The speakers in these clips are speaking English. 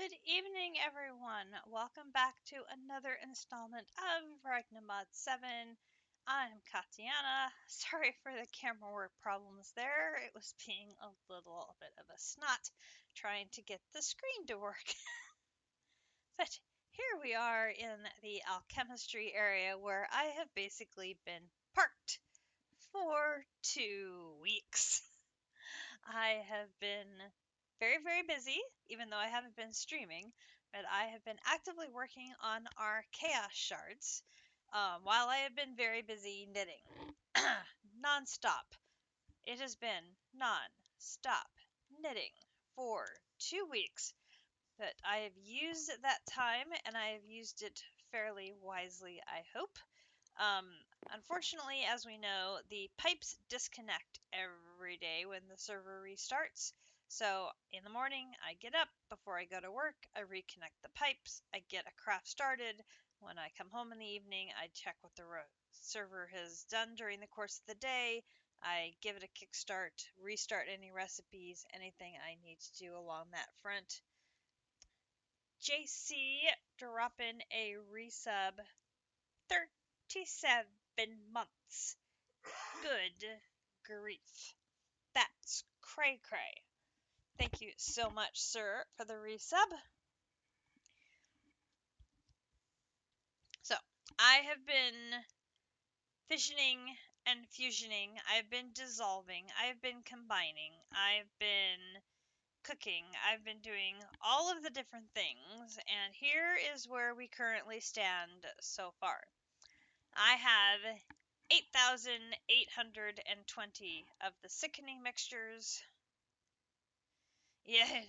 Good evening, everyone. Welcome back to another installment of Ragnamod 7. I'm Katiana. Sorry for the camera work problems there. It was being a little bit of a snot trying to get the screen to work. But here we are in the alchemistry area where I have basically been parked for 2 weeks. I have been very, very busy, even though I haven't been streaming, but I have been actively working on our chaos shards while I have been very busy knitting. Non-stop. It has been non-stop knitting for 2 weeks, but I have used that time and I have used it fairly wisely, I hope. Um, Unfortunately, as we know, the pipes disconnect every day when the server restarts. So in the morning, I get up before I go to work, I reconnect the pipes, I get a craft started. When I come home in the evening, I check what the server has done during the course of the day. I give it a kickstart, restart any recipes, anything I need to do along that front. JC dropping a resub 37 months. Good grief. That's cray cray. Thank you so much, sir, for the resub. So, I have been fissioning and fusioning. I've been dissolving. I've been combining. I've been cooking. I've been doing all of the different things. And here is where we currently stand so far. I have 8,820 of the sickening mixtures. Yeah,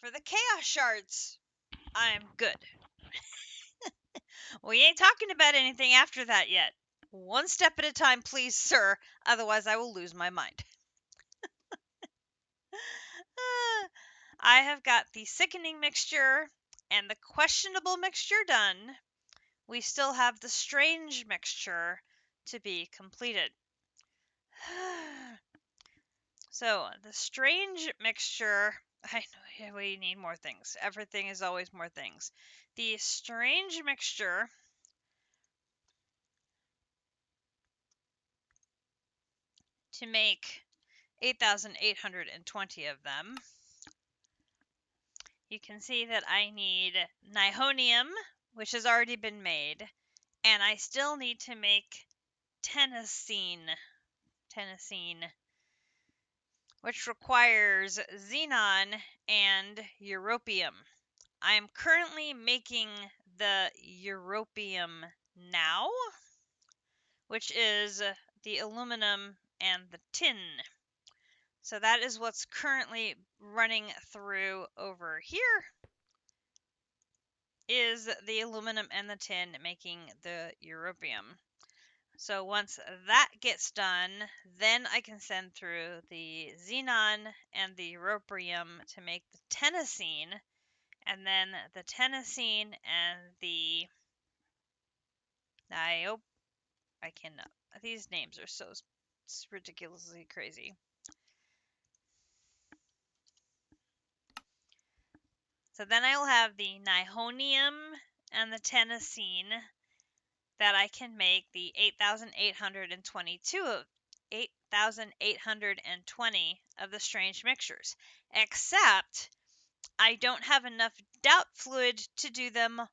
for the chaos shards, I'm good. We ain't talking about anything after that yet. One step at a time, please, sir. Otherwise, I will lose my mind. I have got the sickening mixture and the questionable mixture done. We still have the strange mixture to be completed. So, the strange mixture, I know we need more things. Everything is always more things. The strange mixture to make 8,820 of them. You can see that I need nihonium, which has already been made, and I still need to make tennessine, which requires xenon and europium. I am currently making the europium now, which is the aluminum and the tin. So that is what's currently running through over here, is the aluminum and the tin making the europium. So once that gets done, then I can send through the xenon and the europium to make the tennessine, and then the tennessine and the I cannot. These names are so ridiculously crazy. So then I will have the nihonium and the tennessine that I can make the 8,820 of the strange mixtures. Except I don't have enough doubt fluid to do them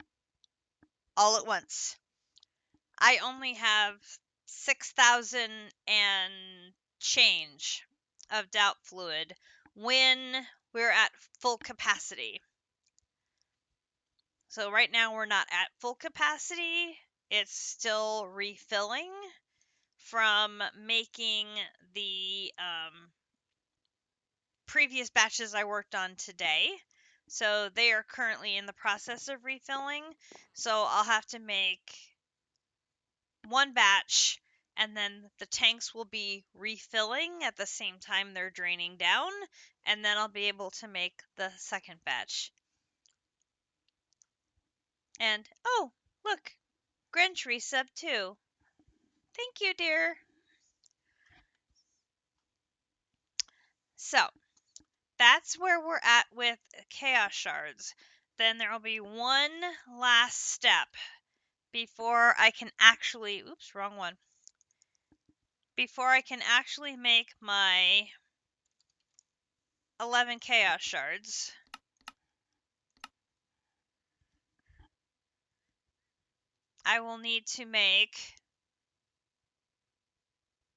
all at once. I only have 6,000 and change of doubt fluid when we're at full capacity. So right now we're not at full capacity. It's still refilling from making the previous batches I worked on today. So they are currently in the process of refilling. So I'll have to make one batch, and then the tanks will be refilling at the same time they're draining down, and then I'll be able to make the second batch. And, oh, look, Grinch resub too. Thank you, dear. So, that's where we're at with chaos shards. Then there will be one last step before I can actually, oops, wrong one. Before I can actually make my 11 chaos shards. I will need to make,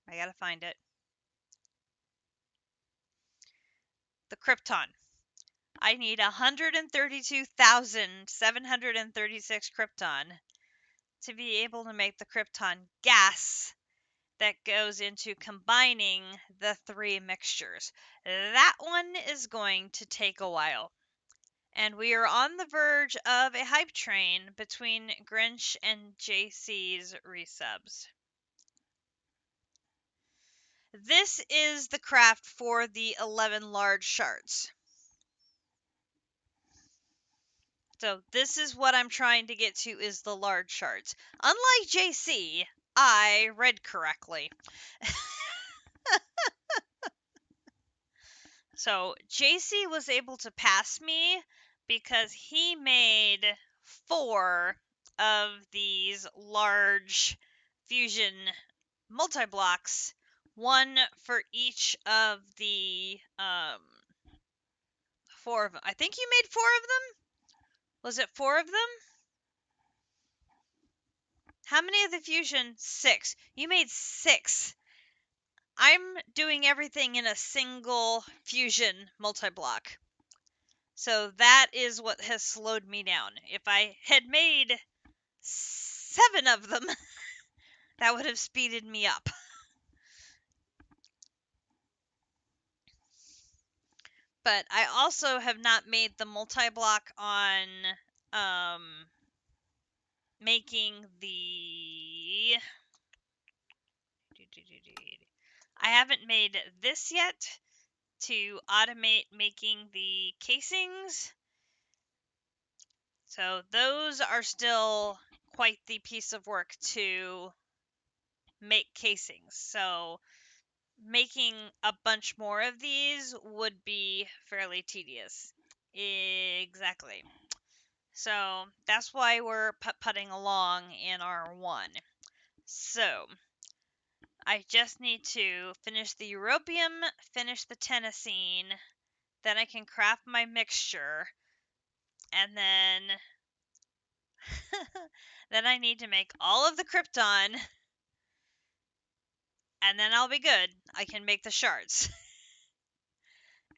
I gotta find it, the Krypton. I need 132,736 Krypton to be able to make the Krypton gas that goes into combining the three mixtures. That one is going to take a while. And we are on the verge of a hype train between Grinch and JC's resubs. This is the craft for the 11 large shards. So this is what I'm trying to get to, is the large shards. Unlike JC, I read correctly. So JC was able to pass me because he made 4 of these large fusion multi-blocks, one for each of the 4 of them. I think you made 4 of them? Was it 4 of them? How many of the fusion? 6. You made 6. I'm doing everything in a single fusion multi-block. So that is what has slowed me down. If I had made 7 of them, that would have speeded me up. But I also have not made the multi-block on making the... I haven't made this yet to automate making the casings. So those are still quite the piece of work to make casings. So making a bunch more of these would be fairly tedious. Exactly. So that's why we're putting along in R1. So I just need to finish the Europium, finish the Tennessine, then I can craft my mixture, and then then I need to make all of the Krypton, and then I'll be good. I can make the shards.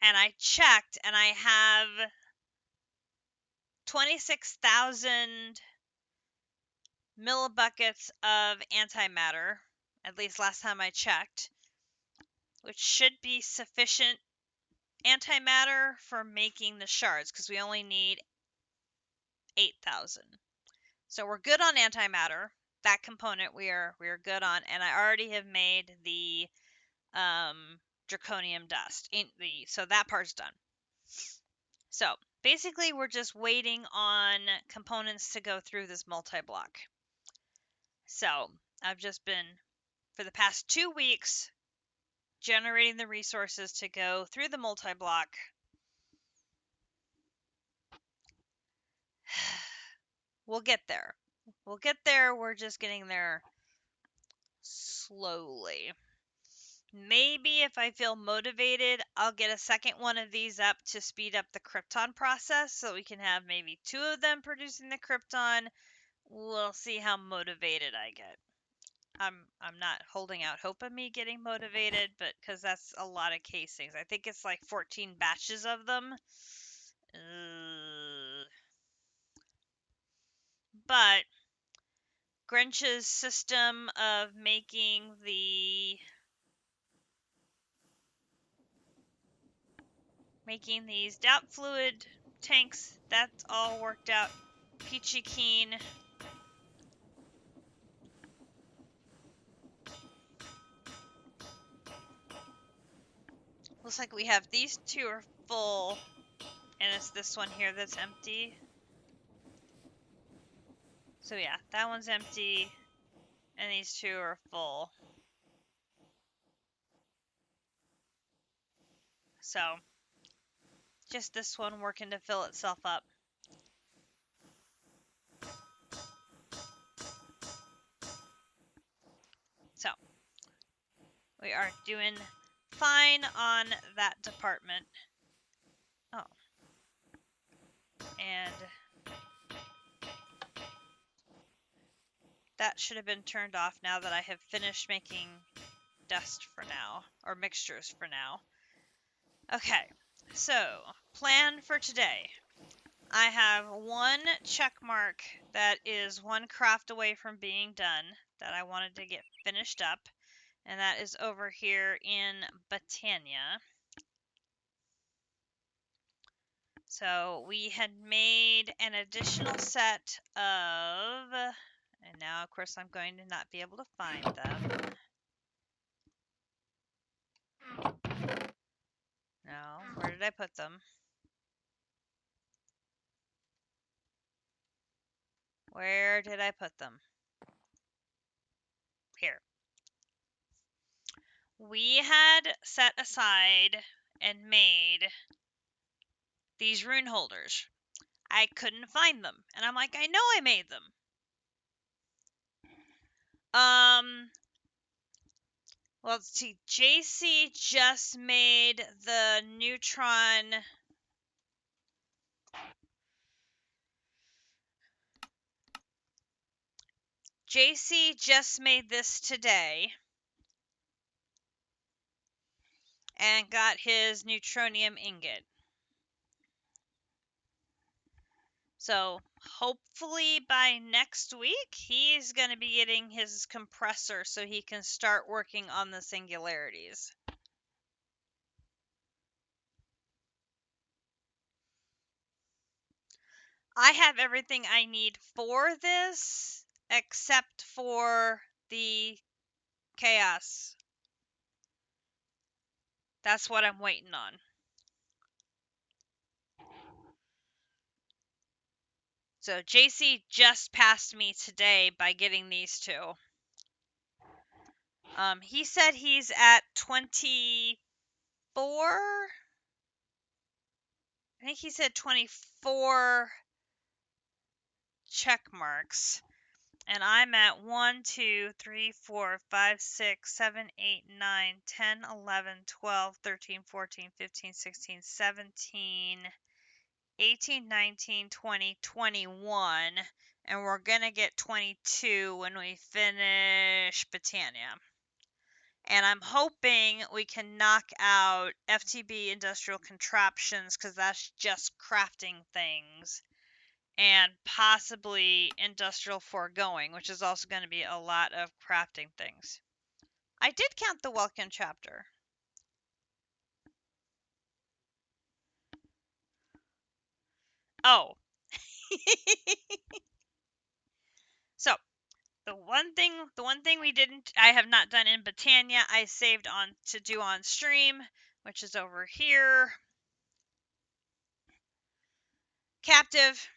And I checked, and I have 26,000 millibuckets of antimatter, at least last time I checked, which should be sufficient antimatter for making the shards, because we only need 8,000. So we're good on antimatter. That component we are good on, and I already have made the draconium dust. So that part's done. So basically, we're just waiting on components to go through this multi-block. So I've just been, for the past 2 weeks, generating the resources to go through the multi-block. We'll get there. We'll get there. We're just getting there slowly. Maybe if I feel motivated, I'll get a second one of these up to speed up the Krypton process, so we can have maybe 2 of them producing the Krypton. We'll see how motivated I get. I'm not holding out hope of me getting motivated, but because that's a lot of casings. I think it's like 14 batches of them. But Grinch's system of making these doubt fluid tanks, that's all worked out peachy keen. Looks like we have these 2 are full, and it's this one here that's empty. So yeah, that one's empty, and these 2 are full. So Just this one working to fill itself up. So, we are doing fine on that department. Oh. And that should have been turned off now that I have finished making dust for now, or mixtures for now. Okay, so plan for today. I have one check mark that is one craft away from being done that I wanted to get finished up, and that is over here in Botania. So we had made an additional set of, and now of course I'm going to not be able to find them. No, where did I put them? Where did I put them? Here. We had set aside and made these rune holders. I couldn't find them. And I'm like, I know I made them. Well, let's see. JC just made the neutron. JC just made this today. And got his neutronium ingot. So hopefully by next week, he's going to be getting his compressor so he can start working on the singularities. I have everything I need for this except for the chaos. That's what I'm waiting on. So JC just passed me today by getting these two. He said he's at 24. I think he said 24 check marks. And I'm at 1, 2, 3, 4, 5, 6, 7, 8, 9, 10, 11, 12, 13, 14, 15, 16, 17, 18, 19, 20, 21. And we're going to get 22 when we finish Botania. And I'm hoping we can knock out FTB Industrial Contraptions because that's just crafting things. And possibly Industrial Foregoing, which is also going to be a lot of crafting things. I did count the Welcome chapter. Oh. So, the one thing I have not done in Botania, I saved on to do on stream, which is over here. Captive,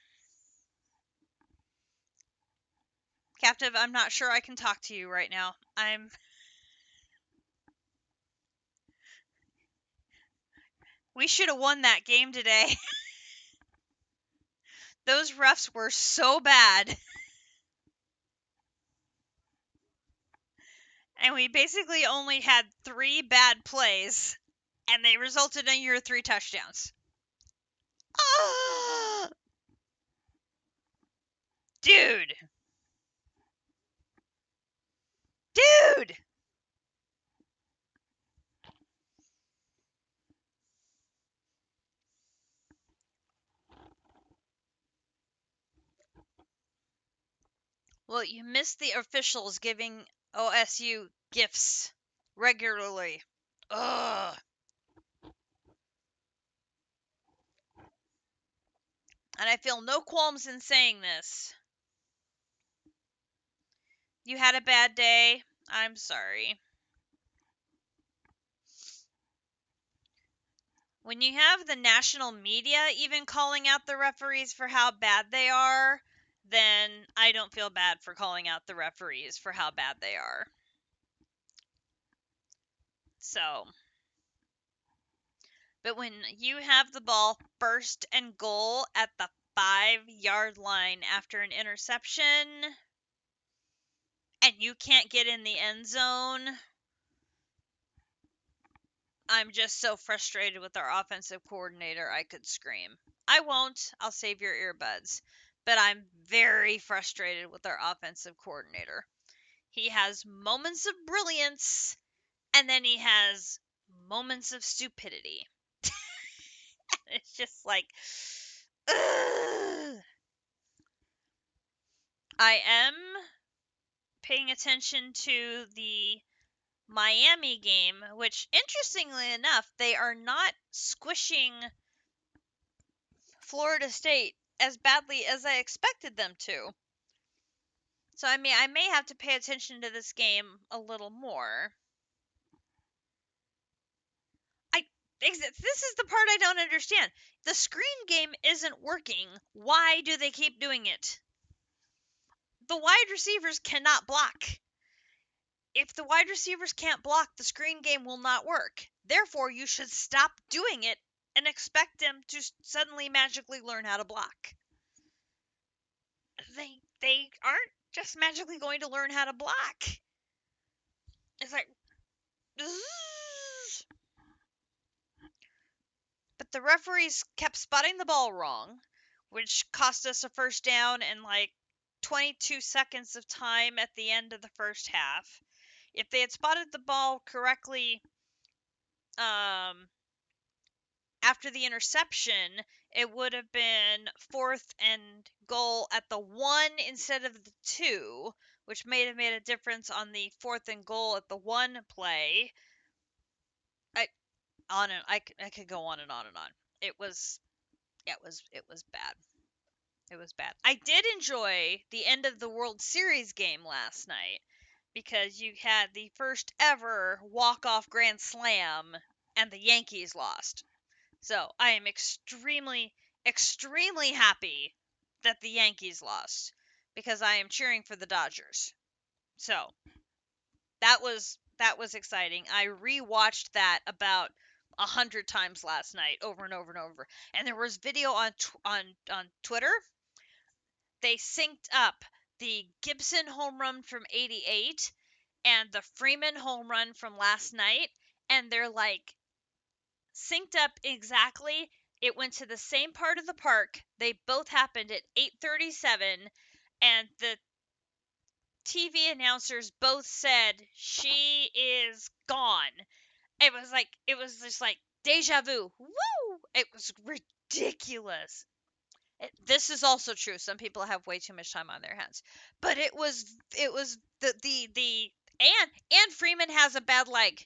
I'm not sure I can talk to you right now. We should have won that game today. Those refs were so bad. And we basically only had 3 bad plays, and they resulted in your 3 touchdowns. Oh! Dude! Dude! Well, you missed the officials giving OSU gifts regularly. Ugh. And I feel no qualms in saying this. You had a bad day. I'm sorry. When you have the national media even calling out the referees for how bad they are, then I don't feel bad for calling out the referees for how bad they are. So, But when you have the ball first and goal at the 5-yard line after an interception and you can't get in the end zone, I'm just so frustrated with our offensive coordinator, I could scream. I won't. I'll save your earbuds. But I'm very frustrated with our offensive coordinator. He has moments of brilliance, and then he has moments of stupidity. It's just like, ugh. I am paying attention to the Miami game, which, interestingly enough, they are not squishing Florida State as badly as I expected them to. So, I mean, I may have to pay attention to this game a little more. This is the part I don't understand. The screen game isn't working. Why do they keep doing it? The wide receivers cannot block. If the wide receivers can't block, the screen game will not work. Therefore, you should stop doing it and expect them to suddenly magically learn how to block. They aren't just magically going to learn how to block. It's like, zzz. But the referees kept spotting the ball wrong, which cost us a first down and like 22 seconds of time at the end of the first half. If they had spotted the ball correctly after the interception, it would have been 4th and goal at the 1 instead of the 2, which may have made a difference on the 4th and goal at the 1 play. I could go on and on and on. It was bad. It was bad. I did enjoy the end of the World Series game last night because you had the first ever walk-off grand slam and the Yankees lost. So, I am extremely, extremely happy that the Yankees lost because I am cheering for the Dodgers. So, that was exciting. I rewatched that about 100 times last night, over and over and over. And there was video on Twitter. They synced up the Gibson home run from '88 and the Freeman home run from last night, and they're like synced up exactly. It went to the same part of the park. They both happened at 8:37, and the TV announcers both said she is gone. It was just like deja vu. Woo! It was ridiculous. This is also true. Some people have way too much time on their hands, but it was the and Freeman has a bad leg,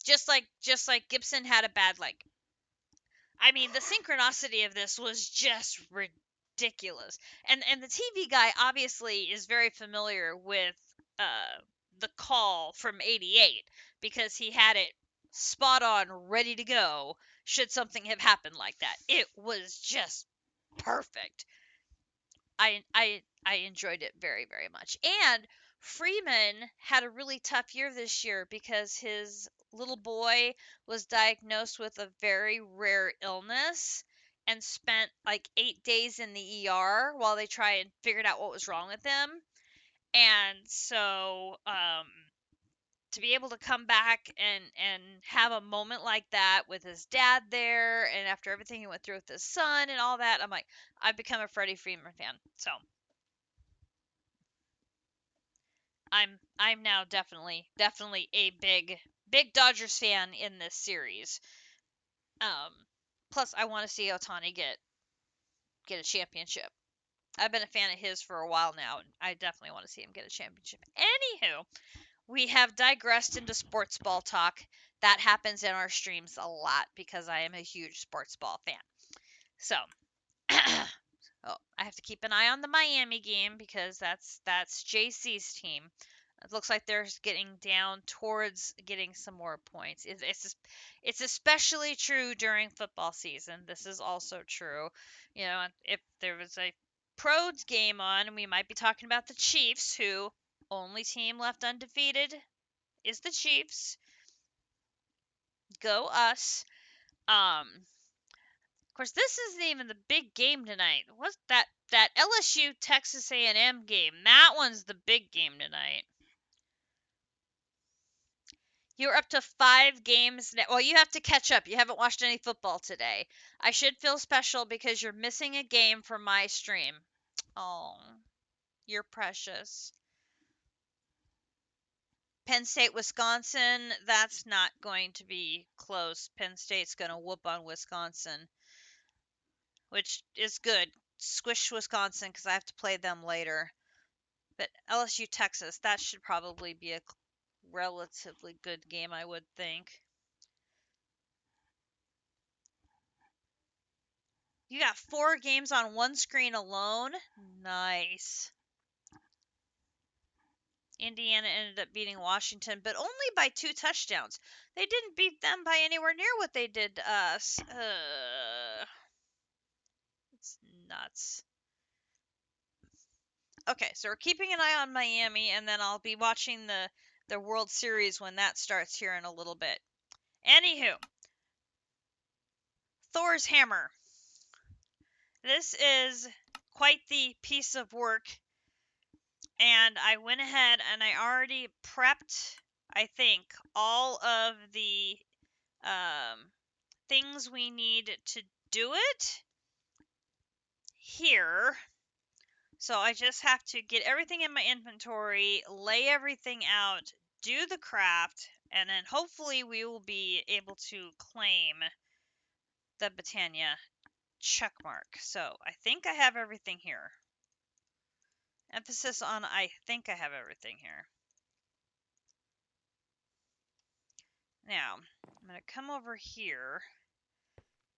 just like Gibson had a bad leg. I mean, the synchronicity of this was just ridiculous. And the TV guy obviously is very familiar with the call from '88 because he had it spot on, ready to go should something have happened like that. It was just perfect. I enjoyed it very, very much. And Freeman had a really tough year this year because his little boy was diagnosed with a very rare illness and spent like 8 days in the ER while they tried and figured out what was wrong with him. And so to be able to come back and have a moment like that with his dad there and after everything he went through with his son and all that, I'm like, I've become a Freddie Freeman fan. So I'm now definitely a big Dodgers fan in this series. Um, Plus I want to see Otani get a championship. I've been a fan of his for a while now, and I definitely want to see him get a championship. Anywho, we have digressed into sports ball talk. That happens in our streams a lot because I am a huge sports ball fan. So, oh, I have to keep an eye on the Miami game because that's JC's team. It looks like they're getting down towards getting some more points. It's especially true during football season. This is also true. You know, if there was a pros game on, we might be talking about the Chiefs, who only team left undefeated is the Chiefs. Go us. Of course, this isn't even the big game tonight. What's that LSU Texas A&M game? That one's the big game tonight. You're up to 5 games now. Well, you have to catch up. You haven't watched any football today. I should feel special because you're missing a game from my stream. Oh, you're precious. Penn State, Wisconsin, that's not going to be close. Penn State's going to whoop on Wisconsin, which is good. Squish Wisconsin because I have to play them later. But LSU, Texas, that should probably be a relatively good game, I would think. You got 4 games on one screen alone? Nice. Indiana ended up beating Washington, but only by 2 touchdowns. They didn't beat them by anywhere near what they did to us. It's nuts. Okay, so we're keeping an eye on Miami, and then I'll be watching the World Series when that starts here in a little bit. Anywho, Thor's hammer. This is quite the piece of work, and I went ahead and I already prepped, I think, all of the things we need to do it here. So I just have to get everything in my inventory, lay everything out, do the craft, and then hopefully we will be able to claim the Botania checkmark. So I think I have everything here. Emphasis on I think I have everything here. Now, I'm going to come over here,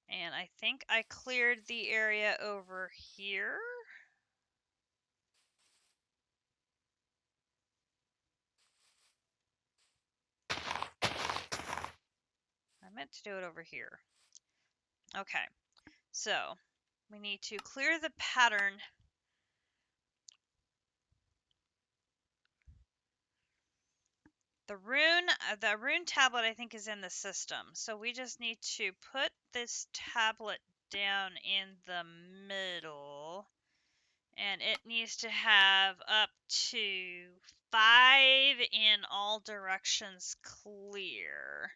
and I think I cleared the area over here. I meant to do it over here. Okay, so we need to clear the pattern. The rune tablet I think is in the system. So we just need to put this tablet down in the middle. And it needs to have up to 5 in all directions clear.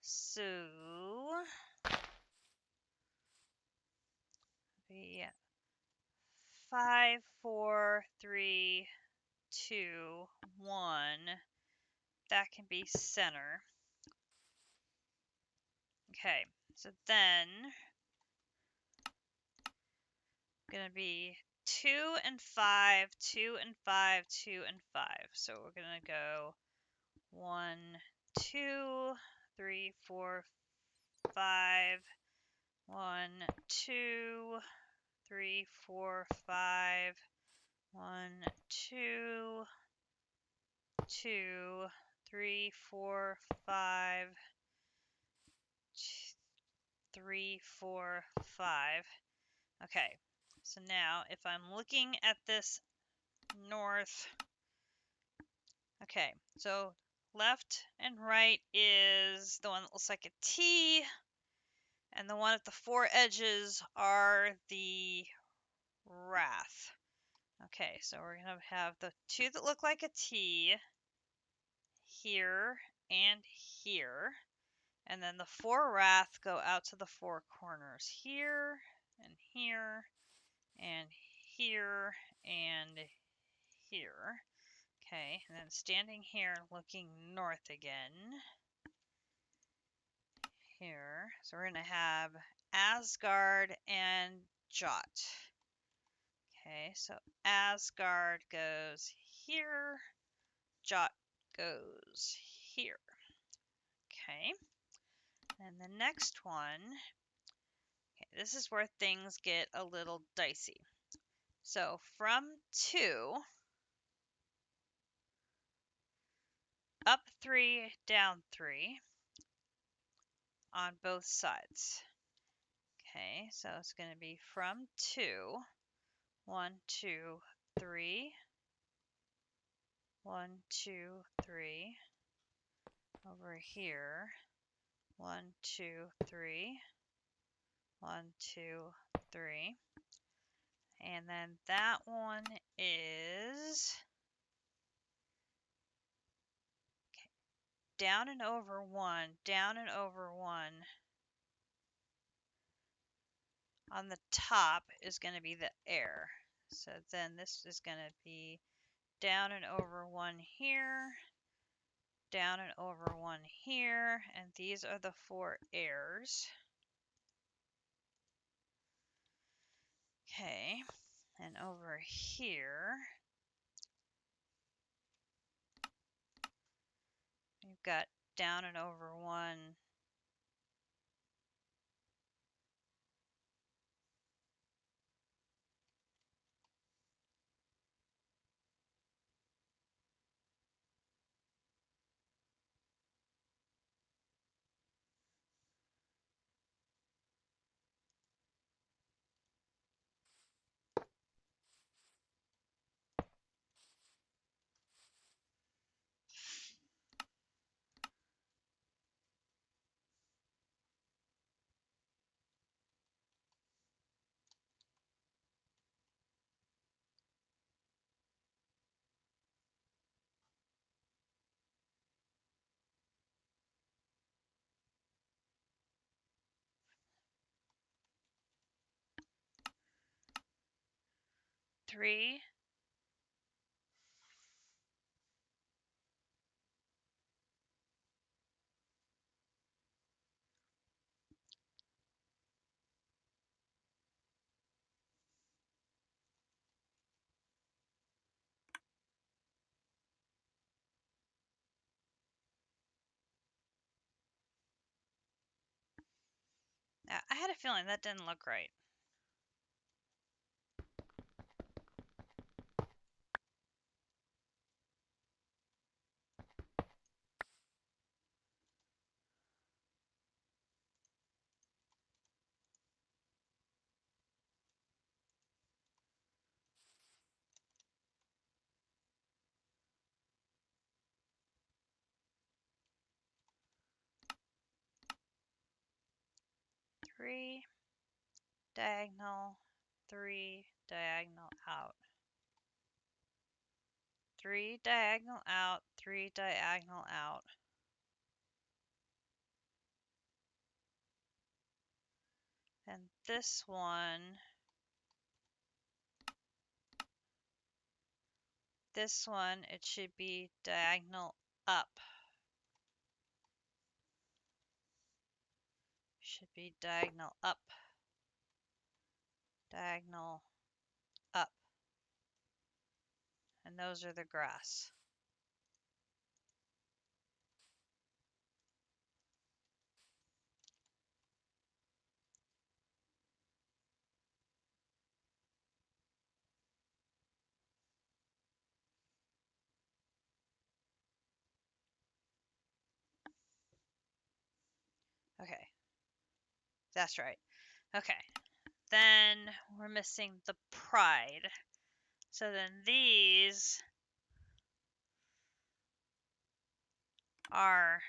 So the 5, 4, 3, 2, 1. That can be center. Okay, so then gonna be 2 and 5, 2 and 5, 2 and 5. So we're gonna go 1, 2, 3, 4, 5, 1, 2, 3, 4, 5, 1, 2, 2, 3, 4, 5, 3, 4, 5. Okay, so now if I'm looking at this north, okay, so left and right is the one that looks like a T, and the one at the 4 edges are the wrath. Okay, so we're going to have the 2 that look like a T here and here. And then the 4 wrath go out to the 4 corners here and here and here and here. Okay, and then standing here looking north again. Here. So we're going to have Asgard and Jot. Okay, so Asgard goes here, Jot goes here. Okay, and the next one, okay, this is where things get a little dicey. So from 2, up 3, down 3 on both sides. Okay, so it's going to be from 2, 1, 2, 3, 1, 2, 3, over here, 1, 2, 3. 1, 2, 3. And then that one is down and over 1, down and over 1. On the top is going to be the air. So then this is going to be down and over 1 here, down and over 1 here, and these are the 4 airs. Okay, and over here, we've got down and over 1. Three, I had a feeling that didn't look right. Three, diagonal, 3, diagonal out. 3, diagonal out, 3, diagonal out. And this one, it should be diagonal up. Should be diagonal up, diagonal up. And those are the grass. Okay, that's right. Okay, then we're missing the pride. So then these are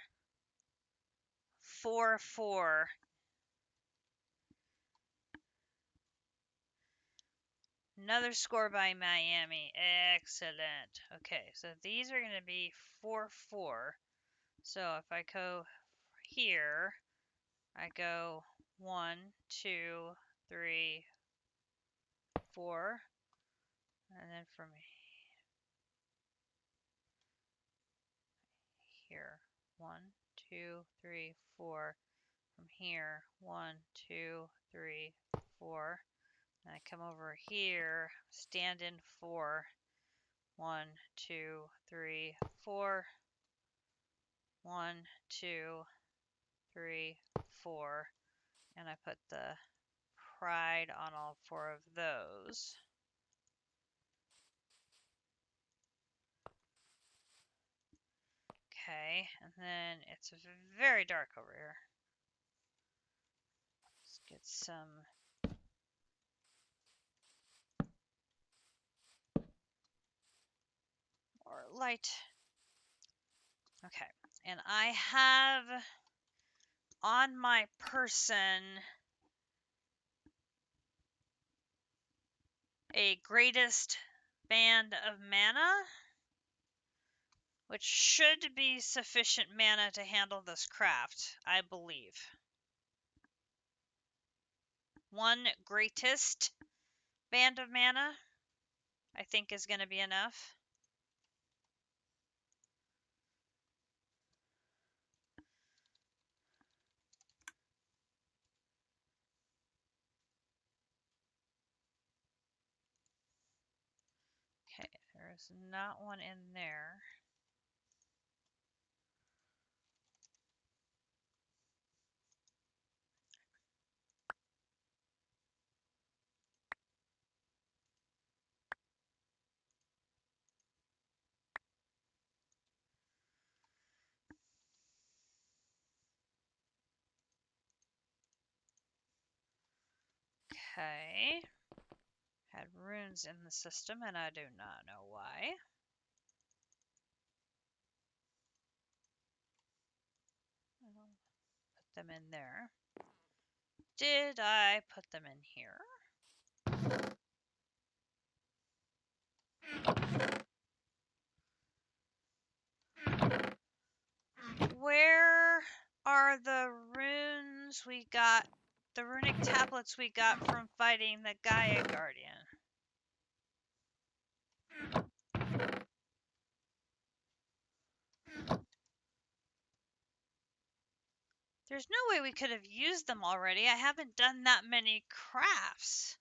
4, 4. Another score by Miami. Excellent. Okay, so these are going to be 4, 4. So if I go here, I go 1, 2, 3, 4. And then from here, 1, 2, 3, 4. From here, 1, 2, 3, 4. And I come over here, stand in 4. 1, 2, 3, 4. 1, 2, 3, 4. And I put the pride on all 4 of those. Okay, and then it's very dark over here. Let's get some more light. Okay, and I have on my person a greatest band of mana, which should be sufficient mana to handle this craft, I believe. One greatest band of mana, I think, is going to be enough. Okay, there's not one in there. Okay. Had runes in the system, and I do not know why. I'll put them in there. Did I put them in here? Where are the runes we got, the runic tablets we got from fighting the Gaia Guardian? There's no way we could have used them already. I haven't done that many crafts.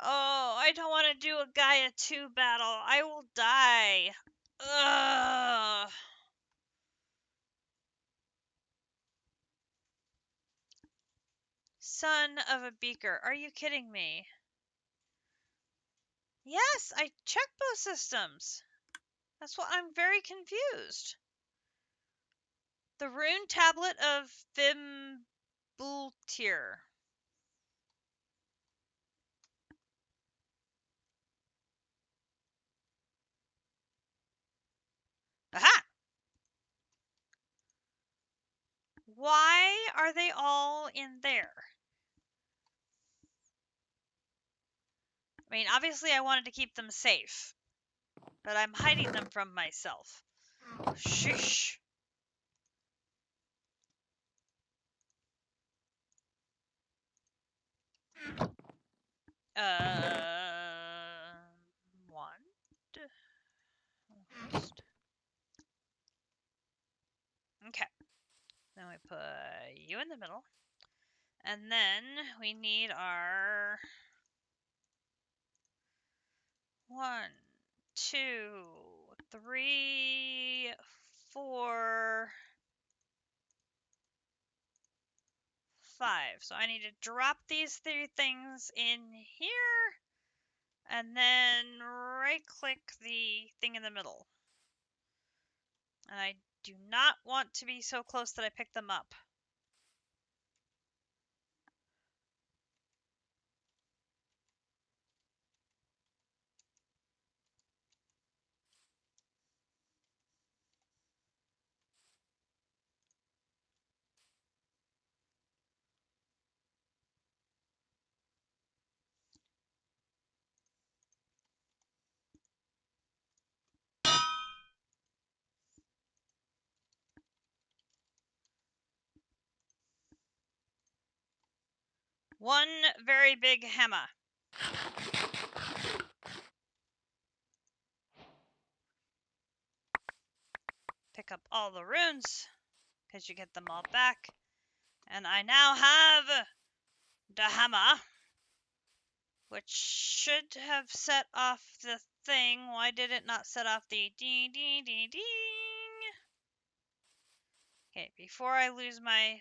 Oh, I don't want to do a Gaia 2 battle. I will die. Ugh. Son of a beaker. Are you kidding me? Yes, I checked both systems. That's why I'm very confused. The rune tablet of Fimbultyr. Aha! Why are they all in there? I mean, obviously I wanted to keep them safe, but I'm hiding them from myself. Sheesh. One. Okay. Then we put you in the middle. And then we need our 1, 2, 3, 4, 5. So I need to drop these 3 things in here and then right click the thing in the middle. And I do not want to be so close that I pick them up. One very big hammer. Pick up all the runes, because you get them all back. And I now have the hammer, which should have set off the thing. Why did it not set off the ding ding ding ding? Okay, before I lose my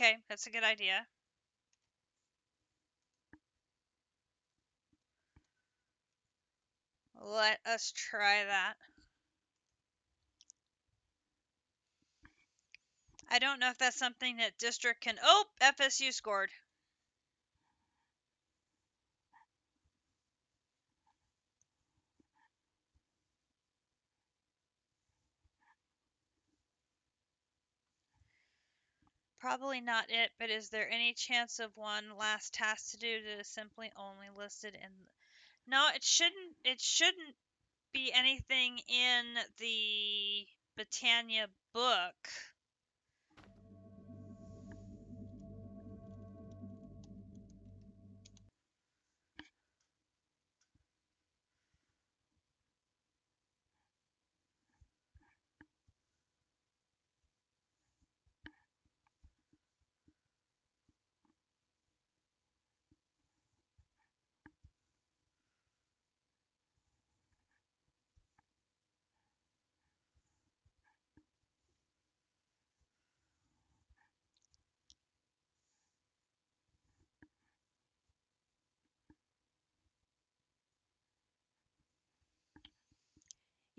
Okay, that's a good idea. Let us try that. I don't know if that's something that district can. Oh, FSU scored. Probably not it, but is there any chance of one last task to do that is simply only listed in? No, it shouldn't. It shouldn't be anything in the Botania book.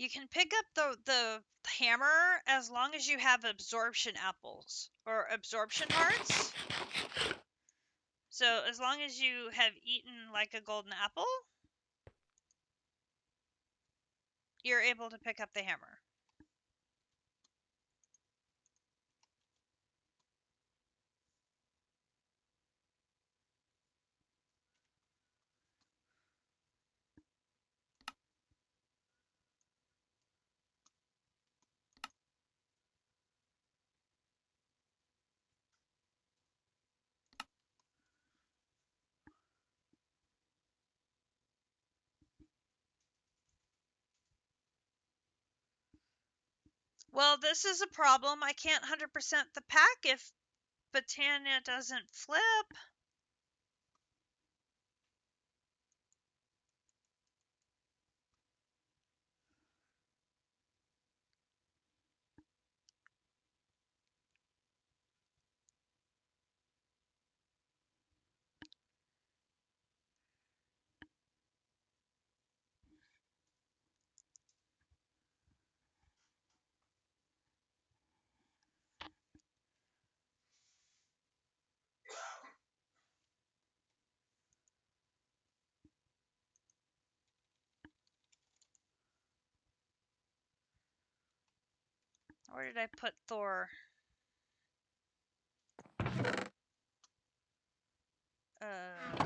You can pick up the hammer as long as you have absorption apples or absorption hearts. So as long as you have eaten like a golden apple, you're able to pick up the hammer. Well, this is a problem. I can't 100% the pack if Botania doesn't flip. Where did I put Thor? Uh,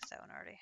is that one already?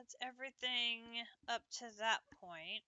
That's everything up to that point.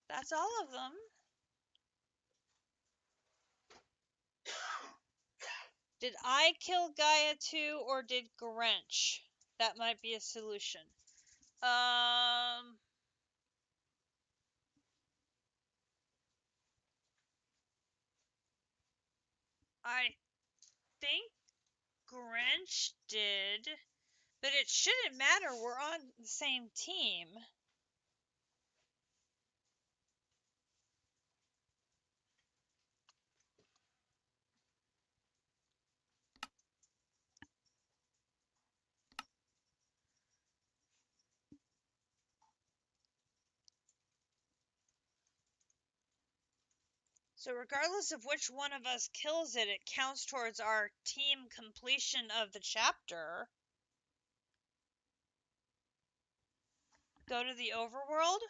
That's all of them. Did I kill Gaia too, or did Grinch? That might be a solution. I think Grinch did, but it shouldn't matter. We're on the same team. So regardless of which one of us kills it, it counts towards our team completion of the chapter. Go to the overworld?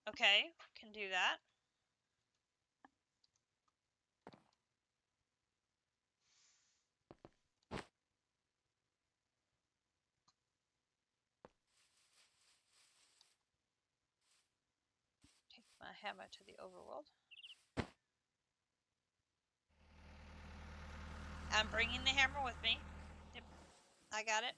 Okay, can do that. Take my hammer to the overworld. I'm bringing the hammer with me. Yep, I got it.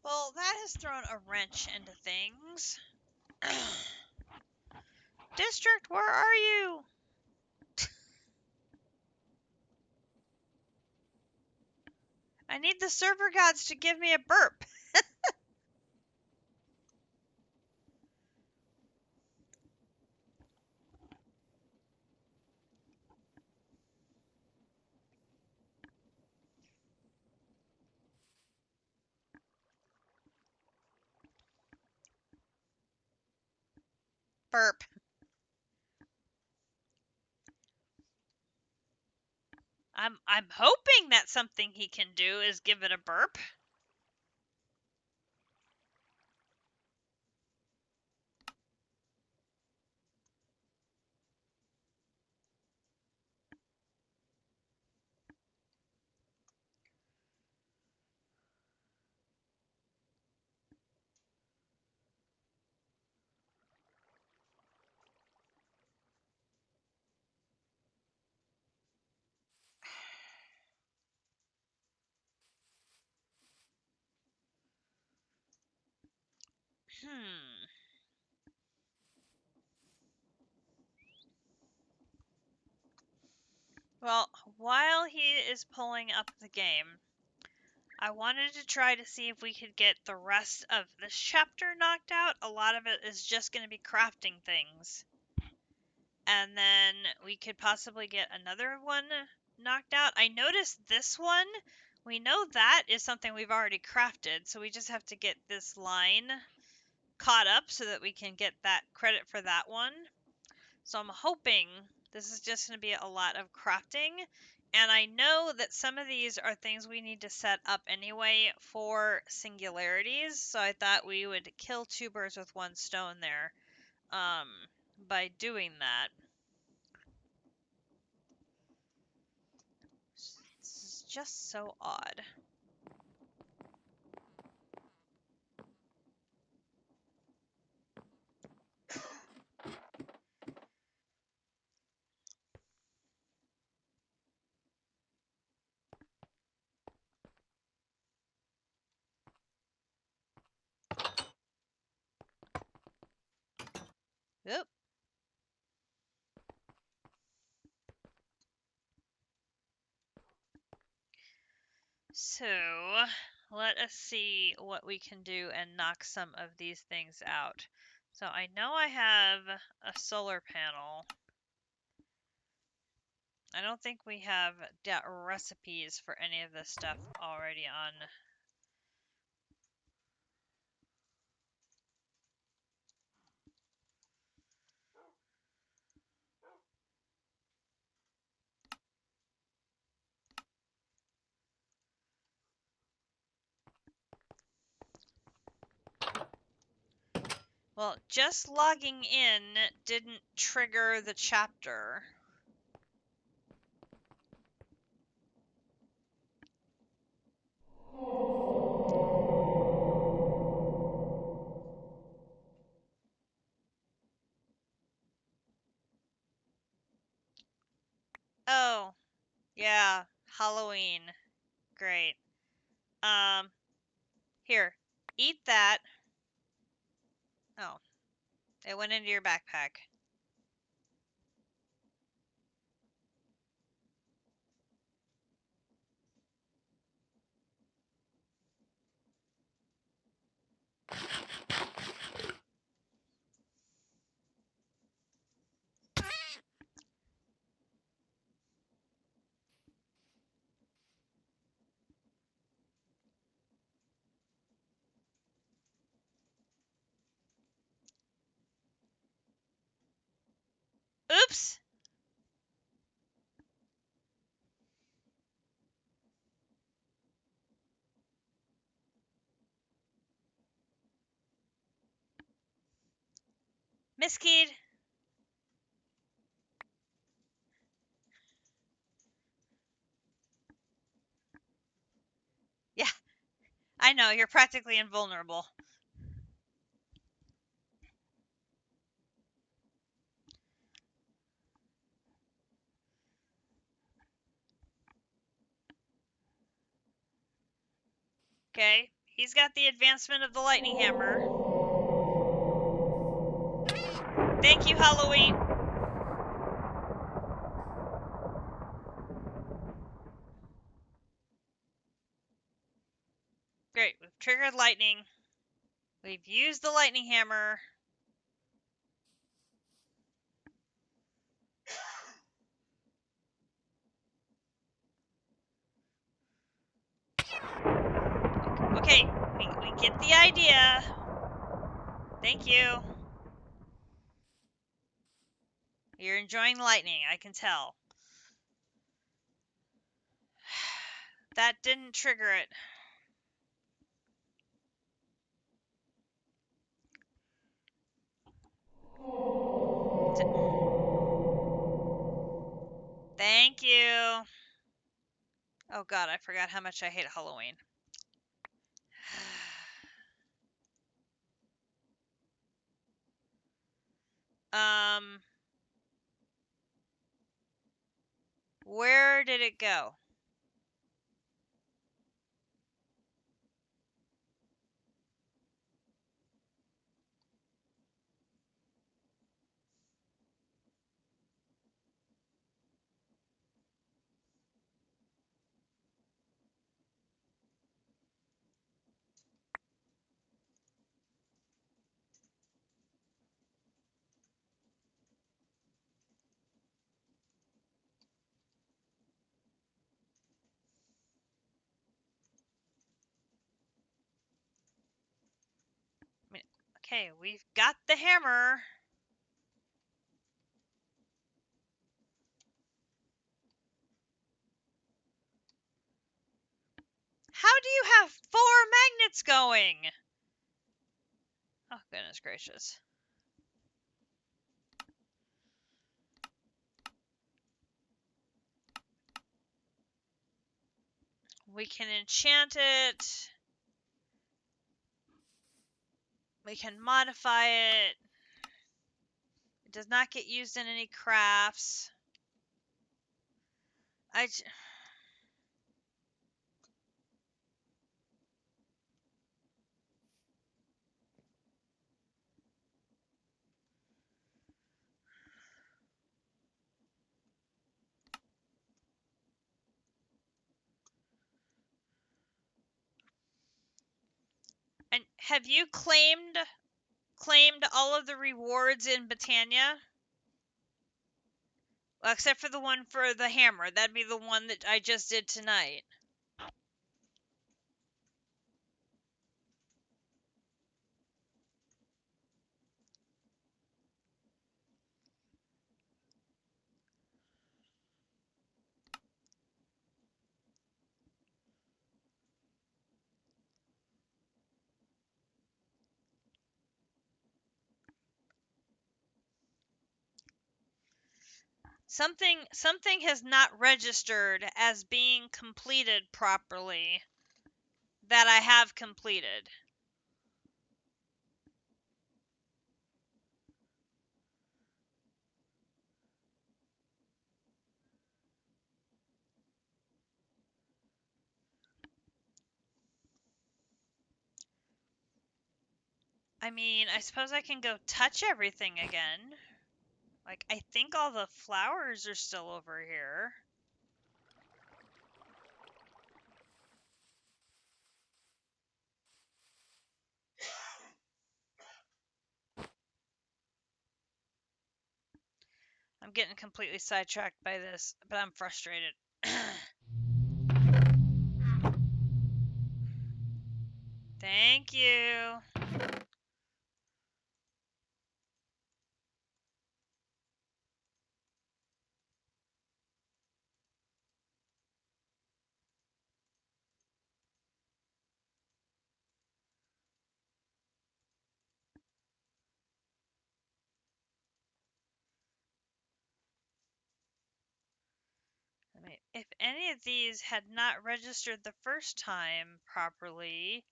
Well, that has thrown a wrench into things. District, where are you? I need the server gods to give me a burp. Burp. I'm hoping that something he can do is give it a burp. Hmm. Well, while he is pulling up the game, I wanted to try to see if we could get the rest of this chapter knocked out. A lot of it is just going to be crafting things. And then we could possibly get another one knocked out. I noticed this one. We know that is something we've already crafted, so we just have to get this line caught up so that we can get that credit for that one. So I'm hoping this is just going to be a lot of crafting. And I know that some of these are things we need to set up anyway for singularities. So I thought we would kill two birds with one stone there by doing that. This is just so odd. Oop. So let us see what we can do and knock some of these things out. So I know I have a solar panel. I don't think we have recipes for any of this stuff already on. Well, just logging in didn't trigger the chapter. Oh, yeah, Halloween. Great. Um, Here, eat that. Oh, it went into your backpack. Oops! Miskeyed. Yeah, I know, you're practically invulnerable. Okay, he's got the advancement of the lightning hammer. Thank you, Halloween. Great, we've triggered lightning. We've used the lightning hammer. Okay, we get the idea. Thank you. You're enjoying lightning, I can tell. That didn't trigger it. Thank you. Oh god, I forgot how much I hate Halloween. Um, where did it go? I mean, okay, we've got the hammer. How do you have 4 magnets going? Oh, goodness gracious. We can enchant it. We can modify it. It does not get used in any crafts. And have you claimed all of the rewards in Botania? Well, except for the one for the hammer. That'd be the one that I just did tonight. Something has not registered as being completed properly that I have completed. I mean, I suppose I can go touch everything again. Like, I think all the flowers are still over here. I'm getting completely sidetracked by this, but I'm frustrated. Thank you. I mean, if any of these had not registered the first time properly.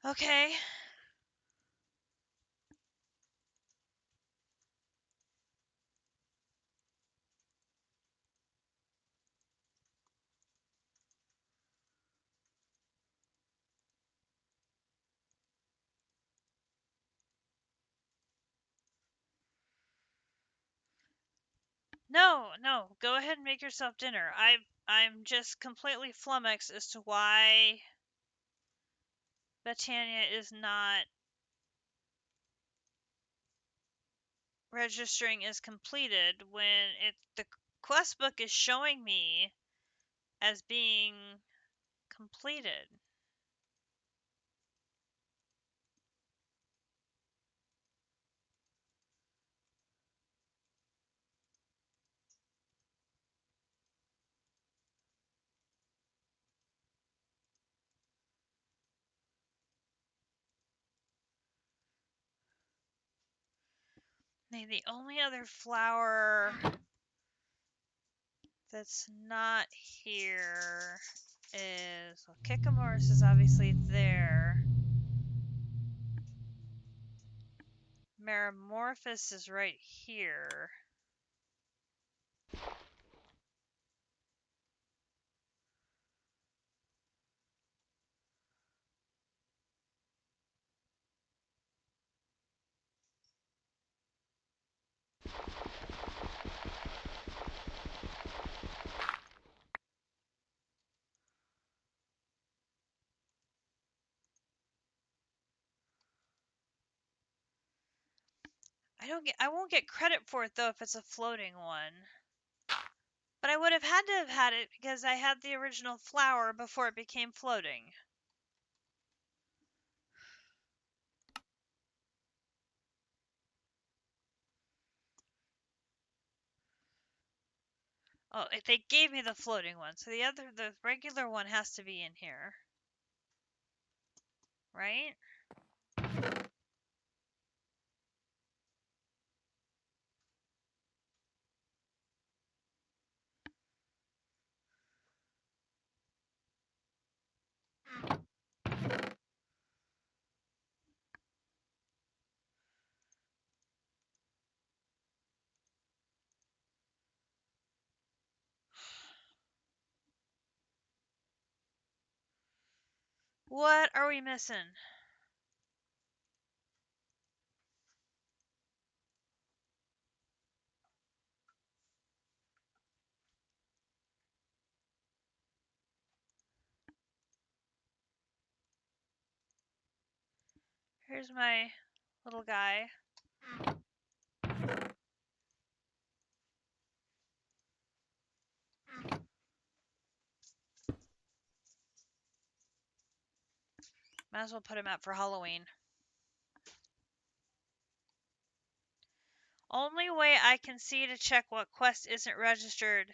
Okay. No, no, go ahead and make yourself dinner. I'm just completely flummoxed as to why Botania is not registering as completed when the quest book is showing me as being completed. The only other flower that's not here is, well, Kikamoris is obviously there. Meramorphous is right here. I won't get credit for it though if it's a floating one. But I would have had to have had it because I had the original flower before it became floating. Oh, they gave me the floating one, so the regular one has to be in here. Right? What are we missing? Here's my little guy. Might as well put him out for Halloween. Only way I can see to check what quest isn't registered.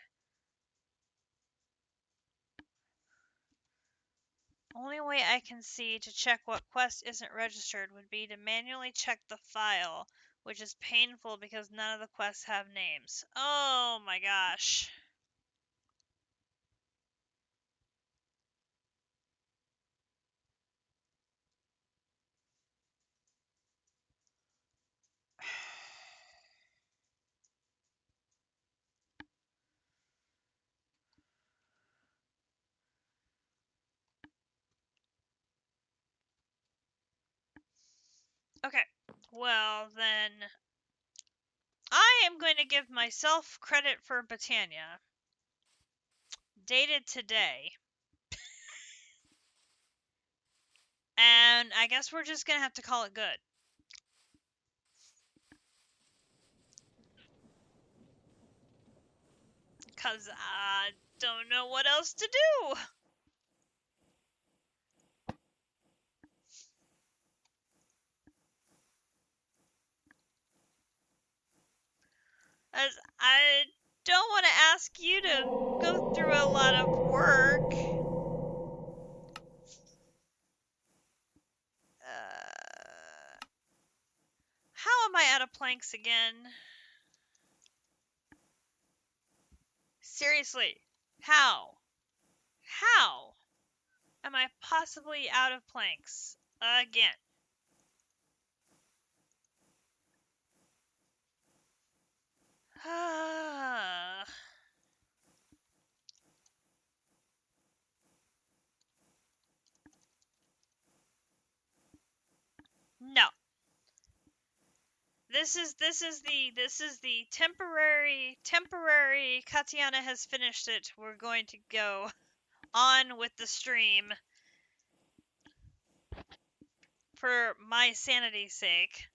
Only way I can see to check what quest isn't registered would be to manually check the file, which is painful because none of the quests have names. Oh my gosh. Okay, well then, I am going to give myself credit for Botania. Dated today. And I guess we're just going to have to call it good. Because I don't know what else to do. As I don't want to ask you to go through a lot of work. How am I out of planks again? Seriously, how? How am I possibly out of planks again? No. the temporary Katiana has finished it. We're going to go on with the stream for my sanity's sake.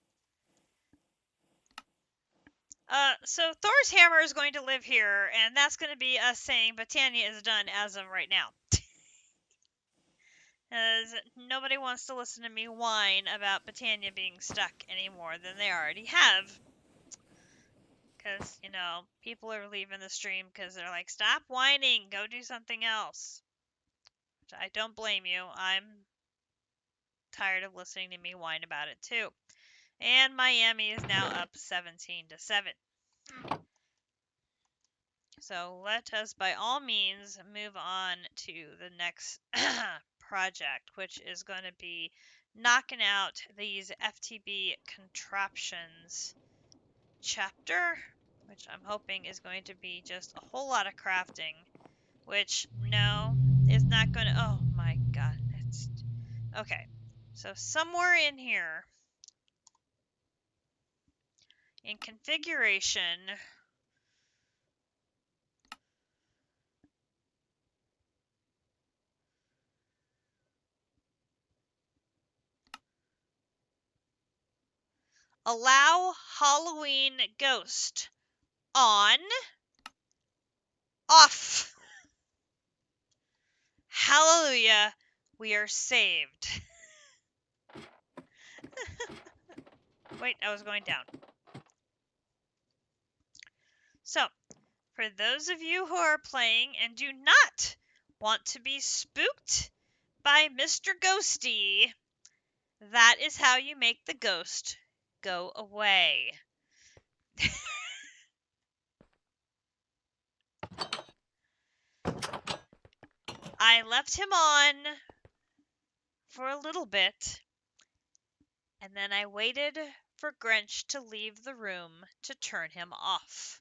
So Thor's hammer is going to live here, and that's going to be us saying Botania is done as of right now. As nobody wants to listen to me whine about Botania being stuck any more than they already have. Because, people are leaving the stream because they're like, stop whining, go do something else. Which I don't blame you. I'm tired of listening to me whine about it too. And Miami is now up 17-7. So let us, by all means, move on to the next project, which is going to be knocking out these FTB contraptions chapter, which I'm hoping is going to be just a whole lot of crafting, which, no, is not going to... Oh, my God. Okay. So somewhere in here, in configuration... Allow Halloween Ghost on, off. Hallelujah, we are saved. Wait, I was going down. So, for those of you who are playing and do not want to be spooked by Mr. Ghosty, that is how you make the ghost go away. I left him on for a little bit, and then I waited for Grinch to leave the room to turn him off.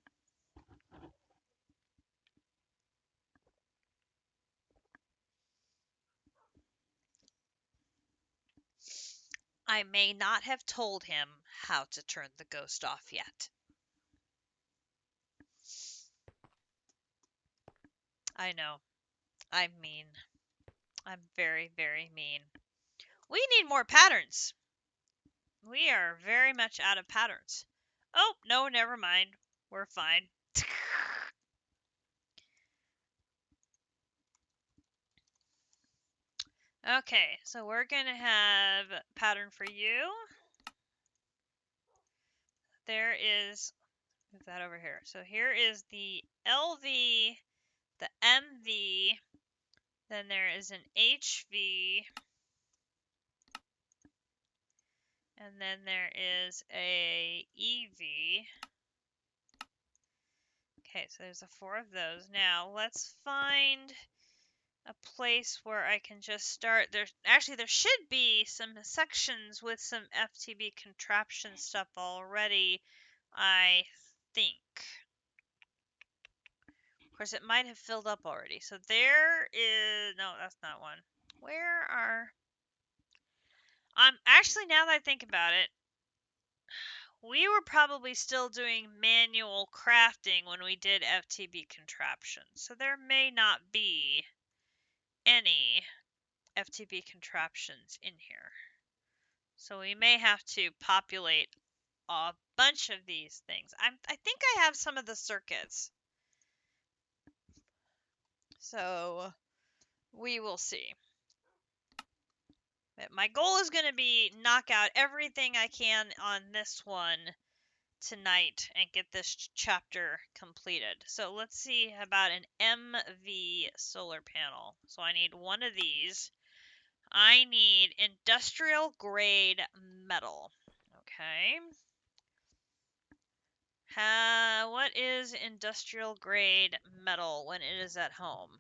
I may not have told him how to turn the ghost off yet. I know. I'm mean. I'm very, very mean. We need more patterns. We are very much out of patterns. Oh, no, never mind. We're fine. Okay, so we're going to have pattern for you. There is, move that over here. So here is the LV, the MV, then there is an HV, and then there is a EV. Okay, so there's 4 of those. Now, let's find a place where I can just start. There should be some sections with some FTB contraption stuff already, I think. Of course, it might have filled up already. So there is... No, that's not one. Where are... Actually, now that I think about it, we were probably still doing manual crafting when we did FTB contraptions. So there may not be any FTB contraptions in here. So we may have to populate a bunch of these things. I think I have some of the circuits. So we will see. But my goal is going to be knock out everything I can on this one tonight and get this chapter completed. So let's see about an MV solar panel. So I need one of these. I need industrial grade metal. Okay. What is industrial grade metal when it is at home?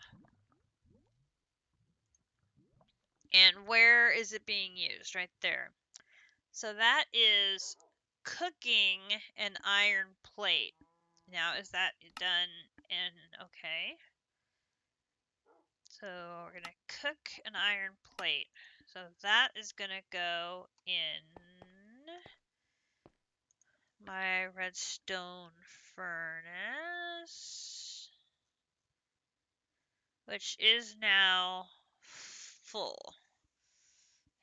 And where is it being used? Right there. So that is cooking an iron plate. Now, is that done in... Okay. So we're going to cook an iron plate. So that is going to go in my redstone furnace, which is now full.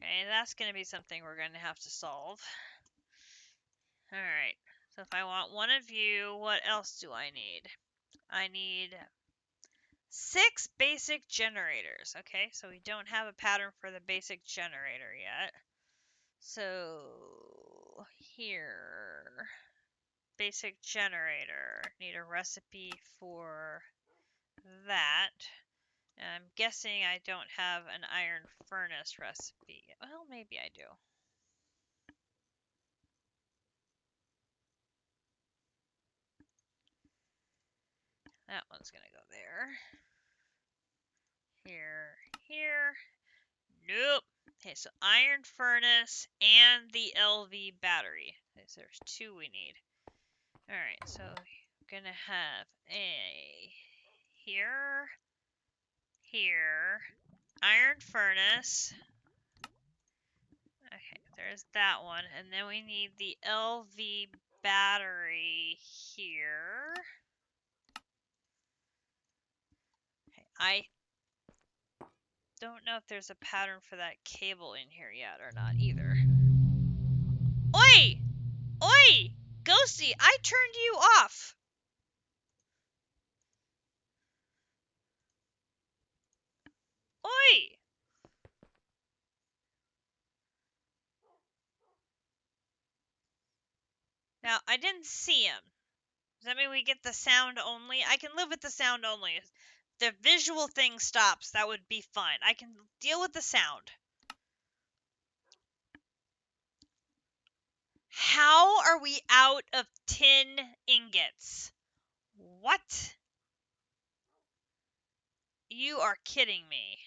Okay, that's going to be something we're going to have to solve. Alright, so if I want one of you, what else do I need? I need 6 basic generators. Okay, so we don't have a pattern for the basic generator yet. So here, basic generator, need a recipe for that. And I'm guessing I don't have an iron furnace recipe. Well, maybe I do. That one's gonna go there. Here. Nope. Okay, so iron furnace and the LV battery. Okay, so there's 2 we need. Alright, so we're gonna have a here, iron furnace. Okay, there's that one. And then we need the LV battery here. Okay, I don't know if there's a pattern for that cable in here yet or not either. Oi! Oi! Ghosty, I turned you off! Oi! Now, I didn't see him. Does that mean we get the sound only? I can live with the sound only. If the visual thing stops, that would be fine. I can deal with the sound. How are we out of tin ingots? What? You are kidding me.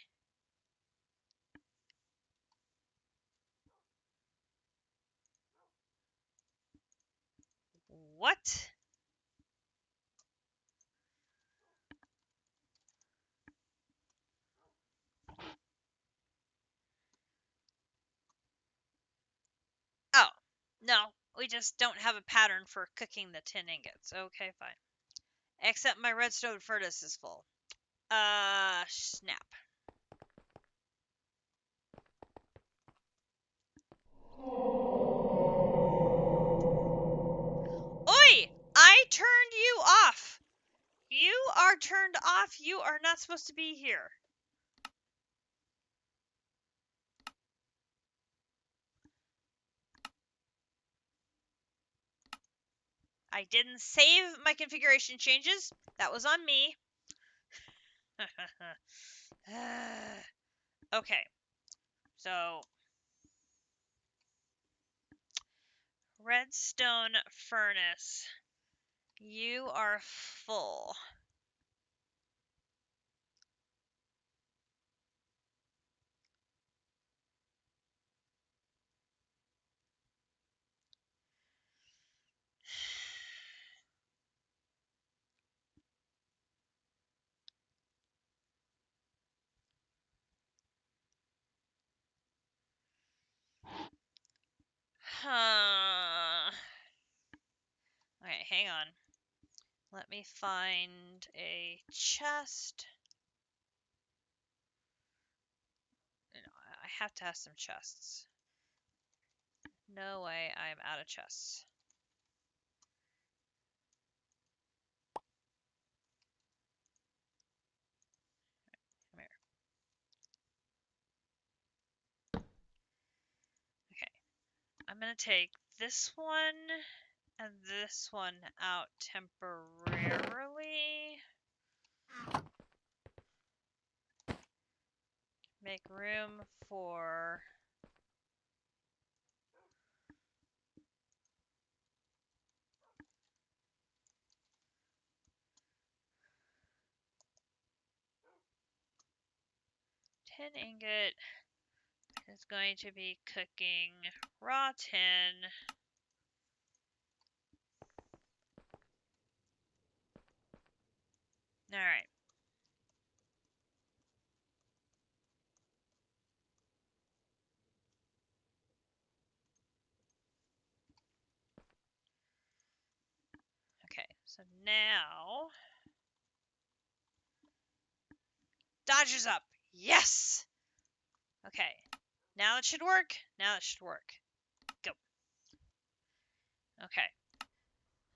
What? Oh, no. We just don't have a pattern for cooking the tin ingots. Okay, fine. Except my redstone furnace is full. Snap. Oi! I turned you off! You are turned off. You are not supposed to be here. I didn't save my configuration changes. That was on me. Okay. So, redstone furnace. You are full. Huh. Okay, hang on. Let me find a chest. I have to have some chests. No way, I'm out of chests. Come here. Okay. I'm gonna take this one and this one out temporarily. Make room for tin ingot is going to be cooking raw tin. Alright. So now, Dodger's up. Yes! Okay, now it should work. Now it should work. Go. Okay.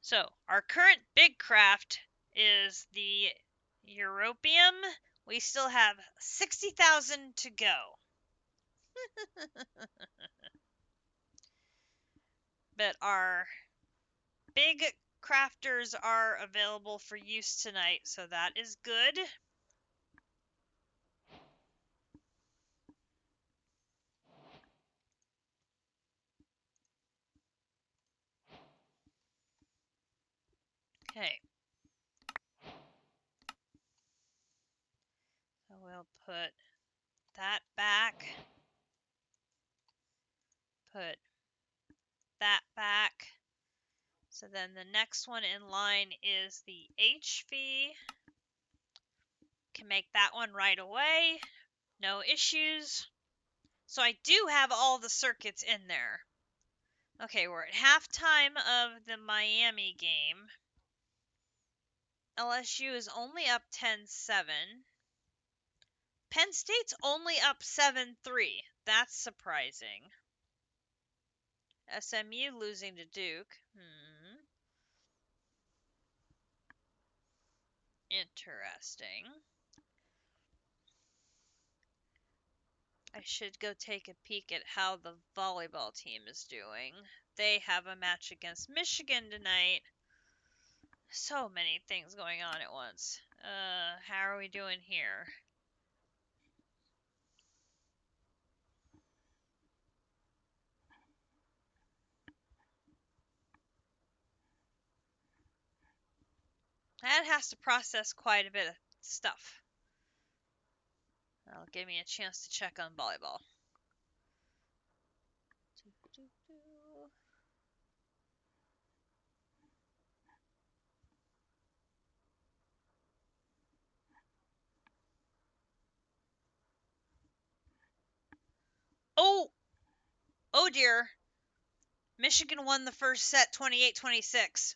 So, our current big craft is the Europium. We still have 60,000 to go. But our big crafters are available for use tonight, so that is good. Okay. So we'll put that back. Put that back. So then the next one in line is the HV. Can make that one right away. No issues. So I do have all the circuits in there. Okay, we're at halftime of the Miami game. LSU is only up 10-7. Penn State's only up 7-3. That's surprising. SMU losing to Duke. Interesting. I should go take a peek at how the volleyball team is doing. They have a match against Michigan tonight. So many things going on at once. How are we doing here? That has to process quite a bit of stuff. That'll give me a chance to check on volleyball. Oh! Oh dear. Michigan won the first set 28-26.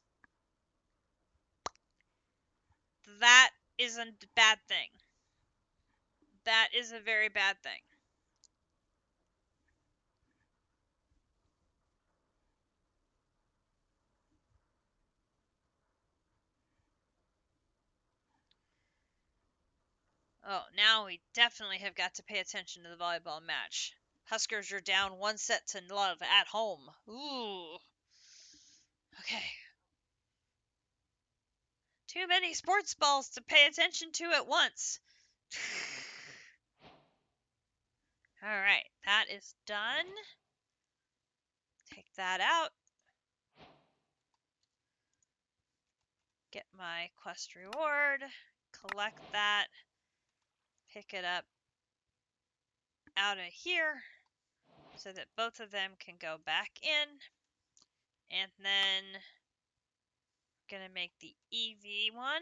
That is a bad thing. That is a very bad thing. Oh, now we definitely have got to pay attention to the volleyball match. Huskers are down 1-0 at home. Ooh. Okay. Too many sports balls to pay attention to at once. Alright, that is done. Take that out. Get my quest reward. Collect that. Pick it up out of here so that both of them can go back in. And then we're going to make the EV one.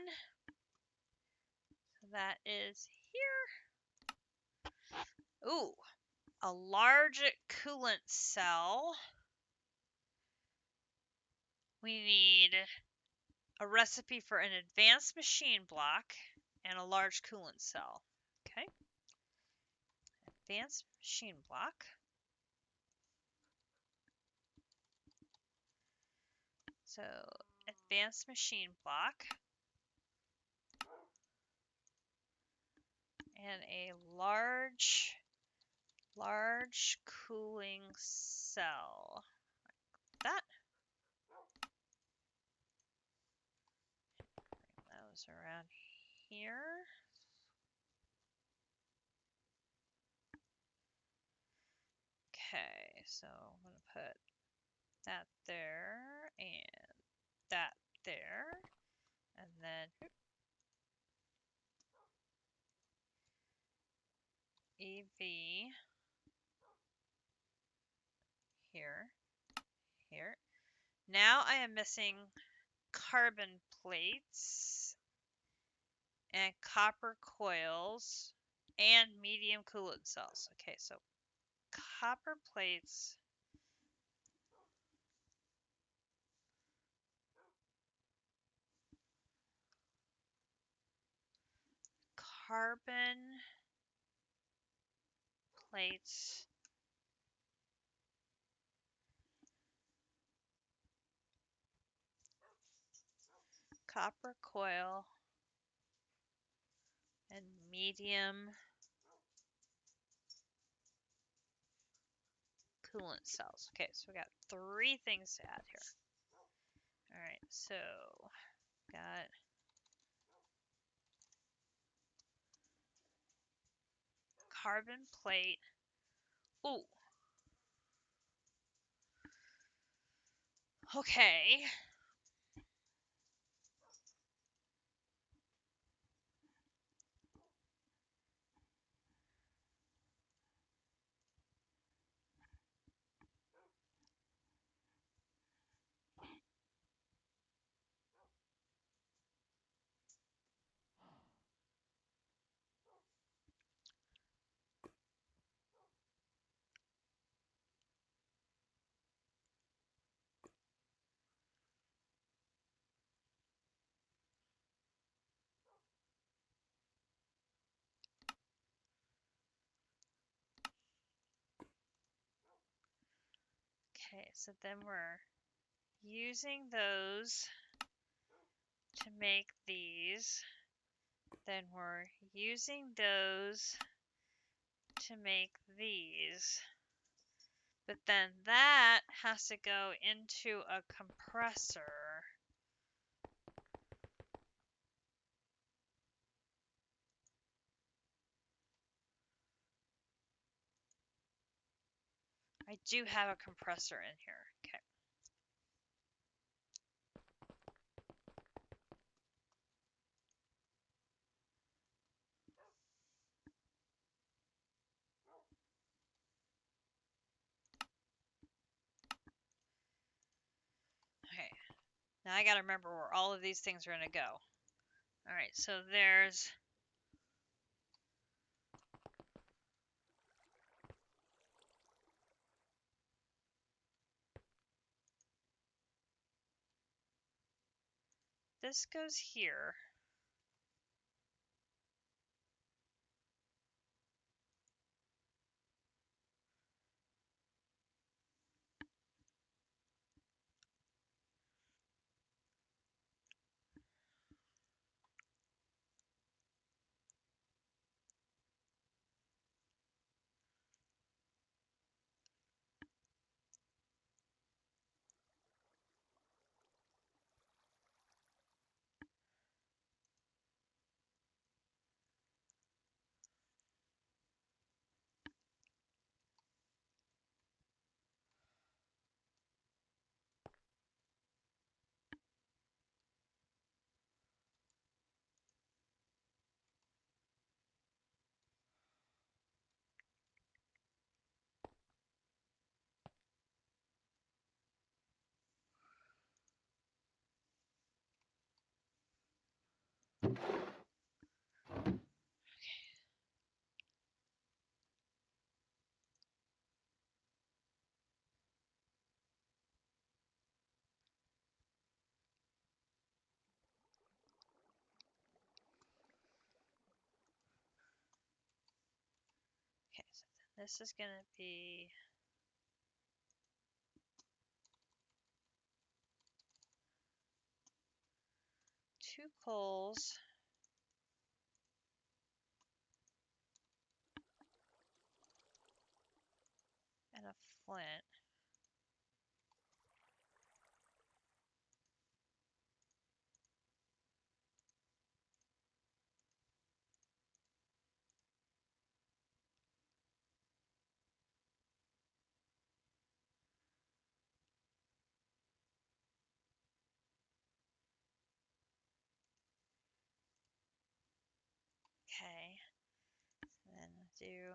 So that is here. Ooh, a large coolant cell. We need a recipe for an advanced machine block and a large coolant cell. Okay. Advanced machine block. So, advanced machine block. And a large cooling cell. Like that. Bring those around here. Okay, so I'm going to put that there and that there. And then EV here, here. Now I am missing carbon plates and copper coils and medium coolant cells. Okay, so copper plates. carbon plates copper coil and medium coolant cells. Okay, so we got 3 things to add here. All right, so got carbon plate. Ooh. Okay. Okay, so then we're using those to make these. Then we're using those to make these. But then that has to go into a compressor. I do have a compressor in here. Okay. Okay. Now I gotta remember where all of these things are gonna go. Alright, so there's this goes here. Okay, so then this is gonna be 2 coals and a flint. Okay, and then do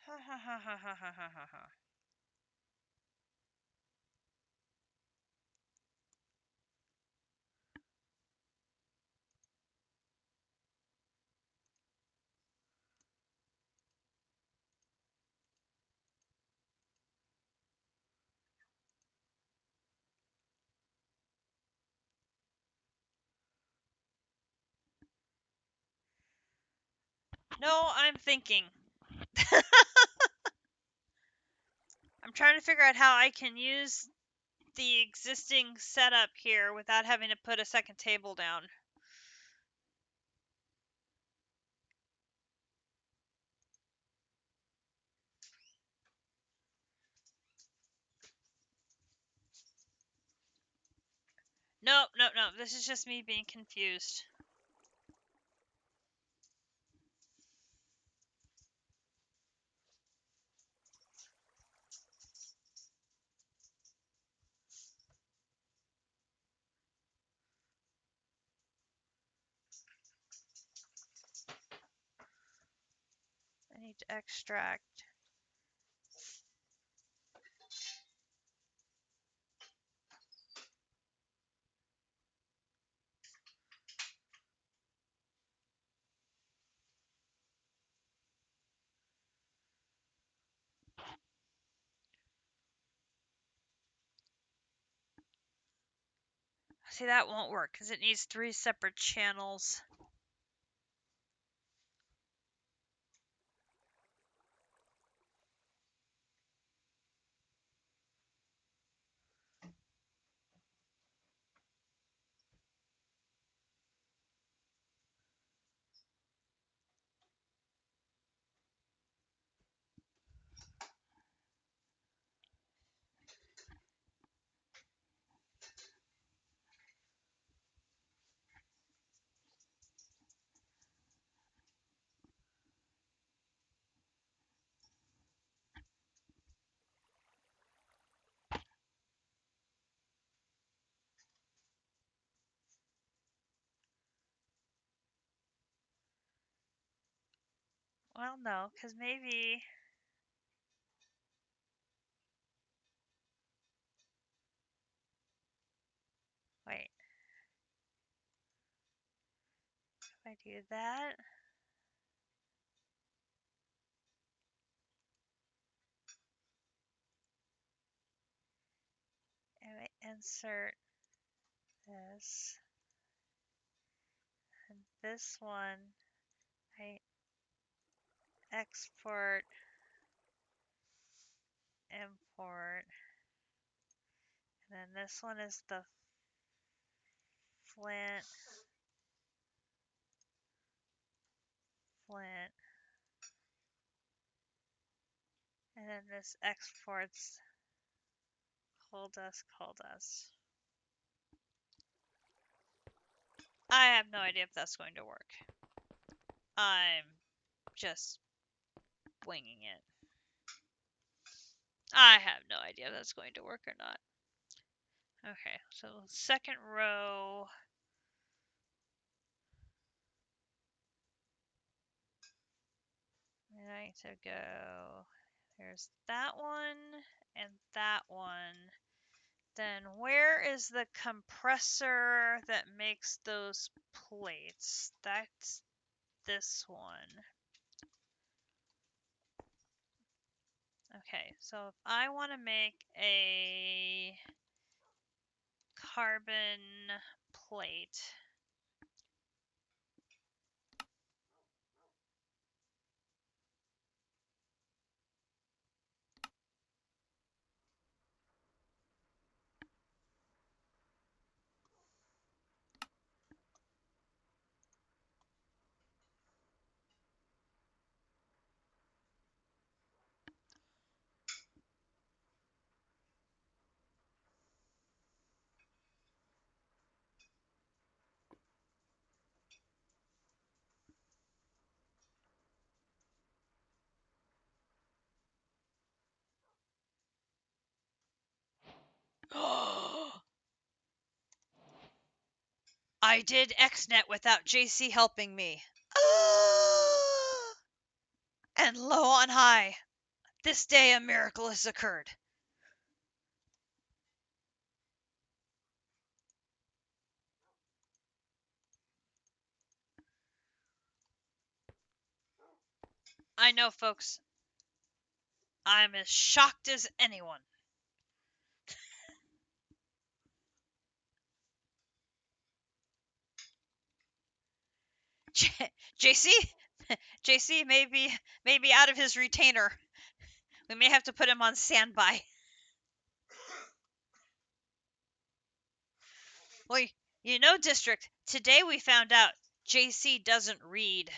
Ha ha ha ha ha ha ha ha. No, I'm thinking. I'm trying to figure out how I can use the existing setup here without having to put a second table down. Nope, nope, nope. This is just me being confused. I need to extract. See, that won't work because it needs 3 separate channels. Well, no, because maybe... Wait. If I do that... And I insert this... And this one, I export, import, and then this one is the flint, flint, and then this exports coal dust, coal dust. I have no idea if that's going to work. I'm just winging it. I have no idea if that's going to work or not. Okay, so second row. I need to go. There's that one and that one. Then where is the compressor that makes those plates? That's this one. Okay, so if I want to make a carbon plate, I did XNet without JC helping me. And low on high. This day a miracle has occurred. I know, folks. I'm as shocked as anyone. JC? JC may be out of his retainer. We may have to put him on standby. Well, you know, District, today we found out JC doesn't read.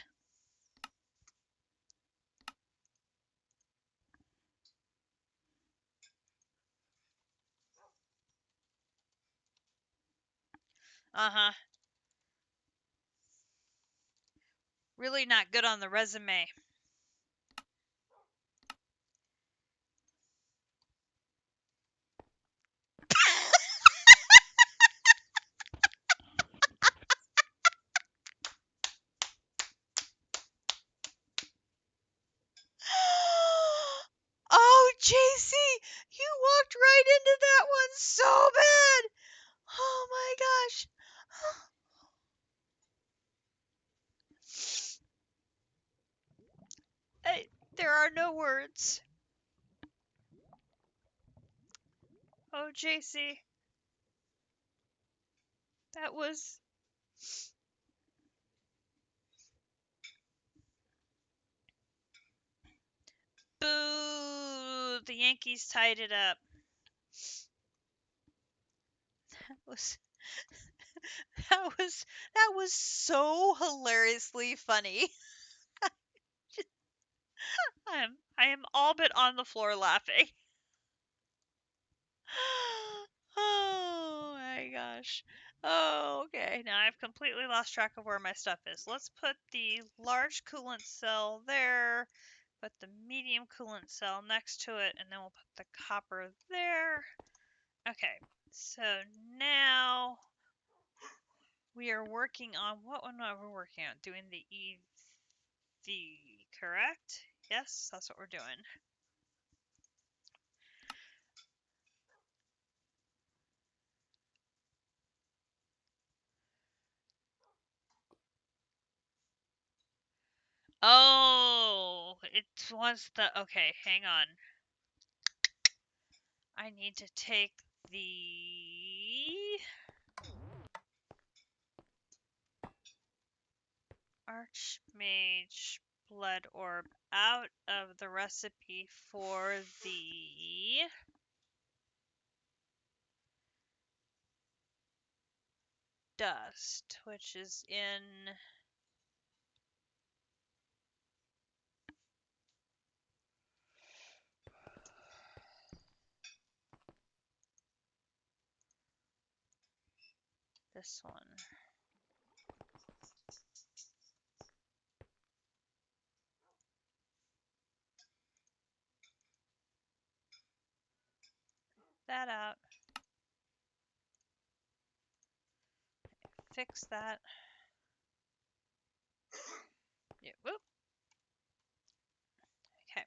Uh-huh. Really not good on the resume. Oh, JC, you walked right into that one so bad. Oh my gosh. There are no words. Oh, JC, that was. Boo! The Yankees tied it up. That was that was so hilariously funny. I am all but on the floor laughing. Oh my gosh. Oh, okay. Now I've completely lost track of where my stuff is. Let's put the large coolant cell there, put the medium coolant cell next to it, and then we'll put the copper there. Okay, so now we are working on, what one are we working on? Doing the EV, correct? Yes, that's what we're doing. Oh, it wants the, okay, hang on. I need to take the Archmage Blood Orb out of the recipe for the dust, which is in this one. That out. Fix that. Yeah, whoop. Okay.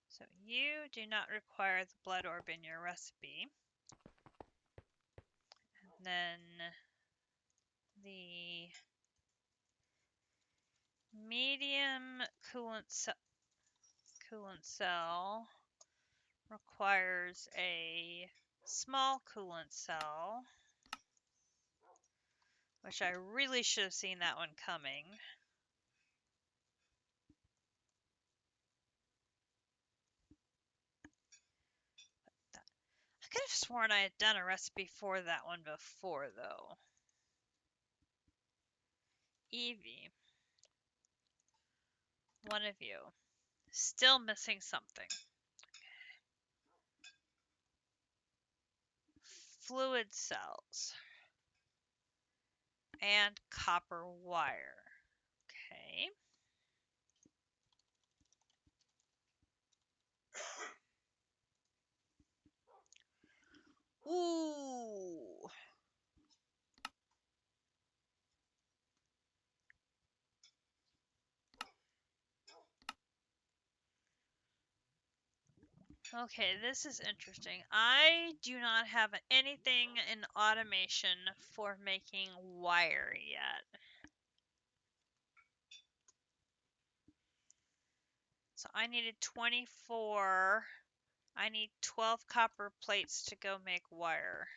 So you do not require the blood orb in your recipe. And then the medium coolant cell requires a small coolant cell, which I really should have seen that one coming. I could have sworn I had done a recipe for that one before, though. Evie, one of you, still missing something. Fluid cells and copper wire. Okay. Ooh. Okay, this is interesting. I do not have anything in automation for making wire yet. So I needed 24. I need 12 copper plates to go make wire.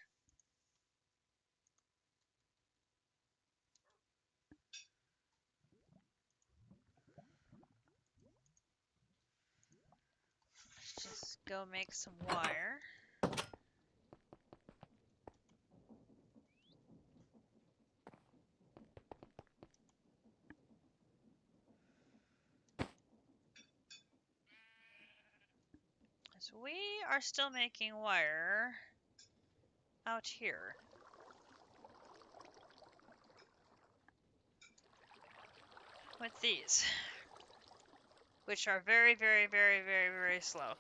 Let's just go make some wire. So we are still making wire out here. With these, which are very, very, very, very, very slow.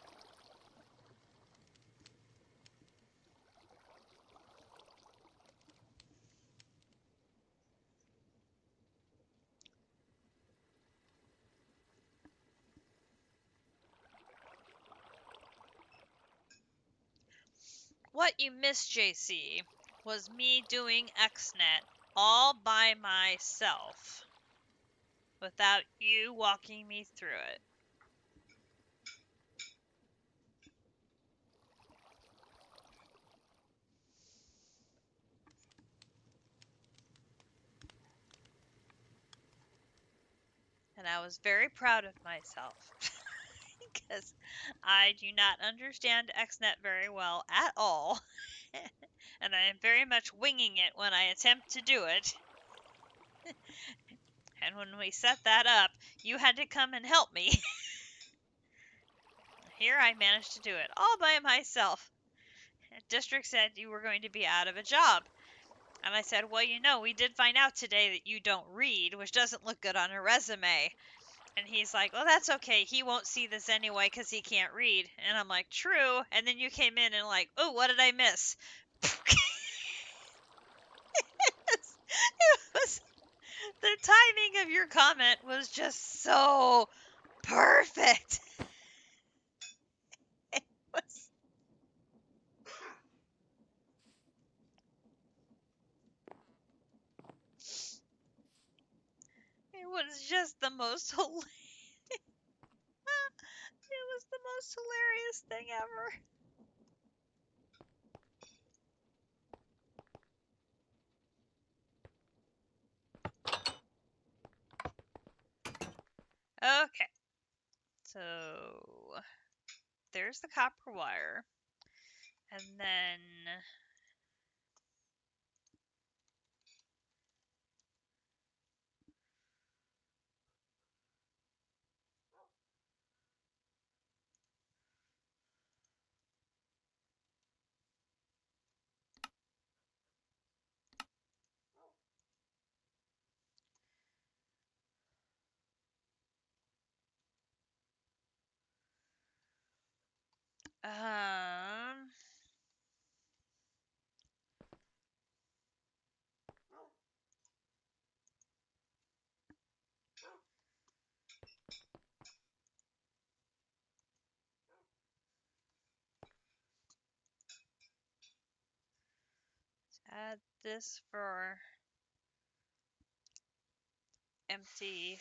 What you missed, JC, was me doing XNet all by myself without you walking me through it. And I was very proud of myself because I do not understand XNet very well at all. And I am very much winging it when I attempt to do it. And when we set that up, you had to come and help me. Here I managed to do it all by myself. District said you were going to be out of a job. And I said, well, you know, we did find out today that you don't read, which doesn't look good on a resume. And he's like, well, that's okay. He won't see this anyway because he can't read. And I'm like, true. And then you came in and like, oh, what did I miss? It was, the timing of your comment was just so perfect. It was, it was just the most hilarious. It was the most hilarious thing ever. Okay, so there's the copper wire. And then um add this for empty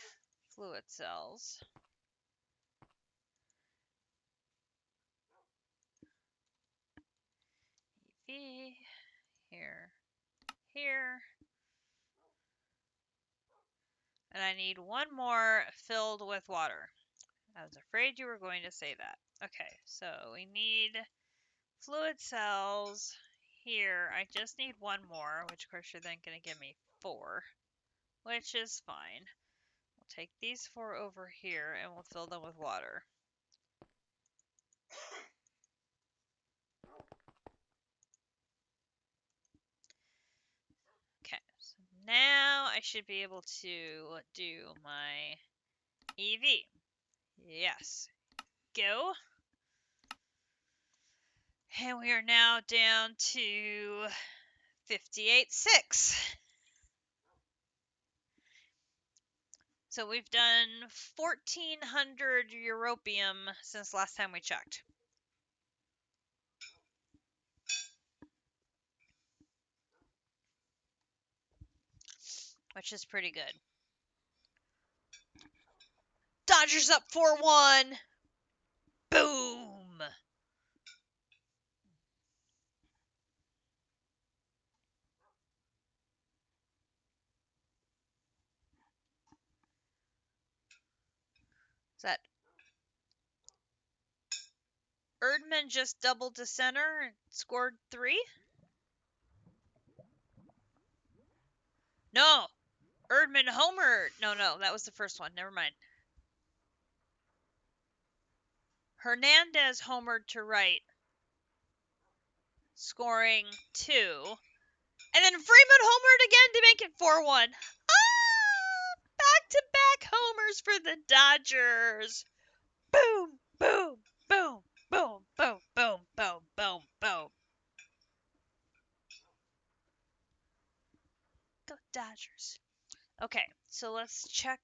fluid cells. EV here, here. And I need one more filled with water. I was afraid you were going to say that. Okay, so we need fluid cells here. I just need one more, which of course you're then going to give me 4, which is fine. We'll take these 4 over here and we'll fill them with water. Okay, so now I should be able to do my EV. Yes, go. And we are now down to 58.6. So we've done 1,400 europium since last time we checked. which is pretty good. Dodgers up 4-1. Boom. Is that Erdman just doubled to center and scored 3? No. Erdman homered. No, that was the first one. Never mind. Hernandez homered to right, scoring 2. And then Freeman homered again to make it 4-1. Ah! Back-to-back homers for the Dodgers. Boom, boom, boom, boom, boom, boom, boom, boom, boom. Go Dodgers. Okay, so let's check.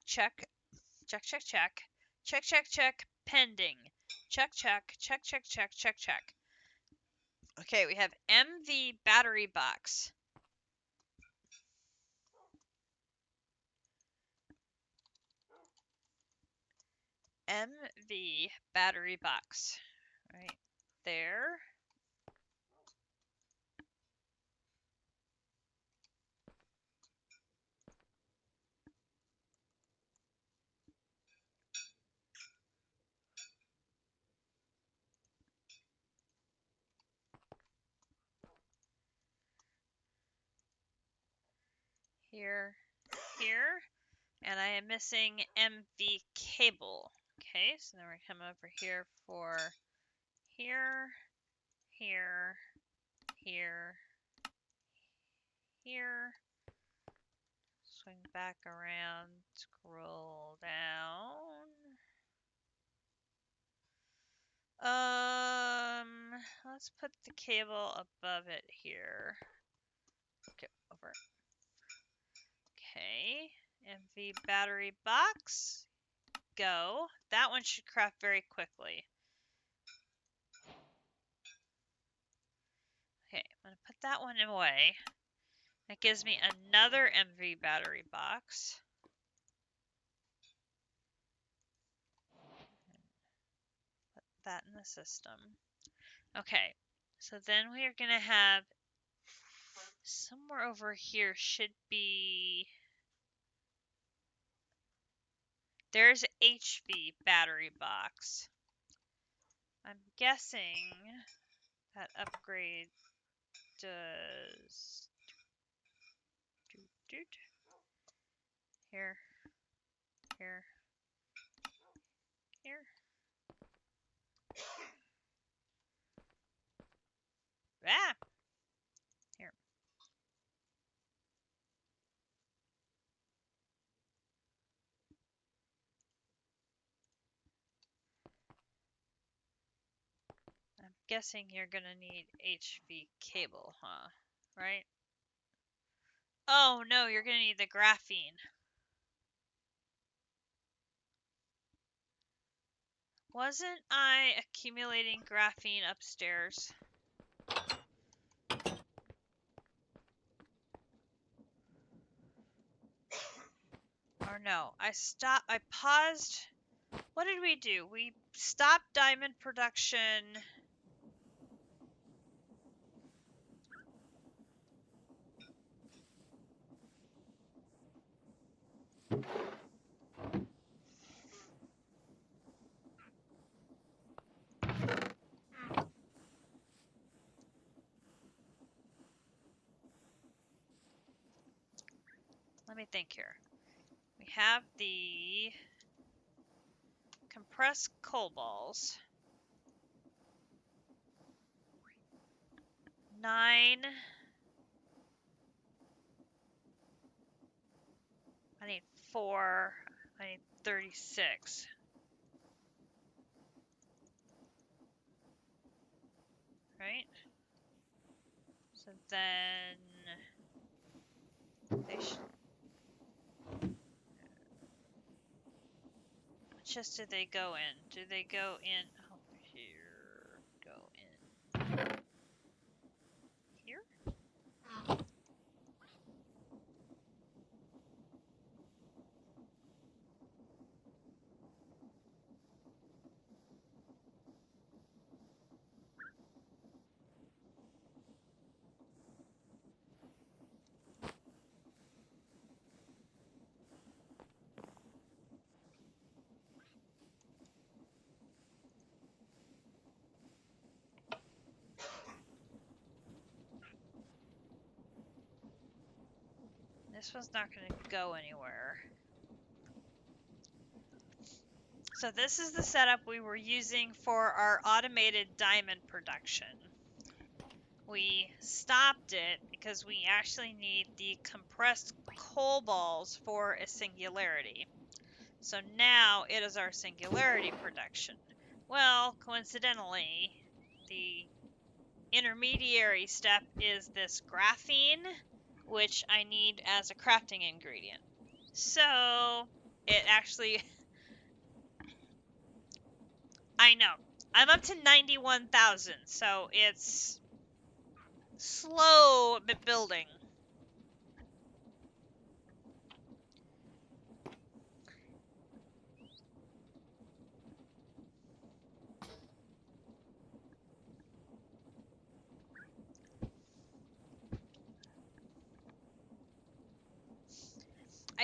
Pending. Check. Okay, we have MV battery box. MV battery box. Right there. Here. And I am missing MV cable. Okay, so then we're going to come over here for here. Swing back around, scroll down. Let's put the cable above it here. Okay, over. Okay, MV battery box. Go. That one should craft very quickly. Okay, I'm going to put that one away. That gives me another MV battery box. Put that in the system. Okay, so then we are going to have somewhere over here should be... There's HV battery box. I'm guessing that upgrade does... Here. Ah! Here. I'm guessing you're gonna need HV cable, huh? Right? Oh no, you're gonna need the graphene. Wasn't I accumulating graphene upstairs? Or no, I paused. What did we do? We stopped diamond production. Let me think here. We have the compressed coal balls. 9. I need 4. I need 36. Right? So then they should... What chest did they go in? Do they go in... Oh, here. Go in. Here? this one's not going to go anywhere. So this is the setup we were using for our automated diamond production. We stopped it because we actually need the compressed coal balls for a singularity. So now it is our singularity production. Well, coincidentally, the intermediary step is this graphene, which I need as a crafting ingredient. So it actually, I know, I'm up to 91,000, so it's slow but building.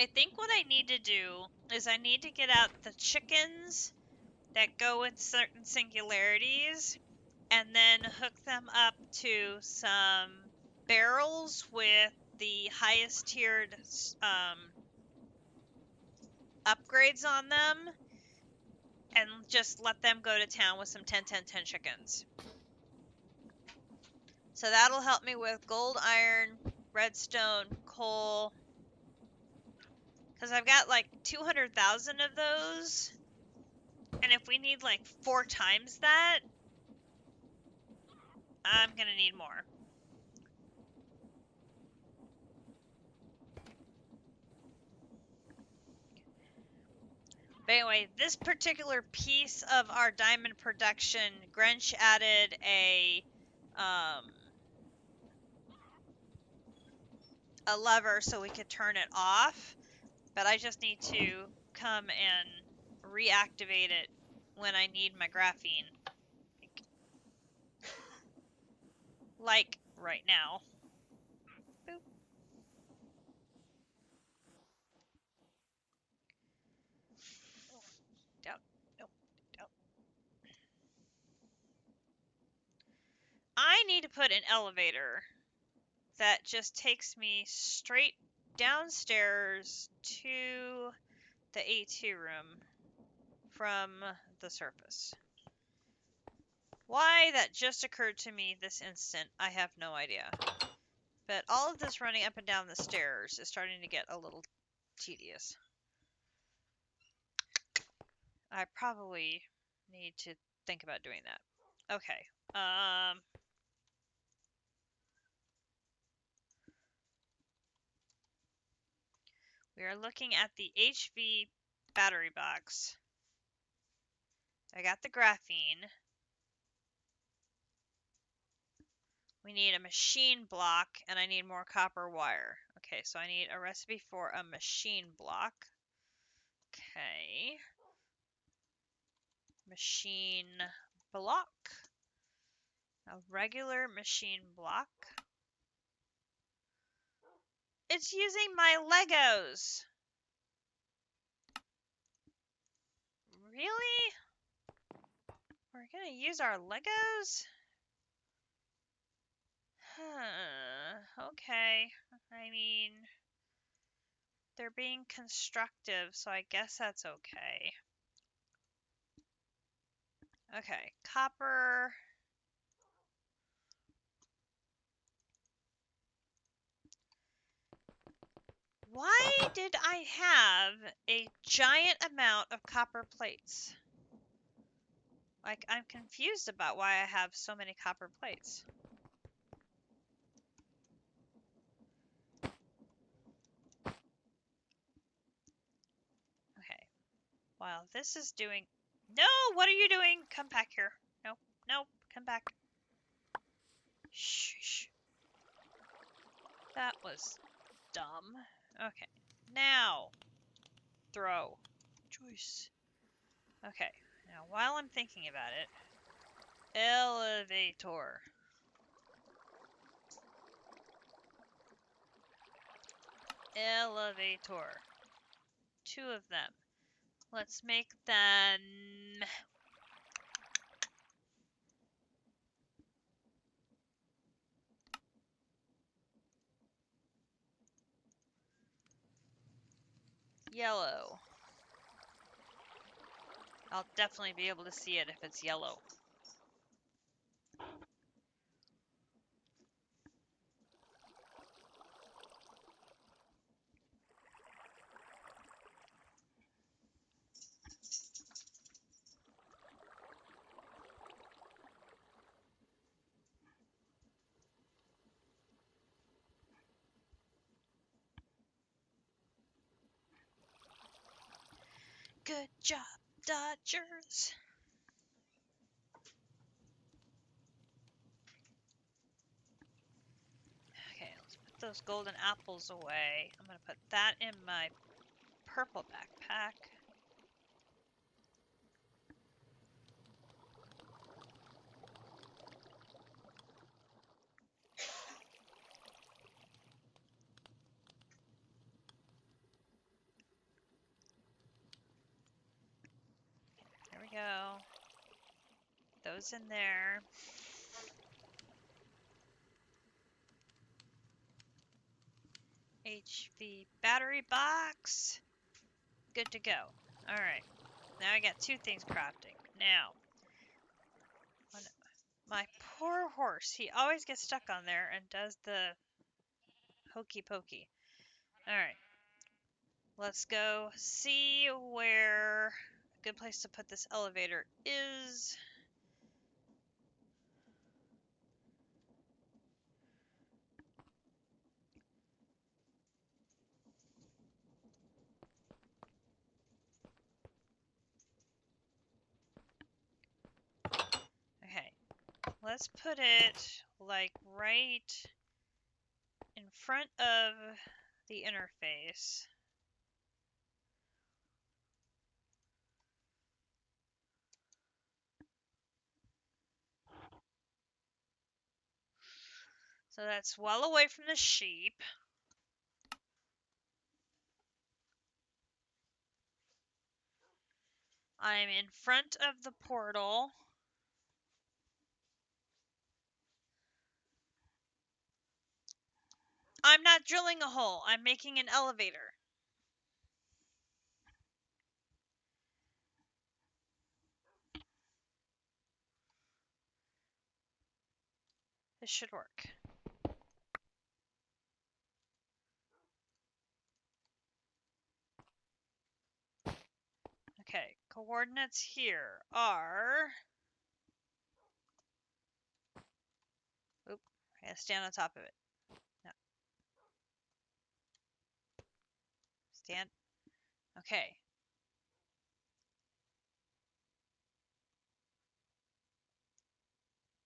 I think what I need to do is I need to get out the chickens that go with certain singularities and then hook them up to some barrels with the highest tiered upgrades on them and just let them go to town with some 10-10-10 chickens. So that'll help me with gold, iron, redstone, coal, because I've got like 200,000 of those, and if we need like 4 times that, I'm gonna need more. But anyway, this particular piece of our diamond production, Grinch added a lever so we could turn it off, but I just need to come and reactivate it when I need my graphene. Like right now. Boop. Down, nope, down. I need to put an elevator that just takes me straight downstairs to the A2 room from the surface. Why that just occurred to me this instant, I have no idea. But all of this running up and down the stairs is starting to get a little tedious. I probably need to think about doing that. Okay. We are looking at the HV battery box. I got the graphene. We need a machine block, and I need more copper wire. Okay, so I need a recipe for a machine block. Okay. Machine block. A regular machine block. It's using my Legos. Really? We're gonna use our Legos? Okay. I mean, they're being constructive, so I guess that's okay. Okay, copper. Why did I have a giant amount of copper plates? Like, I'm confused about why I have so many copper plates. Okay. While this is doing... No! What are you doing? Come back here. Nope. Nope. Come back. Shh. That was dumb. Okay. Now. Throw. Choice. Okay. Now, while I'm thinking about it... Elevator. Elevator. 2 of them. Let's make them... Yellow. I'll definitely be able to see it if it's yellow. Good job, Dodgers. Okay, let's put those golden apples away. I'm going to put that in my purple backpack. There we go. Those in there. HV battery box. Good to go. Alright. Now I got 2 things crafting. Now, my poor horse. He always gets stuck on there and does the hokey pokey. Alright. Let's go see where a good place to put this elevator is. Okay. Let's put it like right in front of the interface. So that's well away from the sheep. I'm in front of the portal. I'm not drilling a hole. I'm making an elevator. This should work. Okay, coordinates here are... Oop, I gotta stand on top of it. No. Stand. Okay.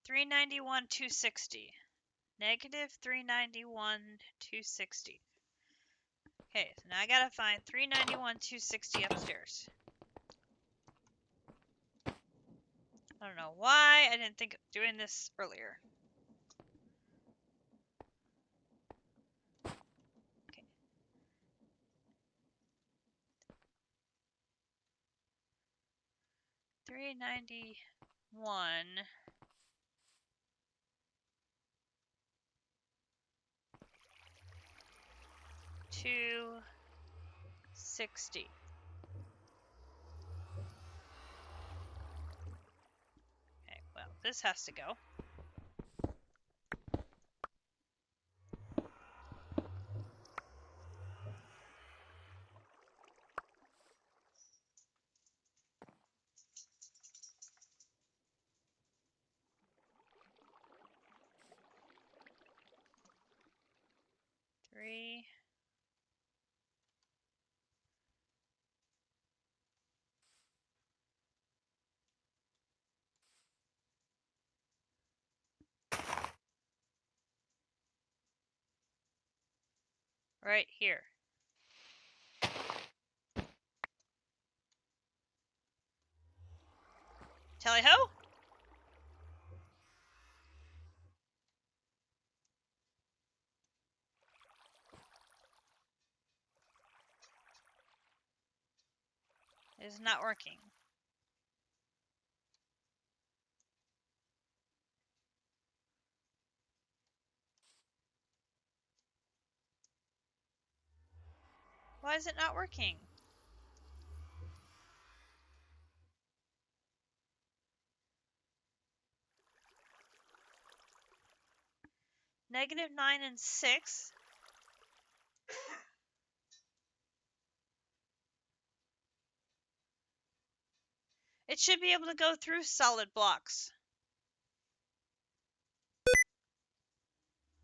$391,260. Negative $391,260. Okay, so now I gotta find $391,260 upstairs. I don't know why I didn't think of doing this earlier. Okay. 391. 260. Okay, well, this has to go. Three. Right here. Tally-ho! It is not working. Why is it not working? -9 and 6. It should be able to go through solid blocks.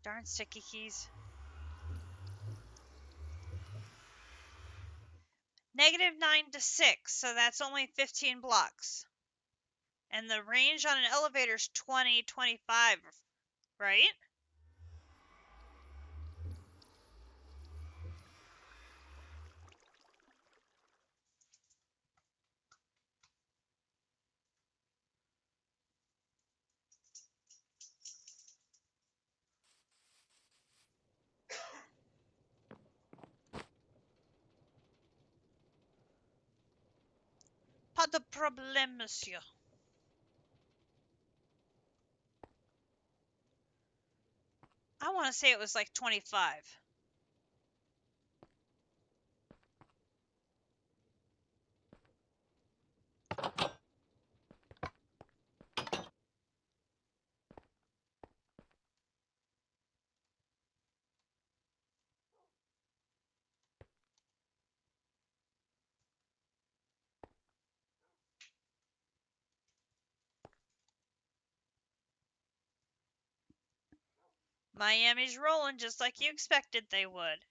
Darn sticky keys. -9 to 6, so that's only 15 blocks. And the range on an elevator is 20, 25, right? Pas de problème, monsieur. I want to say it was like 25. Miami's rolling just like you expected they would.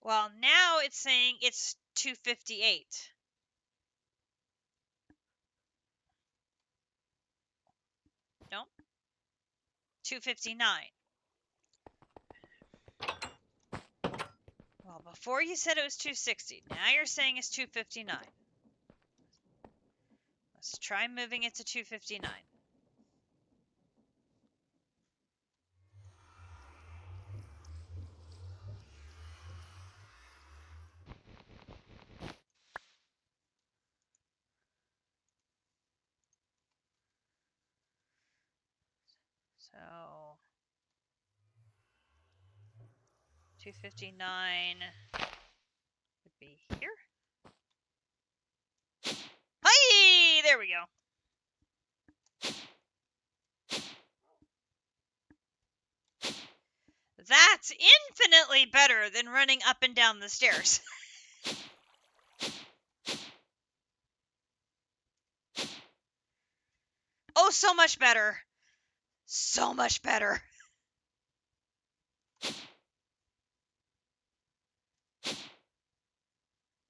Well, now it's saying it's 258. Nope. 259. Well, before you said it was 260. Now you're saying it's 259. Let's try moving it to 259. So 259 would be here. Hi! There we go. That's infinitely better than running up and down the stairs. Oh, so much better. So much better.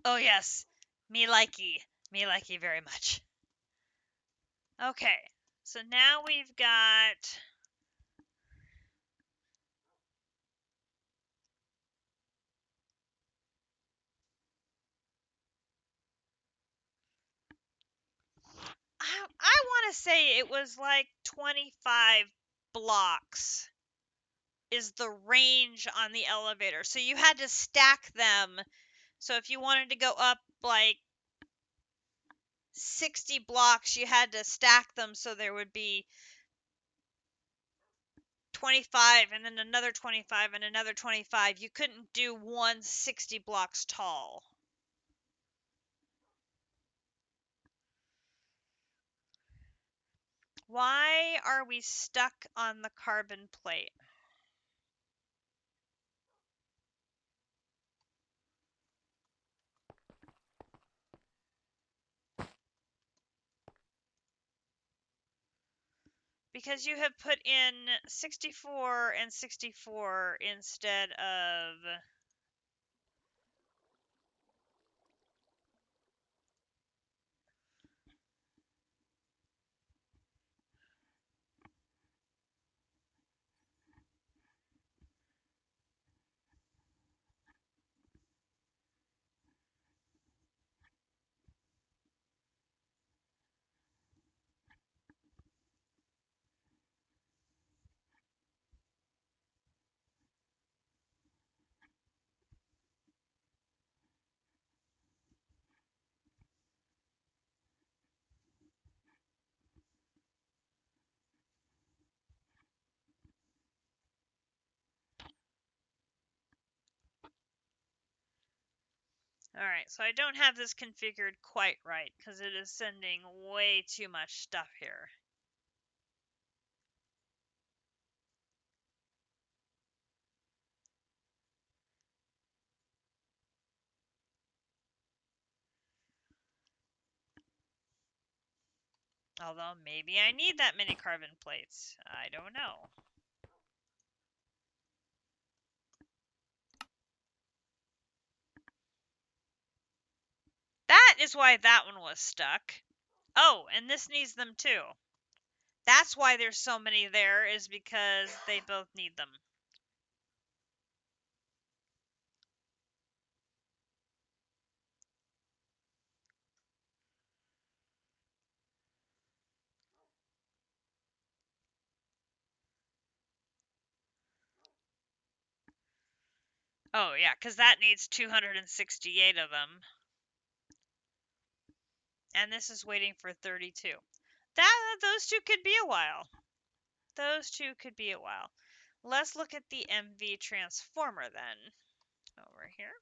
Oh, yes. Me likey. Me likey very much. Okay. So now we've got... I want to say it was like 25 blocks is the range on the elevator. So you had to stack them. So if you wanted to go up like 60 blocks, you had to stack them so there would be 25 and then another 25 and another 25. You couldn't do one 60 blocks tall. Why are we stuck on the carbon plate? Because you have put in 64 and 64 instead of... Alright, so I don't have this configured quite right, because it is sending way too much stuff here. Although, maybe I need that many carbon plates. I don't know. That is why that one was stuck. Oh, and this needs them too. That's why there's so many there, is because they both need them. Oh, yeah, because that needs 268 of them. And this is waiting for 32. Those two could be a while. Those two could be a while. Let's look at the MV transformer then. Over here.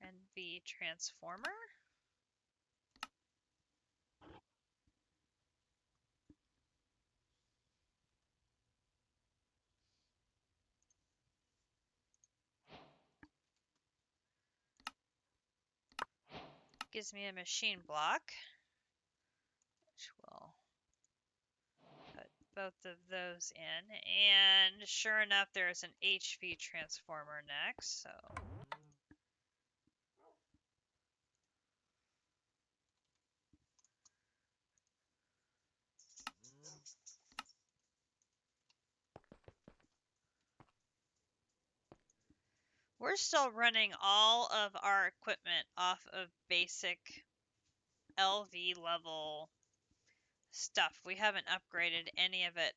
NV transformer. Gives me a machine block, which will put both of those in. And sure enough, there's an HV transformer next. So we're still running all of our equipment off of basic LV level stuff. We haven't upgraded any of it.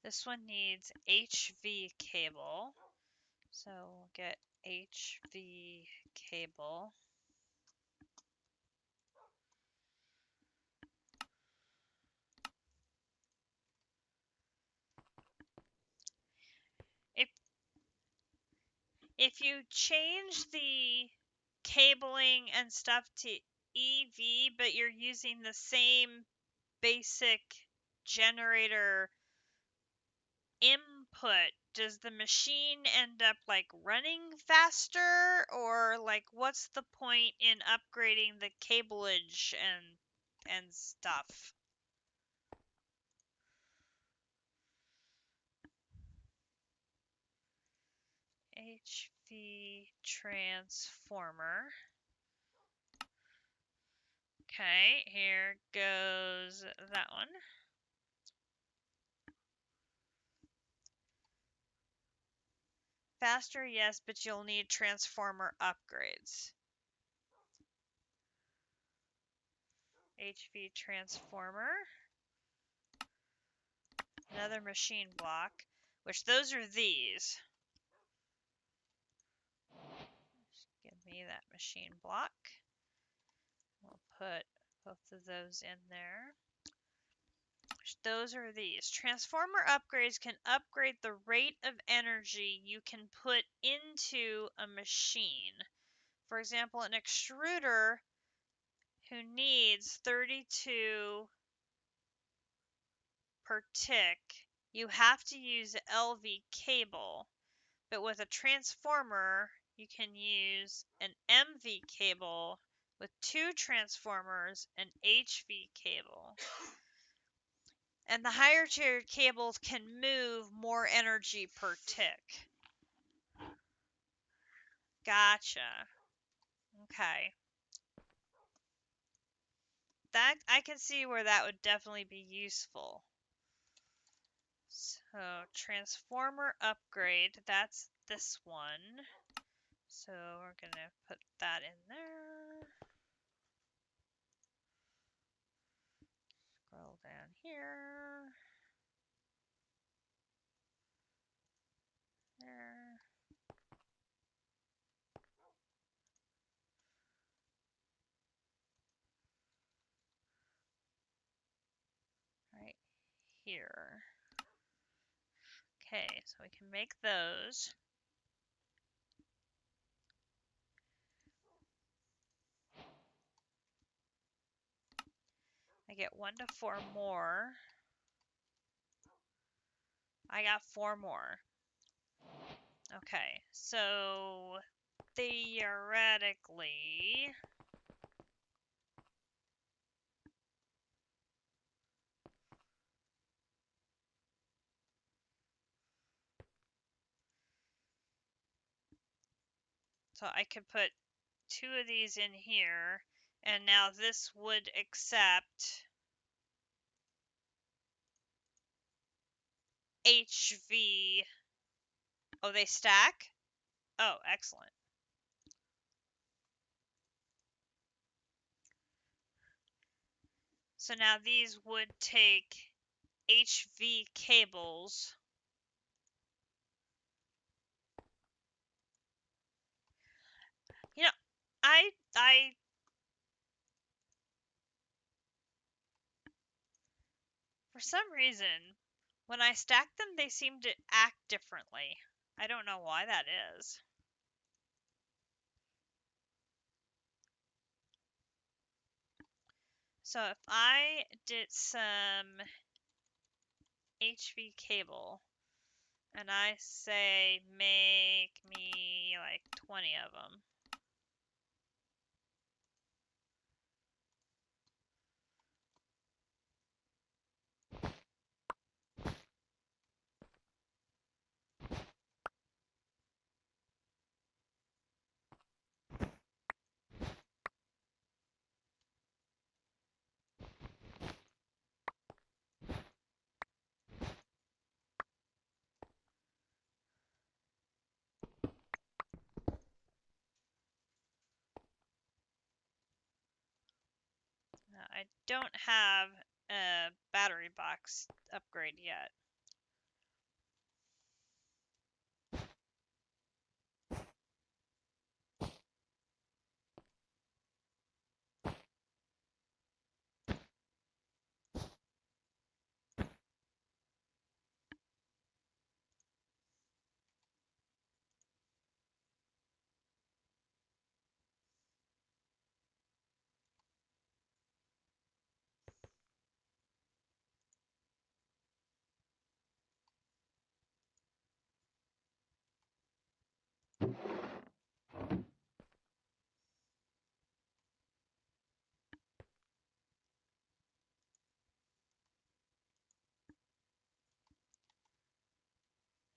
This one needs HV cable. So we'll get HV cable. If you change the cabling and stuff to EV, but you're using the same basic generator input, does the machine end up like running faster, or like what's the point in upgrading the cableage and stuff? HV transformer. Okay, here goes that one. Faster, yes, but you'll need transformer upgrades. HV transformer. Another machine block, which those are these. Just give me that machine block. We'll put both of those in there. Those are these. Transformer upgrades can upgrade the rate of energy you can put into a machine. For example, an extruder who needs 32 per tick, you have to use LV cable. But with a transformer, you can use an MV cable with 2 transformers and HV cable. And the higher tier cables can move more energy per tick. Gotcha. Okay. That I can see where that would definitely be useful. So, transformer upgrade, that's this one. So we're gonna put that in there. Scroll down here. There. Right here. Okay, so we can make those. I get 1 to 4 more. I got 4 more. Okay, so theoretically, so I could put 2 of these in here, and now this would accept HV. Oh, they stack? Oh, excellent. So now these would take HV cables. You know, I for some reason, when I stack them, they seem to act differently. I don't know why that is. So if I did some HV cable, and I say make me like 20 of them. I don't have a battery box upgrade yet.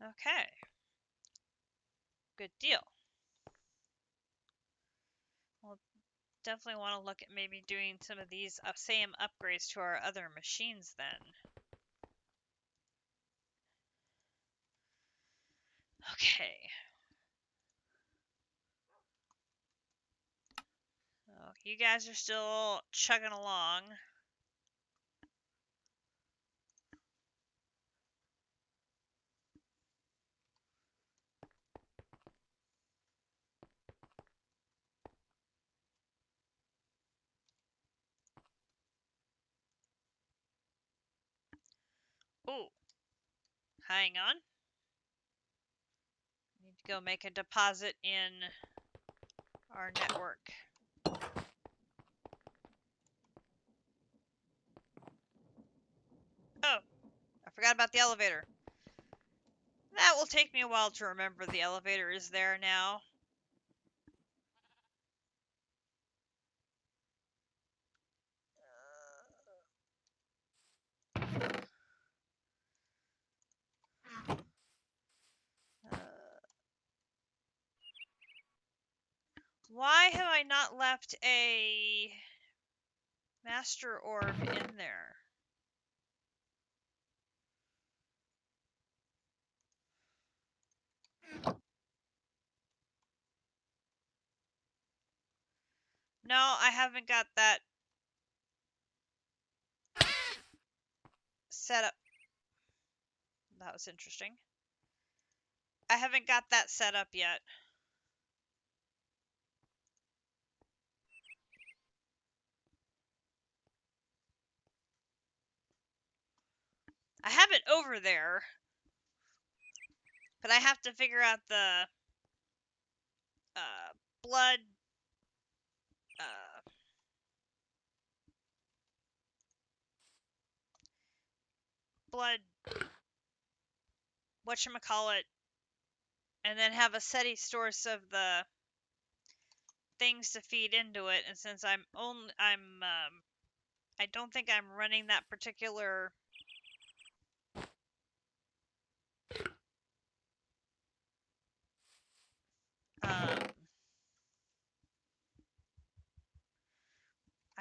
Okay. Good deal. We'll definitely want to look at maybe doing some of these same upgrades to our other machines then. Okay. So you guys are still chugging along. Ooh. Hang on. Need to go make a deposit in our network. Oh, I forgot about the elevator. That will take me a while to remember the elevator is there now. Why have I not left a master orb in there? No, I haven't got that set up. That was interesting. I haven't got that set up yet. I have it over there, but I have to figure out the blood uh, blood whatchamacallit, and then have a steady source of the things to feed into it. And since I don't think I'm running that particular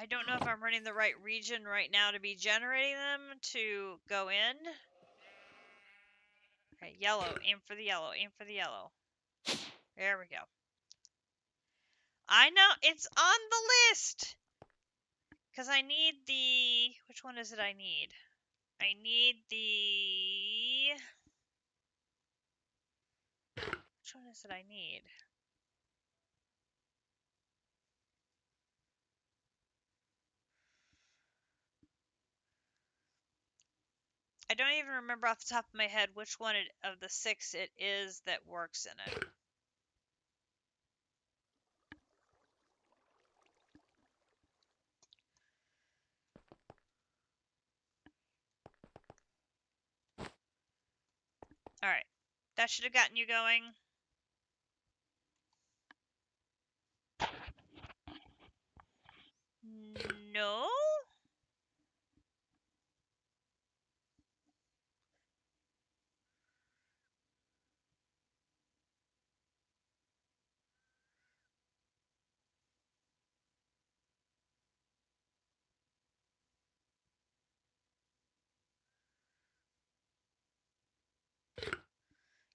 I don't know if I'm running the right region right now to be generating them to go in. Okay, yellow. Aim for the yellow. Aim for the yellow. There we go. I know it's on the list because I need the. Which one is it I need? I need the. Which one is it I need? I don't even remember off the top of my head which one of the 6 it is that works in it. Alright. That should have gotten you going. No?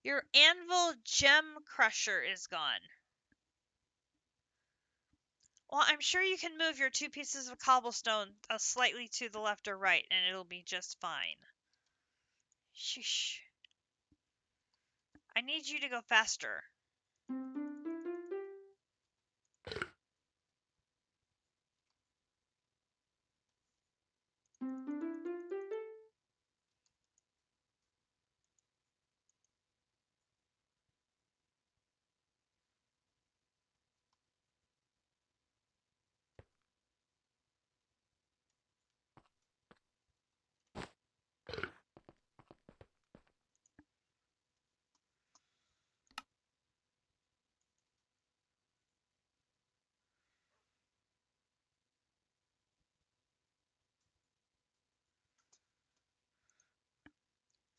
Your anvil gem crusher is gone. Well, I'm sure you can move your 2 pieces of cobblestone slightly to the left or right, and it'll be just fine. Sheesh. I need you to go faster.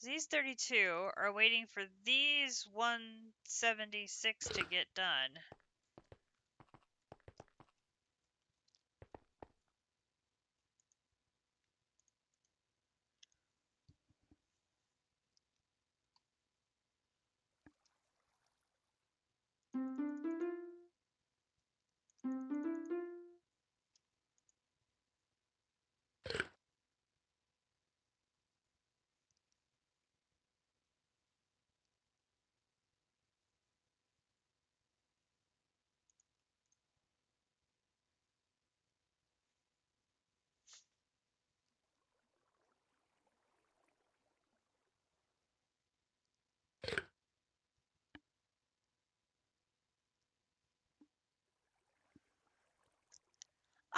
These 32 are waiting for these 176 to get done.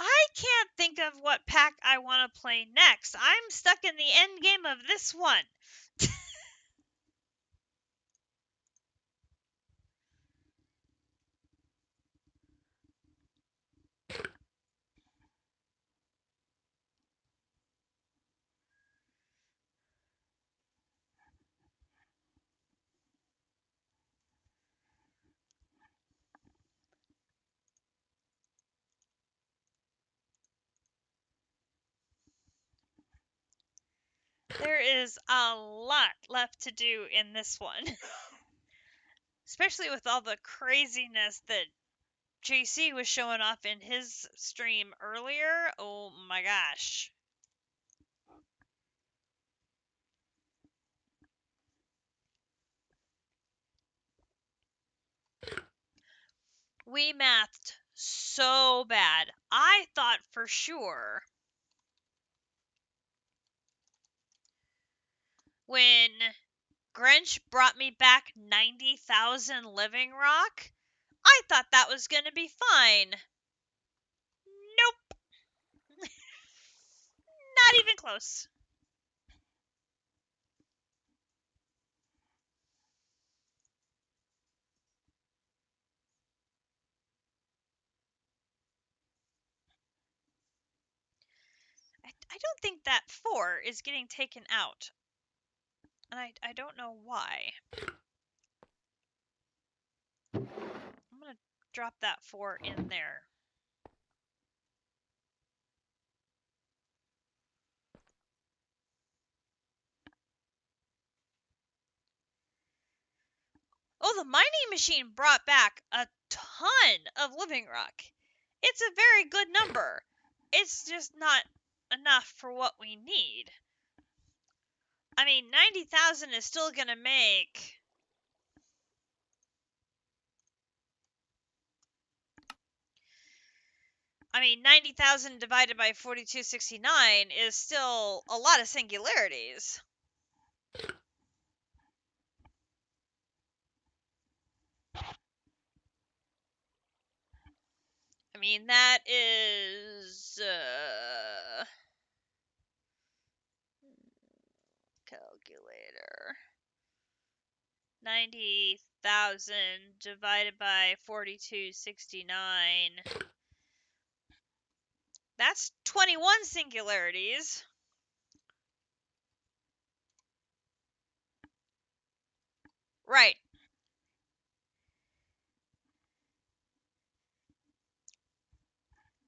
I can't think of what pack I want to play next. I'm stuck in the end game of this one. There is a lot left to do in this one. Especially with all the craziness that JC was showing off in his stream earlier. Oh my gosh. We mathed so bad. I thought for sure when Grinch brought me back 90,000 living rock, I thought that was going to be fine. Nope. Not even close. I don't think that 4 is getting taken out. And I don't know why. I'm going to drop that 4 in there. Oh, the mining machine brought back a ton of living rock. It's a very good number. It's just not enough for what we need. I mean, 90,000 is still going to make... I mean, 90,000 divided by 4269 is still a lot of singularities. I mean, that is... calculator. 90,000 divided by 4269. That's 21 singularities. Right.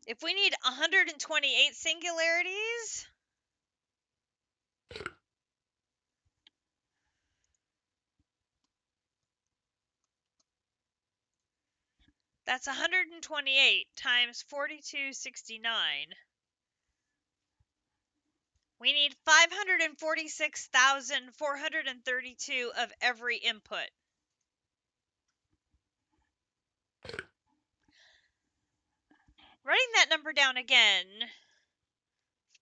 If we need 128 singularities... That's 128 times 4269. We need 546,432 of every input. Writing that number down again.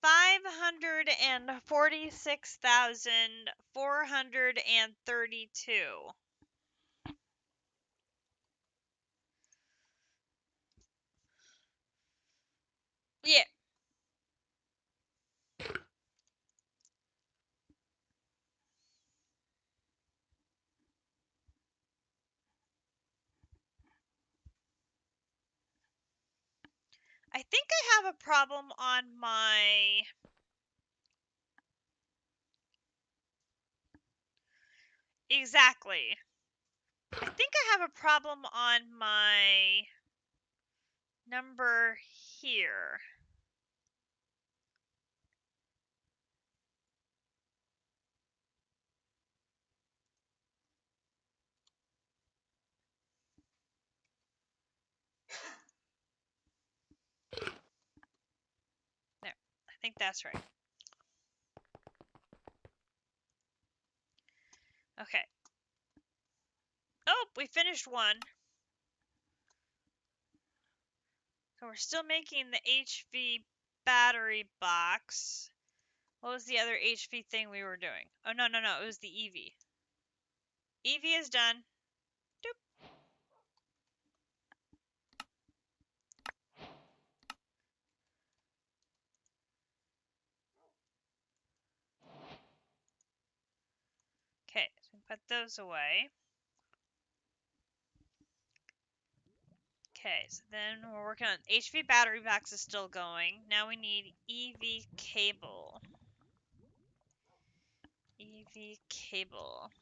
546,432. Yeah. I think I have a problem on my... Exactly. I think I have a problem on my number here. There. I think that's right. Okay. Oh, we finished one. So we're still making the HV battery box. What was the other HV thing we were doing? Oh, no, it was the EV. EV is done. Doop. Okay, so we put those away. Okay, so then we're working on HV battery box is still going. Now we need EV cable. EV cable.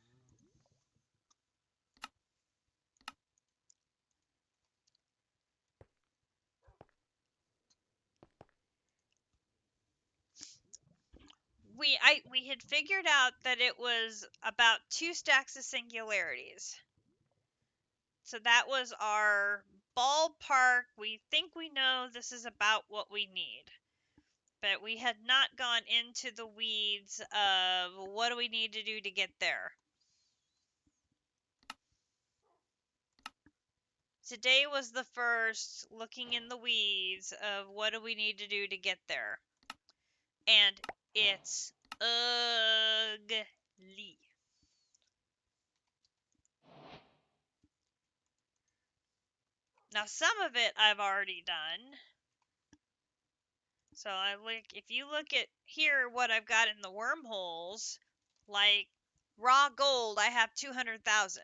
We had figured out that it was about 2 stacks of singularities. So that was our ballpark, we think we know this is about what we need. But we had not gone into the weeds of what do we need to do to get there. Today was the first looking in the weeds of what do we need to do to get there. And it's ugly. Now some of it I've already done. So if you look at here what I've got in the wormholes, like raw gold, I have 200,000.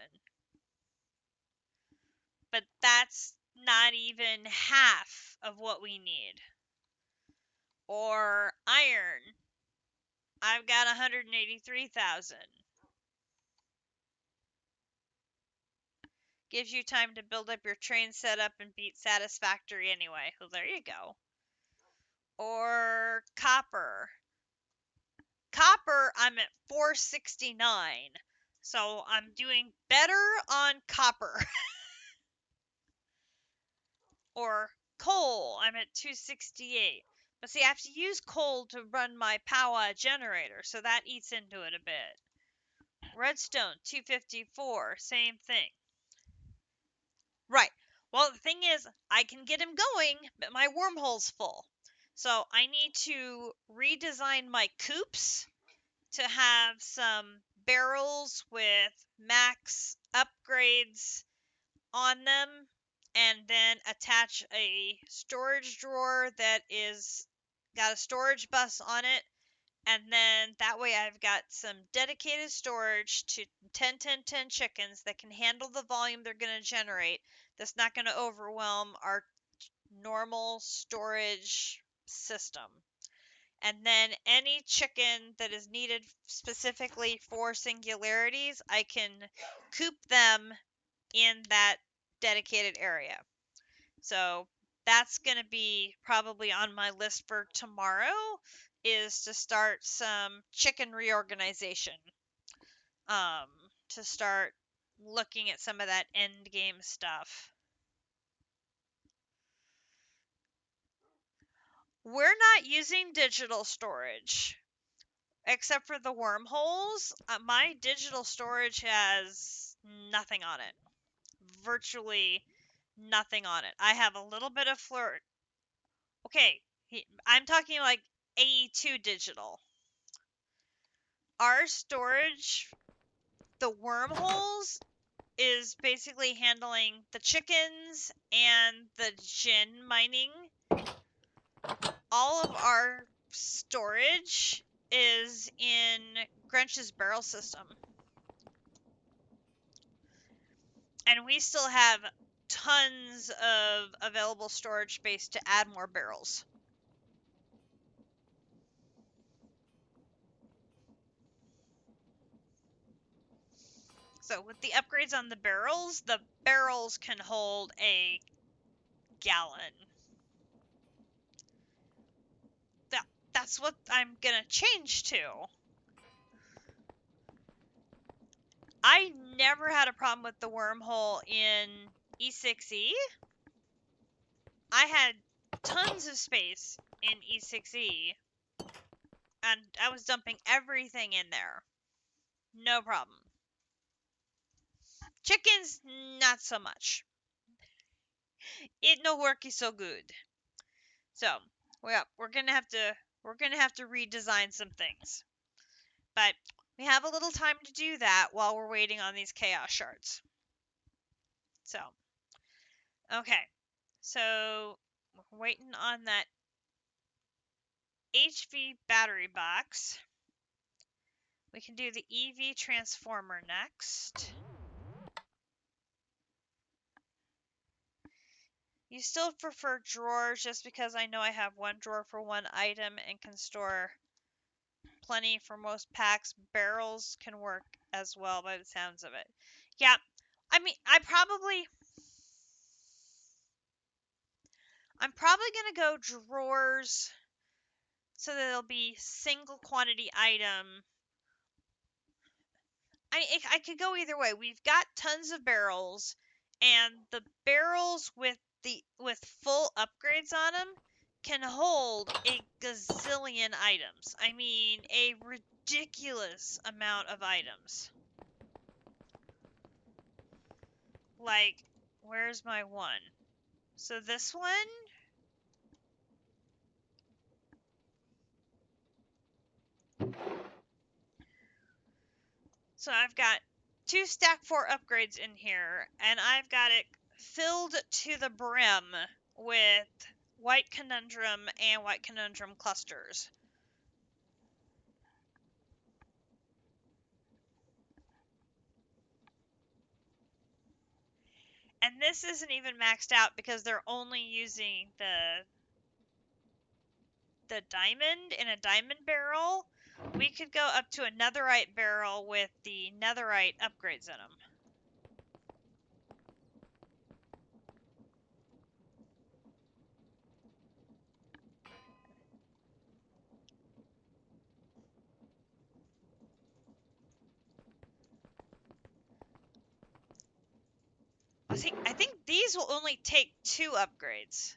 But that's not even half of what we need. Or iron, I've got 183,000. Gives you time to build up your train setup and beat satisfactory anyway. Well, there you go. Or copper. Copper, I'm at 469. So I'm doing better on copper. Or coal, I'm at 268. But see, I have to use coal to run my power generator, so that eats into it a bit. Redstone, 254, same thing. Right. Well, the thing is, I can get him going, but my wormhole's full. So I need to redesign my coops to have some barrels with max upgrades on them, and then attach a storage drawer that is got a storage bus on it, and then that way I've got some dedicated storage to 10 10 10 chickens that can handle the volume they're going to generate, that's not going to overwhelm our normal storage system. And then any chicken that is needed specifically for singularities, I can coop them in that dedicated area. So that's going to be probably on my list for tomorrow, is to start some chicken reorganization. Um, to start looking at some of that end game stuff. We're not using digital storage. Except for the wormholes, my digital storage has nothing on it. Virtually nothing on it. I have a little bit of flirt. Okay, I'm talking like AE2 digital. Our storage, the wormholes, is basically handling the chickens and the gin mining. All of our storage is in Grench's barrel system. And we still have tons of available storage space to add more barrels. So with the upgrades on the barrels can hold a gallon. That's what I'm gonna change to. I never had a problem with the wormhole in E6E. I had tons of space in E6E, and I was dumping everything in there. No problem. Chickens, not so much. It no worky so good. So, we're gonna have to redesign some things. But we have a little time to do that while we're waiting on these chaos shards. So, okay. So, we're waiting on that HV battery box. We can do the EV transformer next. You still prefer drawers just because I know I have one drawer for one item and can store plenty for most packs. Barrels can work as well by the sounds of it. Yeah, I mean, I'm probably going to go drawers so that it'll be single quantity item. I could go either way. We've got tons of barrels, and the barrels with full upgrades on them can hold a gazillion items. I mean, a ridiculous amount of items. Like, where's my one? So this one, so I've got 2 stack 4 upgrades in here, and I've got it filled to the brim with white conundrum and white conundrum clusters. And this isn't even maxed out because they're only using the diamond in a diamond barrel. We could go up to a netherite barrel with the netherite upgrades in them. I think these will only take 2 upgrades.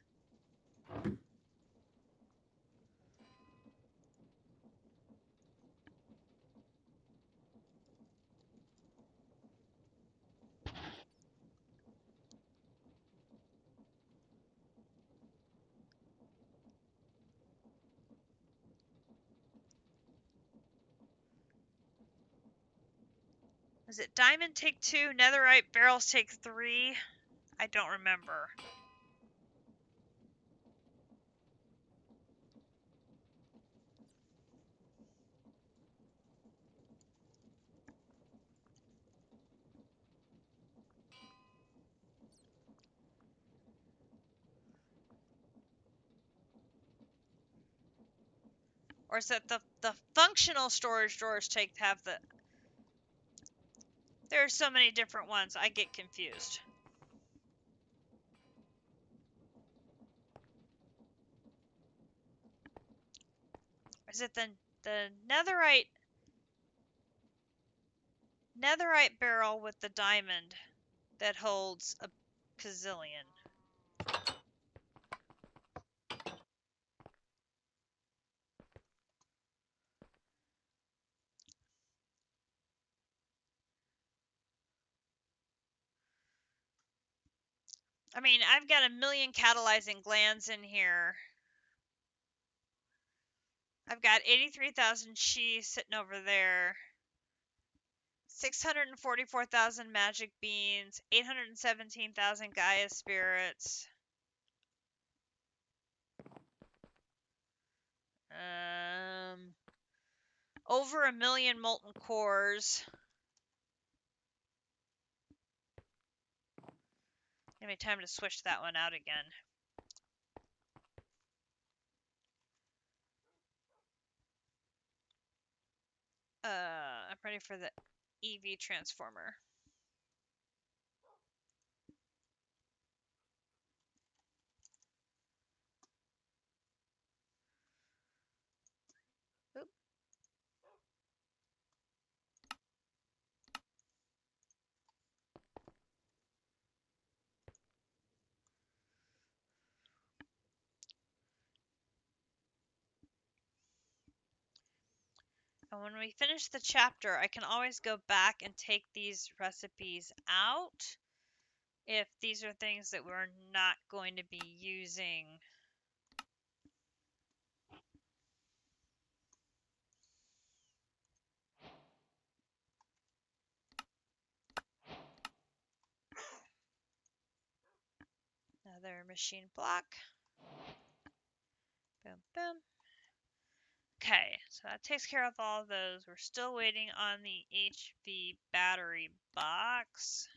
Is it diamond take 2, netherite barrels take 3? I don't remember. Or is that the functional storage drawers have the... There are so many different ones, I get confused. Is it the netherite barrel with the diamond that holds a gazillion? I mean, I've got a million catalyzing glands in here. I've got 83,000 chi sitting over there. 644,000 magic beans, 817,000 Gaia spirits. Over a million molten cores. Give me time to switch that one out again. I'm ready for the EV transformer. Oop. And when we finish the chapter, I can always go back and take these recipes out if these are things that we're not going to be using. Another machine block. Boom, boom. Okay, so that takes care of all of those. We're still waiting on the HV battery box.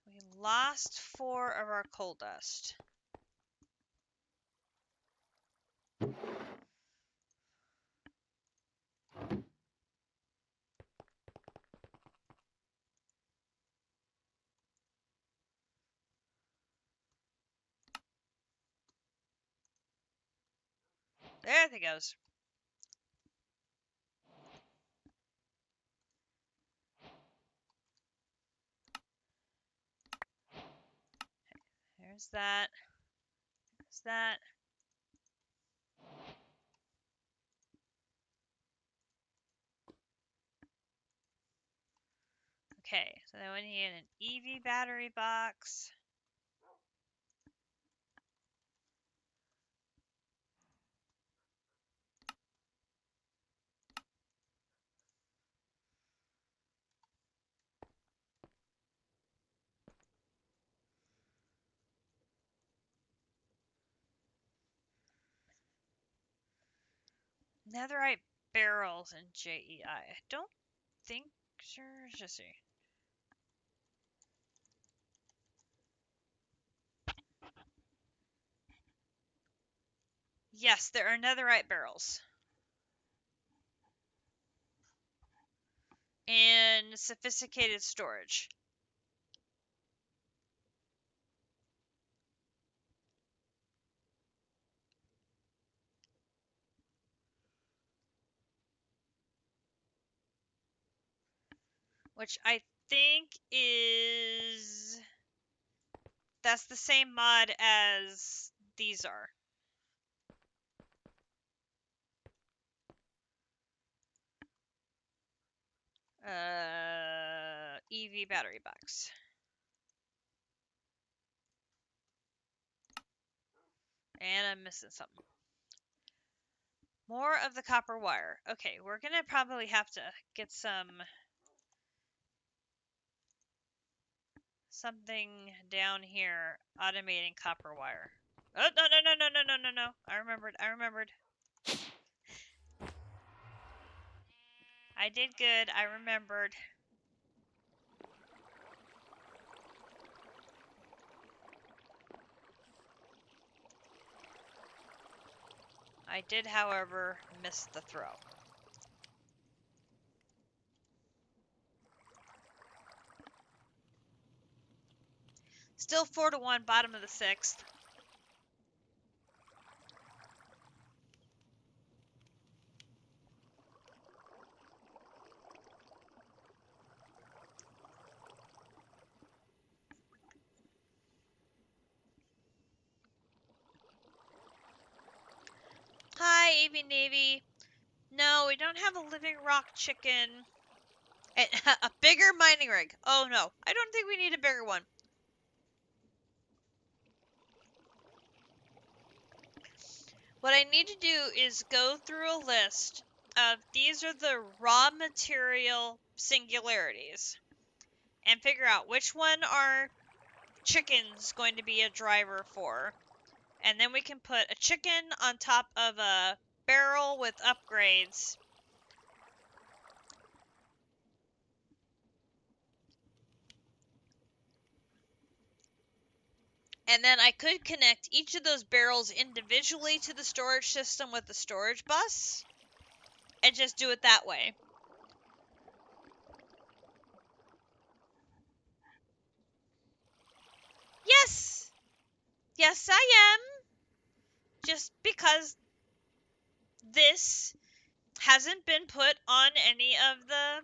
We lost 4 of our coal dust. There it goes. Is that? Is that? Okay, so then we need an EV battery box. Netherite barrels and JEI. I don't think. Sure, just see. Yes, there are netherite barrels. And sophisticated storage. Which I think is... That's the same mod as these are. EV battery box. And I'm missing something. More of the copper wire. Okay, we're gonna probably have to get something down here automating copper wire. Oh, no, no, no, no, no, no, no, no. I remembered. I did good. I remembered. I did, however, miss the throw. Still 4-1, bottom of the 6th. Hi, AV Navy. No, we don't have a living rock chicken. A bigger mining rig. Oh no, I don't think we need a bigger one. What I need to do is go through a list of these are the raw material singularities and figure out which one are chickens going to be a driver for. And then we can put a chicken on top of a barrel with upgrades. And then I could connect each of those barrels individually to the storage system with the storage bus and just do it that way. Yes! Yes, I am. Just because this hasn't been put on any of the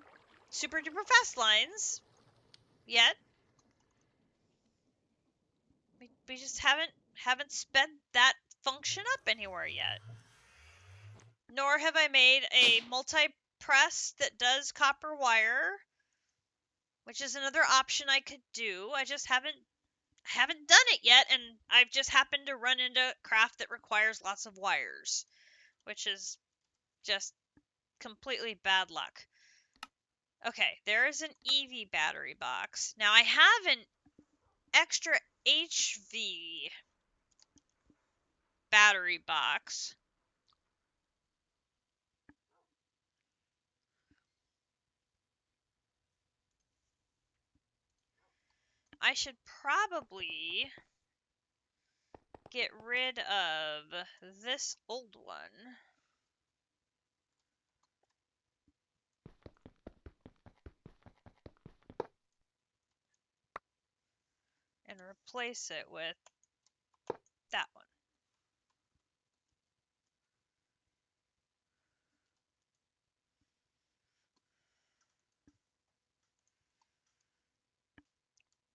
super duper fast lines yet. We just haven't sped that function up anywhere yet. Nor have I made a multi-press that does copper wire, which is another option I could do. I just haven't done it yet, and I've just happened to run into craft that requires lots of wires, which is just completely bad luck. Okay, there is an EV battery box. Now I have an extra HV battery box. I should probably get rid of this old one. And replace it with that one.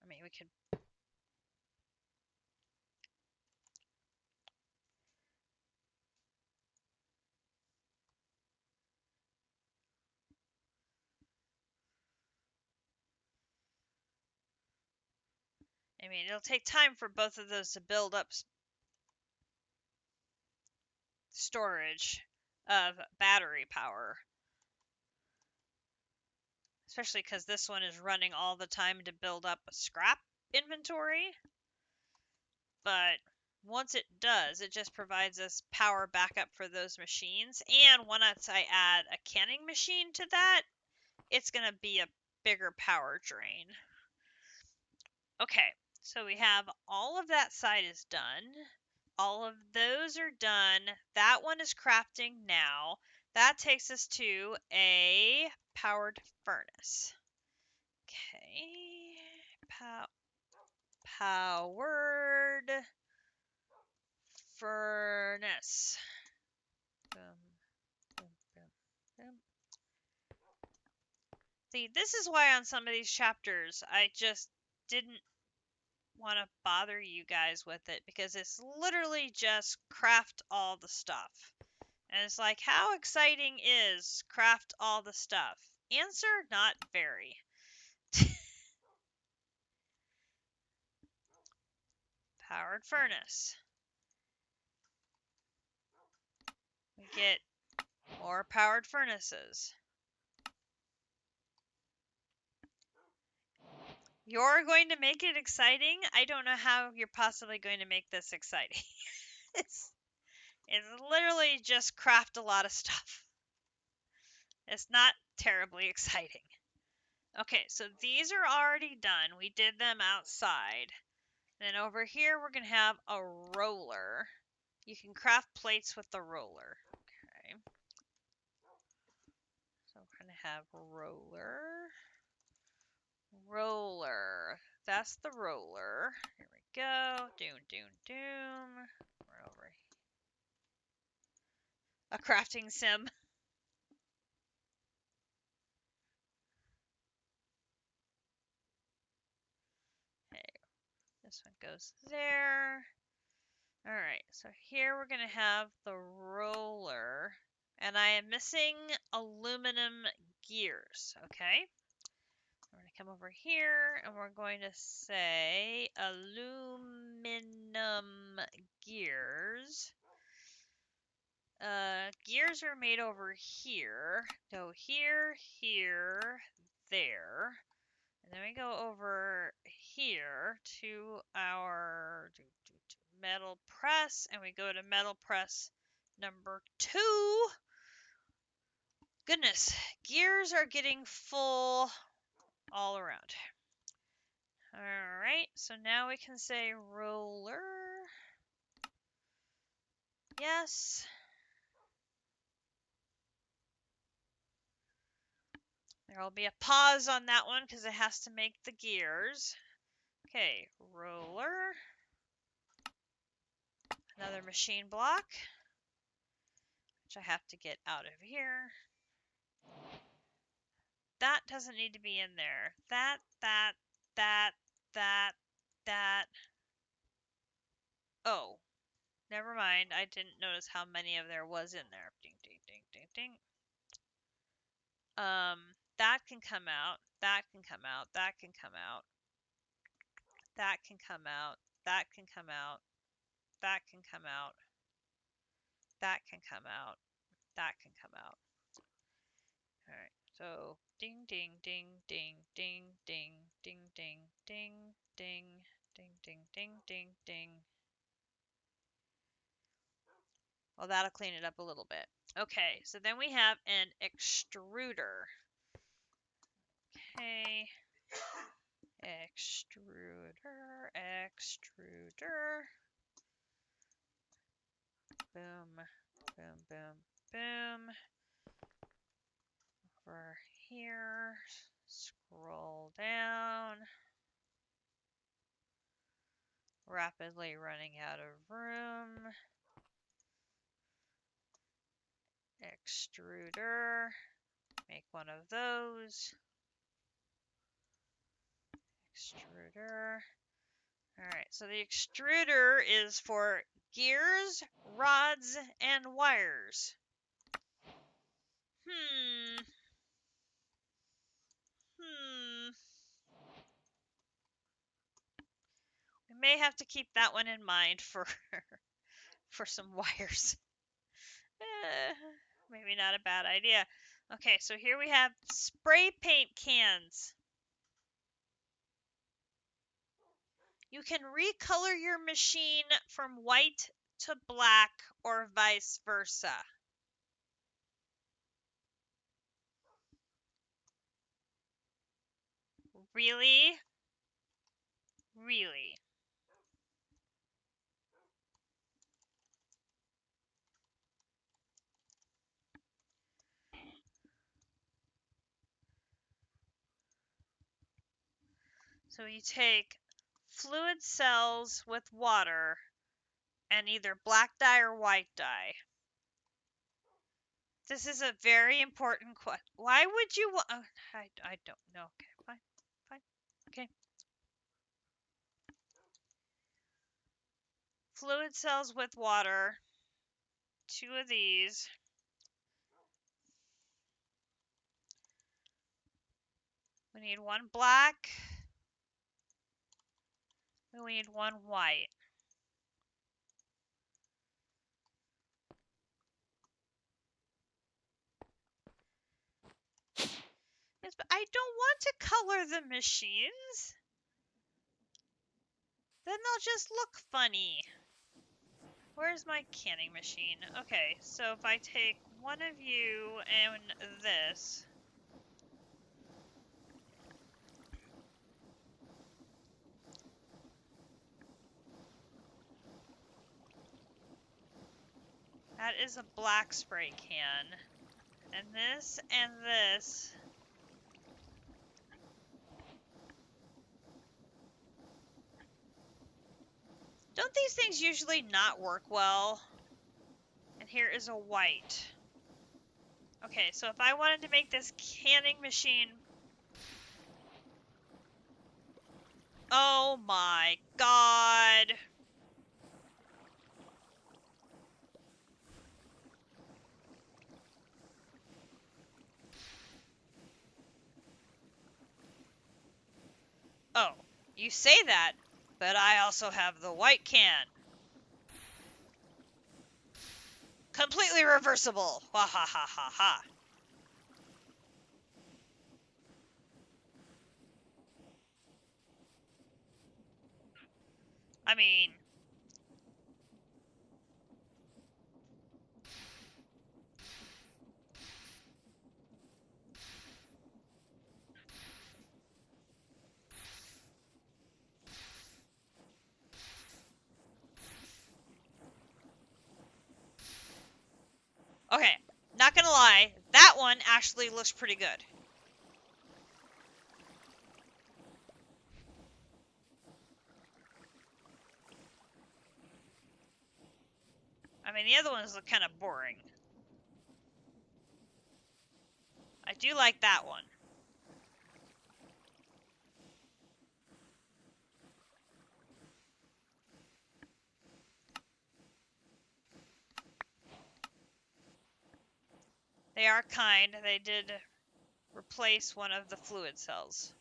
I mean, we could mean, it'll take time for both of those to build up storage of battery power. Especially because this one is running all the time to build up a scrap inventory. But once it does, it just provides us power backup for those machines. And once I add a canning machine to that, it's going to be a bigger power drain. Okay, so we have all of that side is done. All of those are done. That one is crafting now. That takes us to a powered furnace. Okay, powered furnace. Boom, boom, boom, boom. See, this is why on some of these chapters I just didn't want to bother you guys with it, because it's literally just craft all the stuff. And it's like, how exciting is craft all the stuff? Answer, not very. Powered furnace. We get more powered furnaces. You're going to make it exciting? I don't know how you're possibly going to make this exciting. it's literally just craft a lot of stuff. It's not terribly exciting. Okay, so these are already done. We did them outside. Then over here, we're going to have a roller. You can craft plates with the roller. Okay. So we're going to have roller. Roller. That's the roller. Here we go. Doom, doom, doom. We're over here. A crafting sim. Okay. This one goes there. Alright, so here we're going to have the roller. And I am missing aluminum gears, okay? We're going to come over here and we're going to say aluminum gears. Gears are made over here. Go here, here, there. And then we go over here to our metal press, and we go to metal press number 2. Goodness, gears are getting full all around. Alright, so now we can say roller. Yes. There will be a pause on that one because it has to make the gears. Okay, roller. Another machine block, which I have to get out of here. That doesn't need to be in there. That. Oh, never mind. I didn't notice how many of there was in there. Ding, ding, ding, ding, ding. That can come out. That can come out. That can come out. That can come out. That can come out. That can come out. That can come out. That can come out. All right. So ding, ding, ding, ding, ding, ding, ding, ding, ding, ding, ding, ding, ding, ding, ding. Well, that'll clean it up a little bit. Okay, so then we have an extruder. Okay. Extruder, extruder. Boom, boom, boom, boom. Over here, scroll down. Rapidly running out of room. Extruder. Make one of those. Extruder. Alright, so the extruder is for gears, rods, and wires. may have to keep that one in mind for for some wires. Eh, maybe not a bad idea. Okay, so here we have spray paint cans. You can recolor your machine from white to black or vice versa. Really? Really? So you take fluid cells with water and either black dye or white dye. This is a very important question. Why would you want... Oh, I don't know. Okay, fine. Fine. Okay. Fluid cells with water. 2 of these. We need 1 black. We need 1 white. Yes, but I don't want to color the machines. Then they'll just look funny. Where's my canning machine? Okay, so if I take one of you and this. That is a black spray can. And this. Don't these things usually not work well? And here is a white. Okay, so if I wanted to make this canning machine... Oh my god! Oh, you say that, but I also have the white can. Completely reversible! Ha ha ha ha ha. I mean... Okay, not gonna lie, that one actually looks pretty good. I mean, the other ones look kind of boring. I do like that one. They are kind. They did replace one of the fluid cells.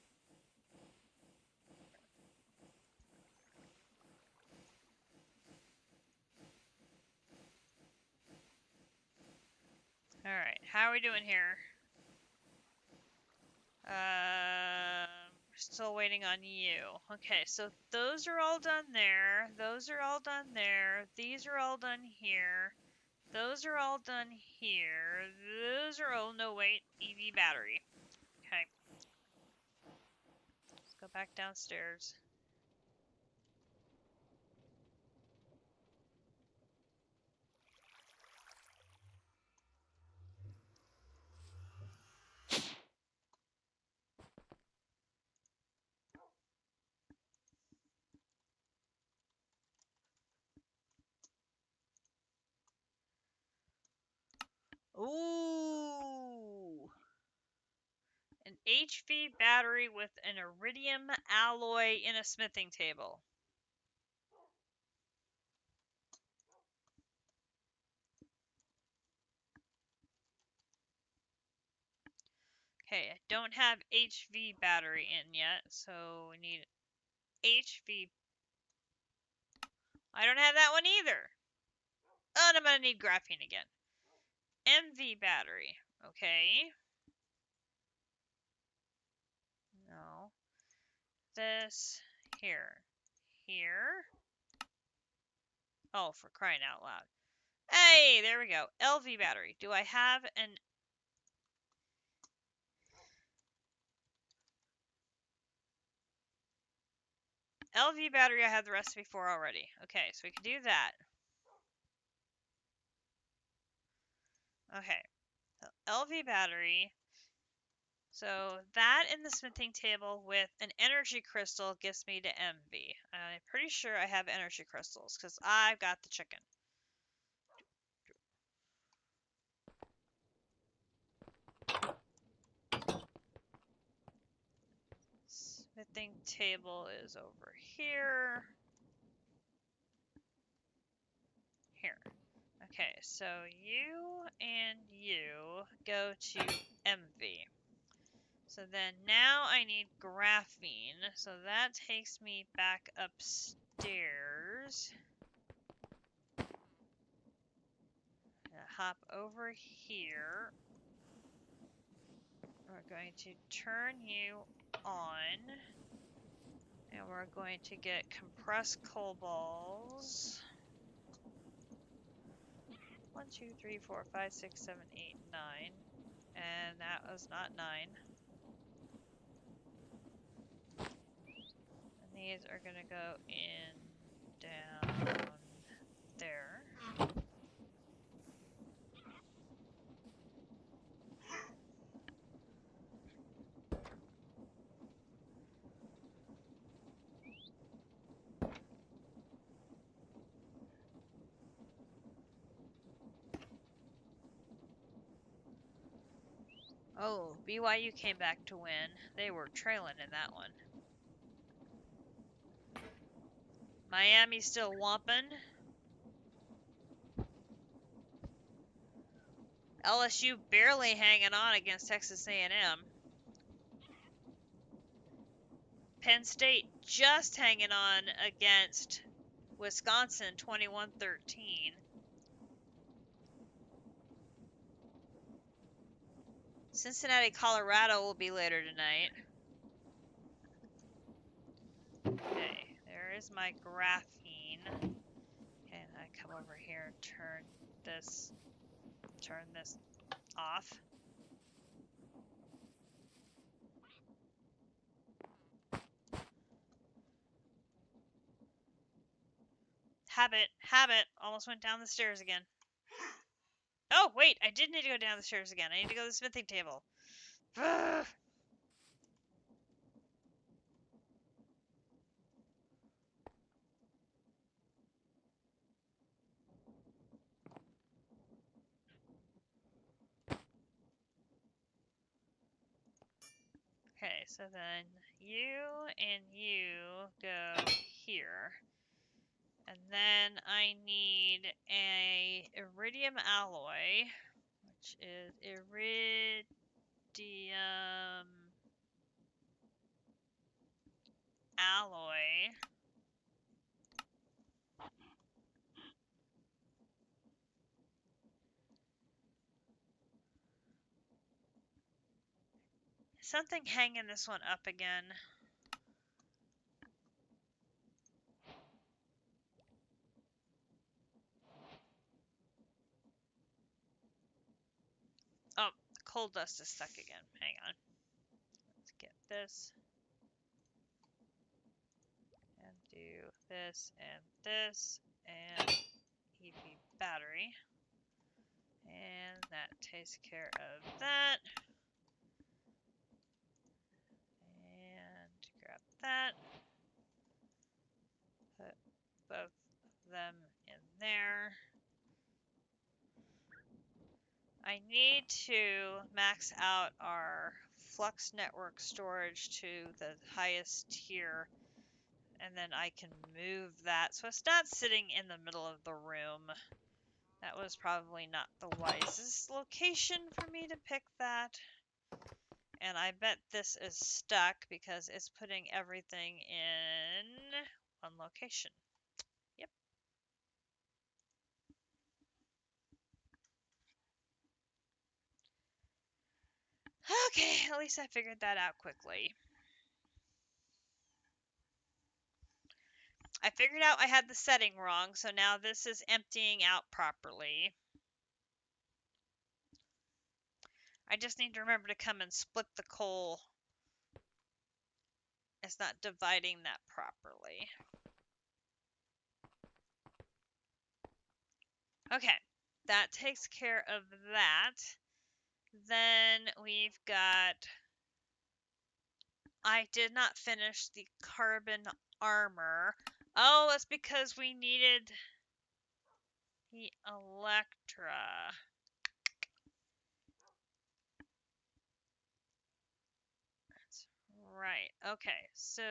Alright, how are we doing here? We're still waiting on you. Okay, so those are all done there. Those are all done there. These are all done here. Those are all done here. Those are all... No, wait. EV battery. Okay. Let's go back downstairs. Ooh! An HV battery with an iridium alloy in a smithing table. Okay, I don't have HV battery in yet, so we need HV I don't have that one either. Oh, and I'm going to need graphene again. MV battery. Okay. No. This. Here. Here. Oh, for crying out loud. Hey, there we go. LV battery. Do I have an LV battery? I have the recipe for already. Okay, so we can do that. Okay. So LV battery. So that in the smithing table with an energy crystal gets me to MV. I'm pretty sure I have energy crystals because I've got the chicken. Smithing table is over here. Here. Okay, so you and you go to MV. So then now I need graphene. So that takes me back upstairs. Hop over here. We're going to turn you on. And we're going to get compressed coal balls. 1, 2, 3, 4, 5, 6, 7, 8, 9. And that was not 9. And these are going to go in down there. Oh, BYU came back to win. They were trailing in that one. Miami's still whomping. LSU barely hanging on against Texas A&M. Penn State just hanging on against Wisconsin 21-13. Cincinnati, Colorado will be later tonight. Okay, there is my graphene. Okay, and I come over here and turn this off. Habit, almost went down the stairs again. Oh, wait, I did need to go down the stairs again. I need to go to the smithing table. Ugh. Okay, so then you and you go here. And then I need a iridium alloy, which is iridium alloy. Something hanging this one up again. Oh, coal dust is stuck again. Hang on. Let's get this. And do this and this. And EV battery. And that takes care of that. And grab that. Put both of them in there. I need to max out our flux network storage to the highest tier, and then I can move that so it's not sitting in the middle of the room. That was probably not the wisest location for me to pick that. And I bet this is stuck because it's putting everything in one location. Yep. Okay, at least I figured that out quickly. I figured out I had the setting wrong, so now this is emptying out properly. I just need to remember to come and split the coal. It's not dividing that properly. Okay, that takes care of that. Then we've got... I did not finish the carbon armor. Oh, that's because we needed the Electra. That's right. Okay, so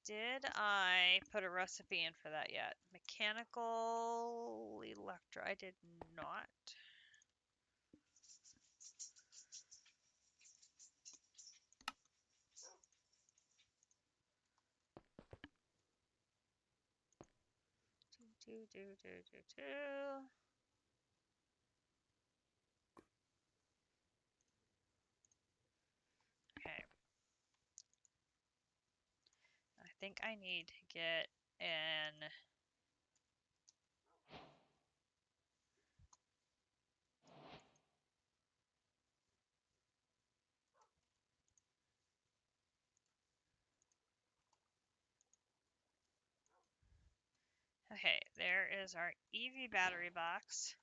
did I put a recipe in for that yet? Mechanical Electra. I did not. Okay. I think I need to get an... Okay, there is our EV battery box.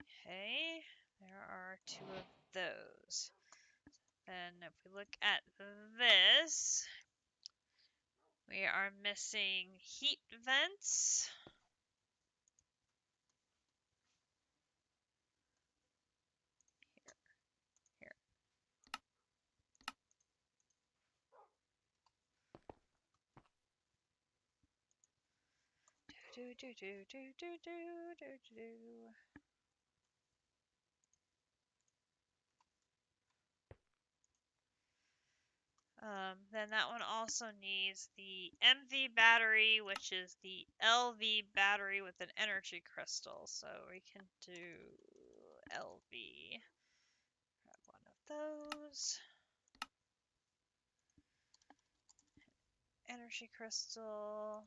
Okay, there are 2 of those. And if we look at this, we are missing heat vents. Here. Do do do do do do do do. Then that one also needs the MV battery, which is the LV battery with an energy crystal. So we can do LV. Grab one of those. Energy crystal.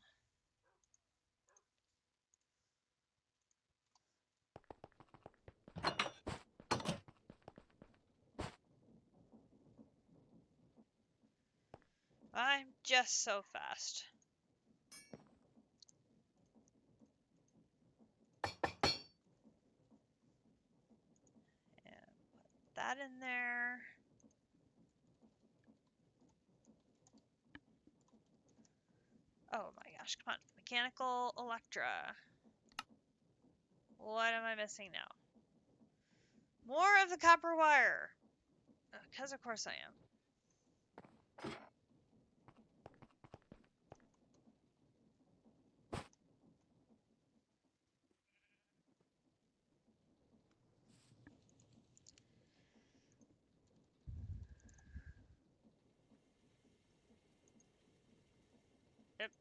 I'm just so fast. And put that in there. Oh my gosh, come on. Mechanical Electra. What am I missing now? More of the copper wire. Because of course I am. Yep.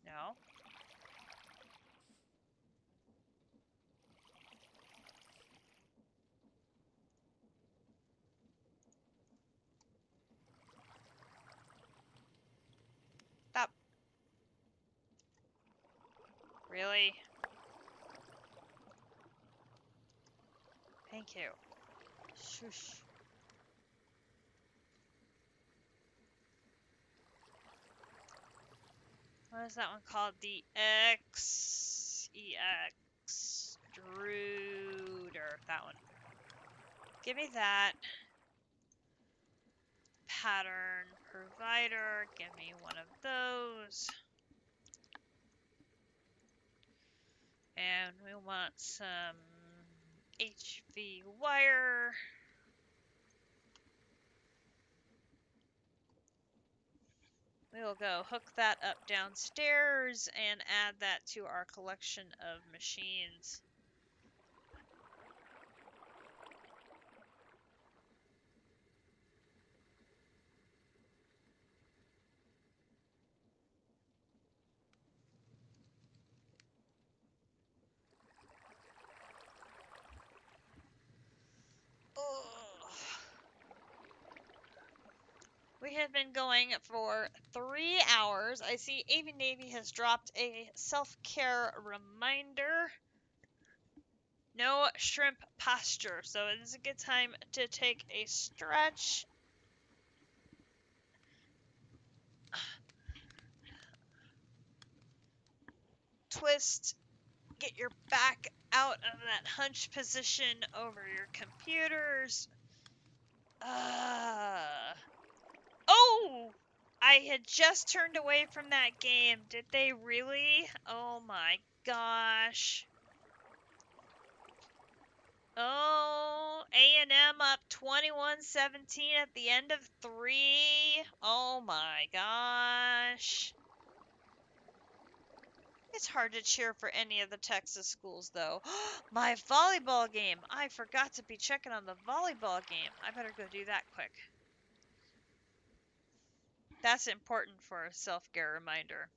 No. Stop. Really? Thank you. Shush. What is that one called? The extruder. That one. Give me that. Pattern provider. Give me one of those. And we want some HV wire. We will go hook that up downstairs and add that to our collection of machines. We have been going for 3 hours. I see Avi Navy has dropped a self-care reminder. No shrimp posture, so it is a good time to take a stretch. Twist, get your back out of that hunch position over your computers. Oh! I had just turned away from that game. Did they really? Oh my gosh. Oh, A&M up 21-17 at the end of 3. Oh my gosh. It's hard to cheer for any of the Texas schools, though. My volleyball game. I forgot to be checking on the volleyball game. I better go do that quick. That's important for a self-care reminder.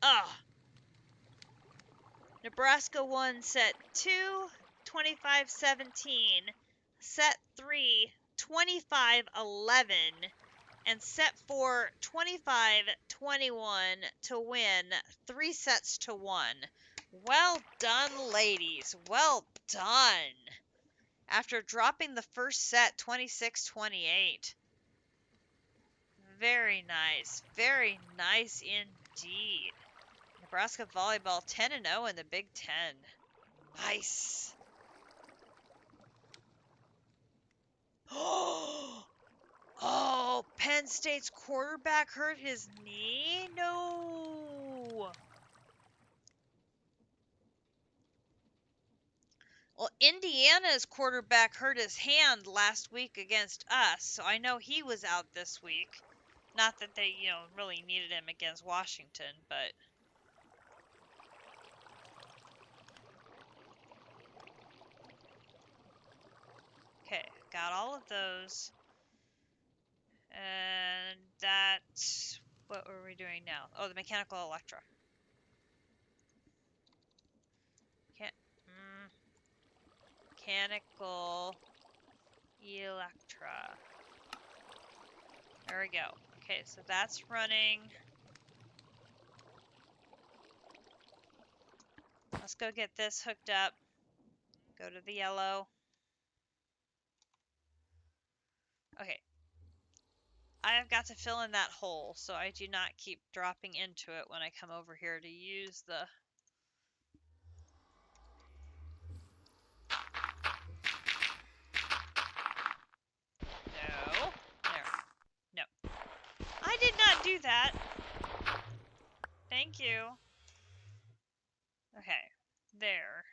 Ugh. Nebraska won set 2, 25-17. Set 3, 25-11. And set 4, 25-21 to win 3 sets to 1. Well done, ladies. Well done. After dropping the first set 26-28. Very nice. Very nice indeed. Nebraska volleyball 10-0 in the Big Ten. Nice. Oh, Penn State's quarterback hurt his knee? No. Well, Indiana's quarterback hurt his hand last week against us, so I know he was out this week. Not that they, really needed him against Washington, but... Okay, got all of those. And that... What were we doing now? Oh, the mechanical Electra. Mechanical Electra. There we go. Okay, so that's running. Let's go get this hooked up. Go to the yellow. Okay. I have got to fill in that hole so I do not keep dropping into it when I come over here to use the... No. There. No. I did not do that. Thank you. Okay. There.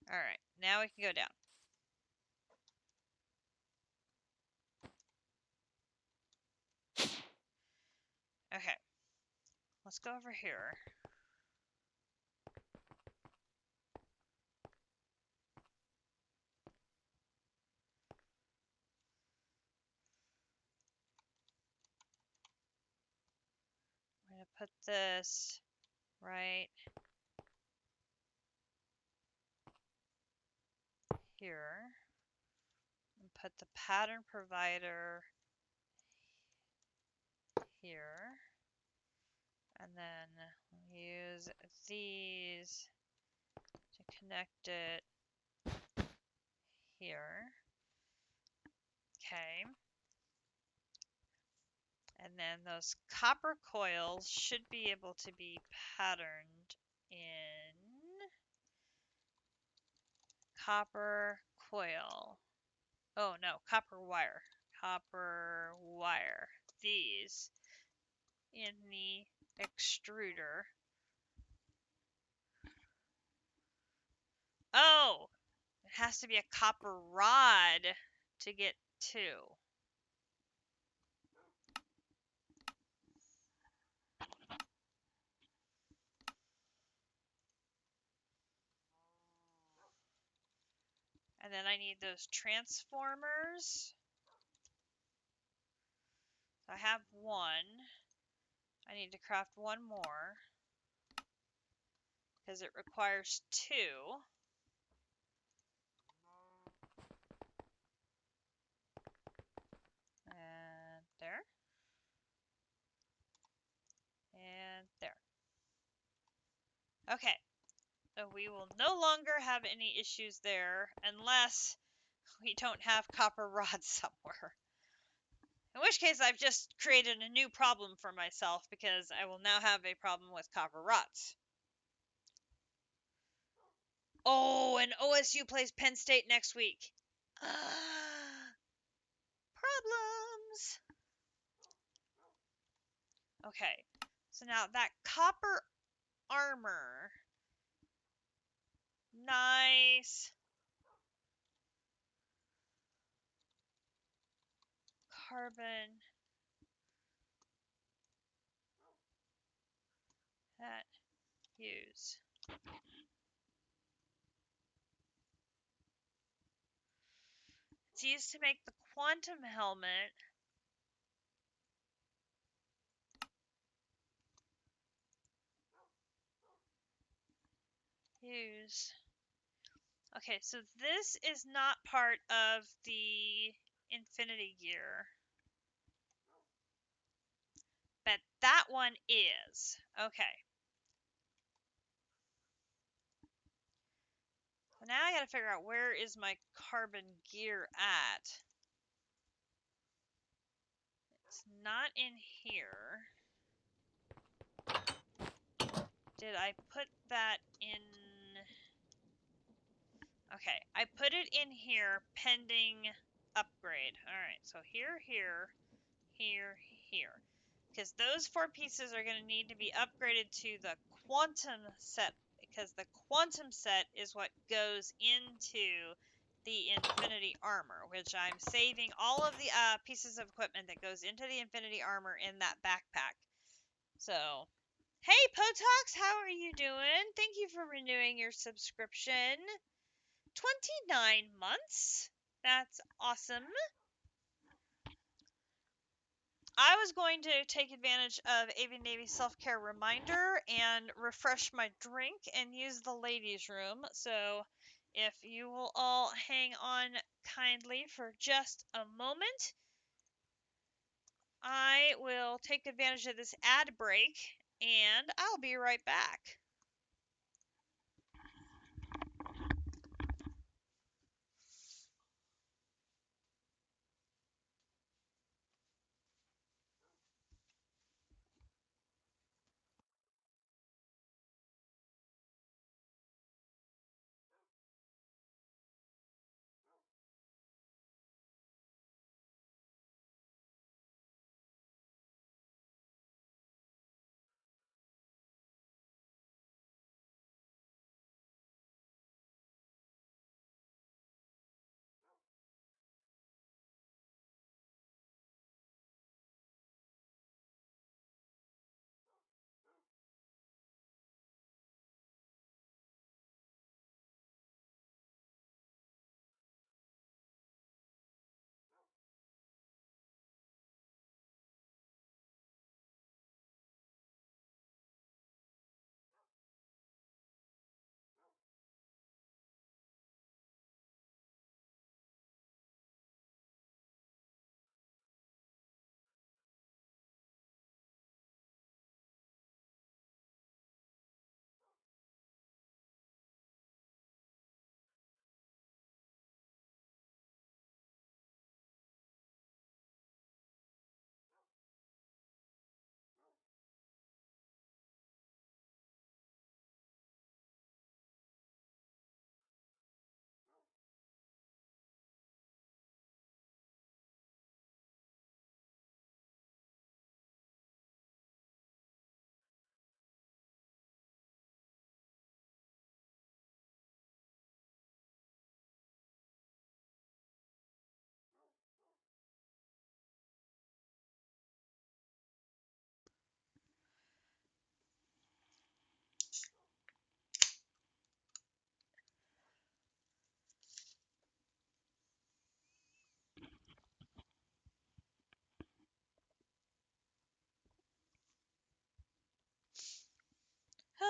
Alright. Now we can go down. Okay. Let's go over here. I'm going to put this right here. And put the pattern provider here. And then use these to connect it here. Okay. And then those copper coils should be able to be patterned in copper coil. Oh no, copper wire. Copper wire. These in the extruder. Oh! It has to be a copper rod to get two. And then I need those transformers. I have one. I need to craft one more because it requires two. Okay, so we will no longer have any issues there unless we don't have copper rods somewhere. In which case, I've just created a new problem for myself because I will now have a problem with copper rods. Oh, and OSU plays Penn State next week. Problems. Okay, so now that copper armor. Nice. Carbon. That use. It's used to make the quantum helmet. Use. Okay, so this is not part of the Infinity Gear. But that one is. Okay. So now I gotta figure out where is my carbon gear at. It's not in here. Did I put that in? Okay, I put it in here pending upgrade. Alright, so here, here, here, here. Because those 4 pieces are going to need to be upgraded to the quantum set, because the quantum set is what goes into the Infinity Armor, which I'm saving all of the pieces of equipment that goes into the Infinity Armor in that backpack. So, hey Potox, how are you doing? Thank you for renewing your subscription. 29 months? That's awesome. I was going to take advantage of Avian Navy Self-Care Reminder and refresh my drink and use the ladies' room. So if you will all hang on kindly for just a moment, I will take advantage of this ad break and I'll be right back.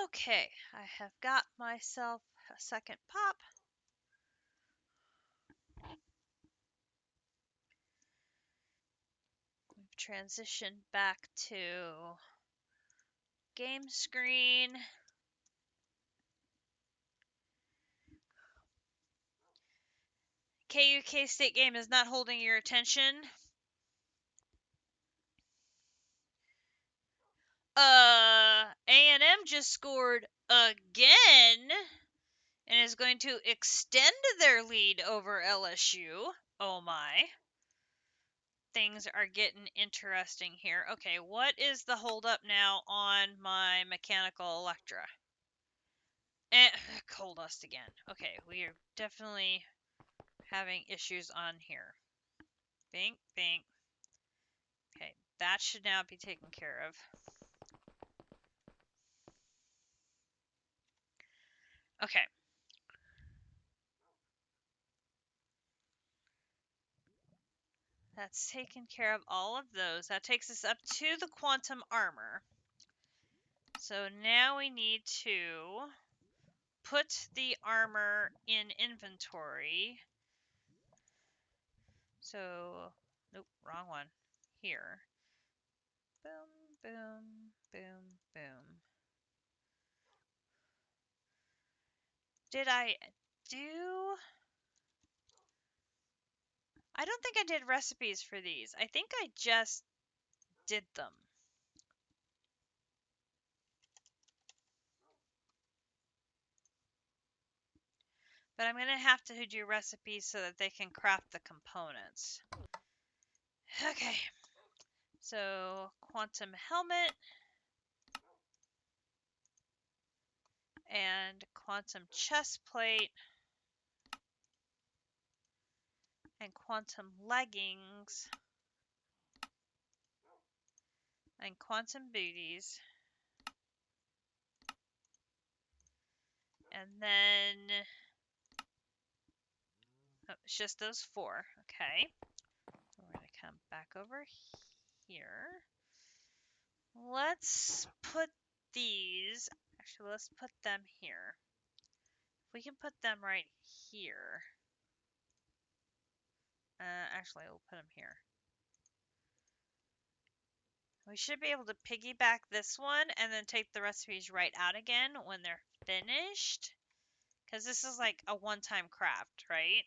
Okay, I have got myself a second pop. We've transitioned back to game screen. KUK State game is not holding your attention. A&M just scored again and is going to extend their lead over LSU. Oh my. Things are getting interesting here. Okay, what is the holdup now on my mechanical Electra? Coal dust again. Okay, we are definitely having issues on here. Bink, bink. Okay, that should now be taken care of. Okay. That's taken care of all of those. That takes us up to the quantum armor. So now we need to put the armor in inventory. So, nope, wrong one. Here. Boom, boom, boom, boom. Did I do... I don't think I did recipes for these. I think I just did them. But I'm going to have to do recipes so that they can craft the components. Okay. So, quantum helmet. And quantum chest plate. And quantum leggings. And quantum booties. And then... oh, it's just those 4. Okay. We're going to come back over here. Let's put these... actually, let's put them here. We can put them right here. Actually, we'll put them here. We should be able to piggyback this one and then take the recipes right out again when they're finished. Because this is like a one-time craft, right?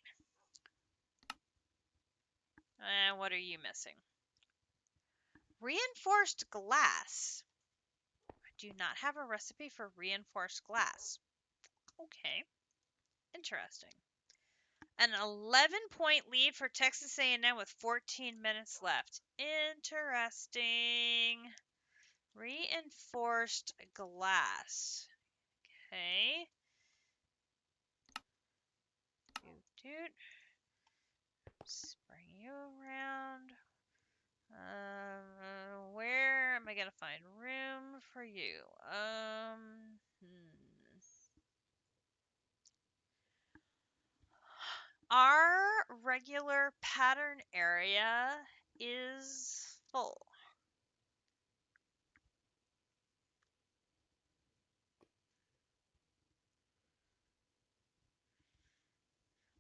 And what are you missing? Reinforced glass. I do not have a recipe for reinforced glass. Okay. Interesting. An 11-point lead for Texas A&M with 14 minutes left. Interesting. Reinforced glass. Okay. Doot. Bring you around. Where am I gonna find room for you? Our regular pattern area is full.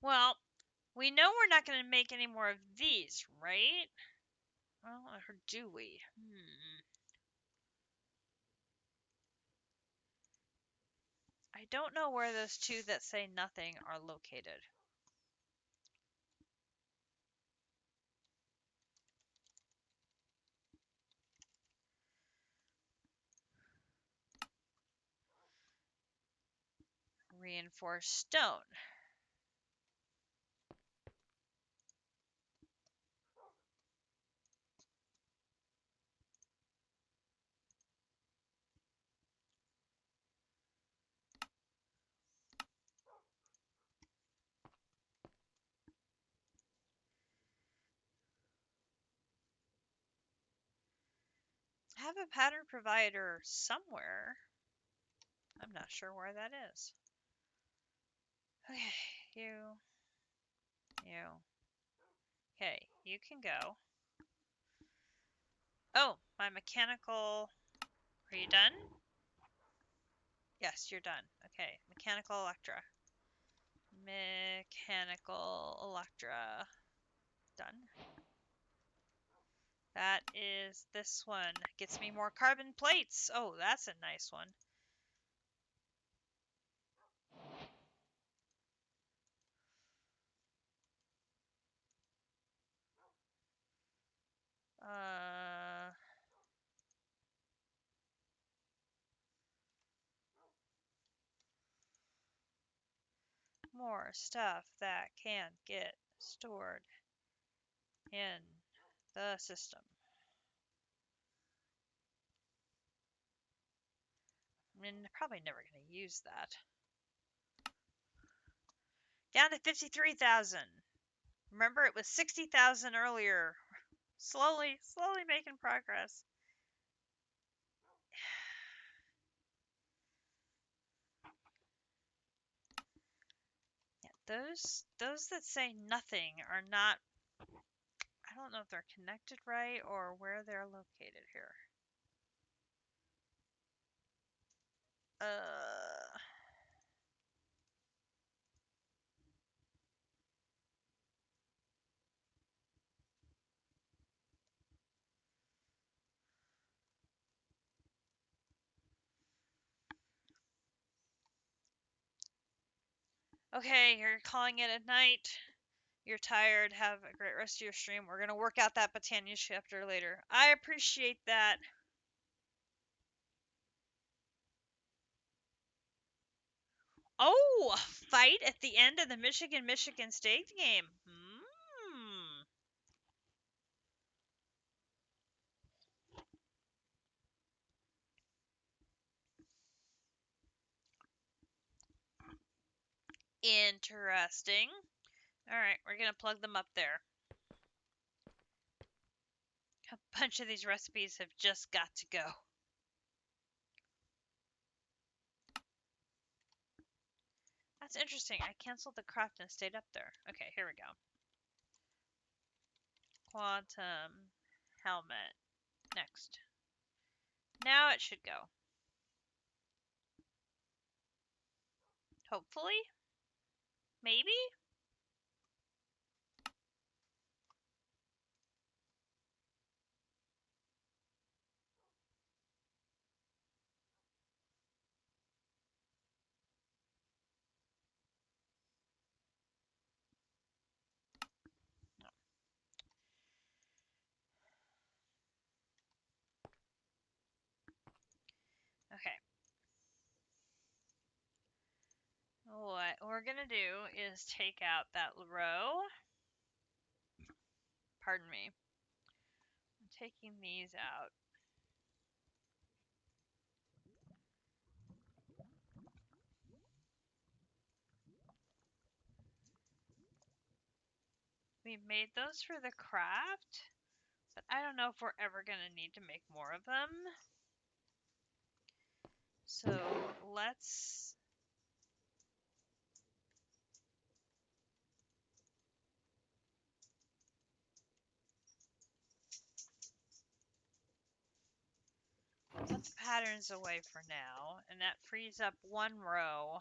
Well, we know we're not going to make any more of these, right? Well, or do we? I don't know where those 2 that say nothing are located. Reinforced stone. I have a pattern provider somewhere. I'm not sure where that is. Okay, you. Okay, you can go. Oh, my mechanical... are you done? Yes, you're done. Okay, mechanical Electra. Mechanical Electra. Done. That is this one. Gets me more carbon plates. Oh, that's a nice one. more stuff that can get stored in the system. I mean, probably never going to use that. Down to 53,000. Remember, it was 60,000 earlier. Slowly making progress. Yeah, those that say nothing are not. I don't know if they're connected right or where they're located here. Okay, you're calling it a night. You're tired. Have a great rest of your stream. We're gonna work out that Botania chapter later. I appreciate that. Oh, a fight at the end of the Michigan State game. Interesting. All right, we're gonna plug them up there. A bunch of these recipes have just got to go. That's interesting. I canceled the craft and stayed up there. Okay, here we go. Quantum helmet. Next. Now it should go. Hopefully? Maybe? Okay. What we're gonna do is take out that row. Pardon me. I'm taking these out. We made those for the craft, but I don't know if we're ever gonna need to make more of them. So let's put the patterns away for now, and that frees up one row.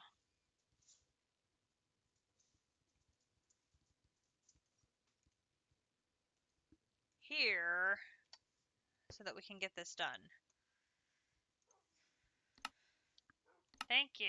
Here, so that we can get this done. Thank you.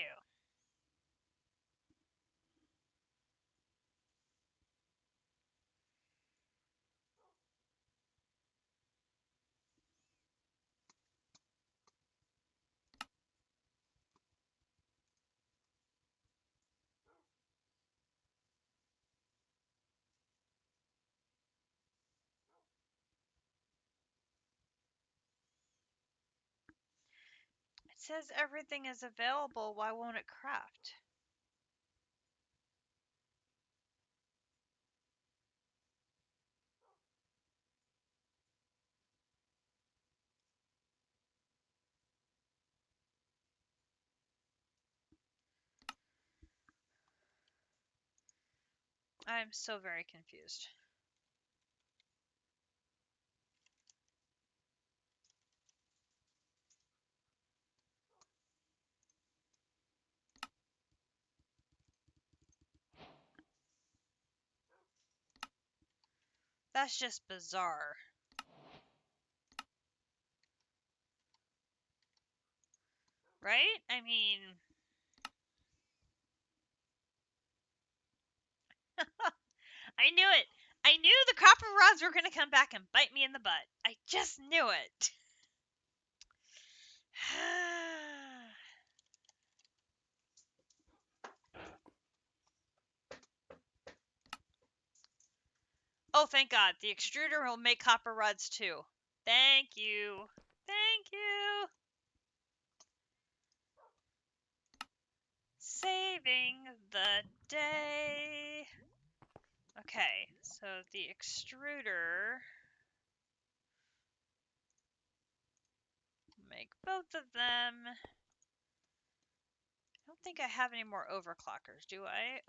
It says everything is available. Why won't it craft? I'm so very confused. That's just bizarre. Right? I mean, I knew it. I knew the copper rods were going to come back and bite me in the butt. I just knew it. Oh, thank God. The extruder will make copper rods too. Thank you. Thank you. Saving the day. Okay, so the extruder. Make both of them. I don't think I have any more overclockers, do I?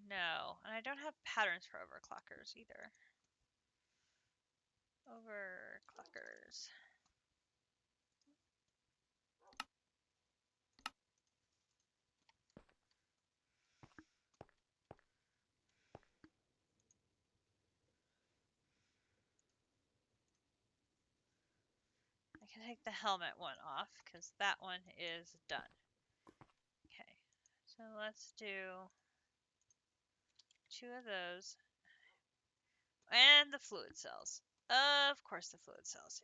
No, and I don't have patterns for overclockers either. Overclockers. I can take the helmet one off because that one is done. Okay, so let's do 2 of those. And the fluid cells. Of course, the fluid cells.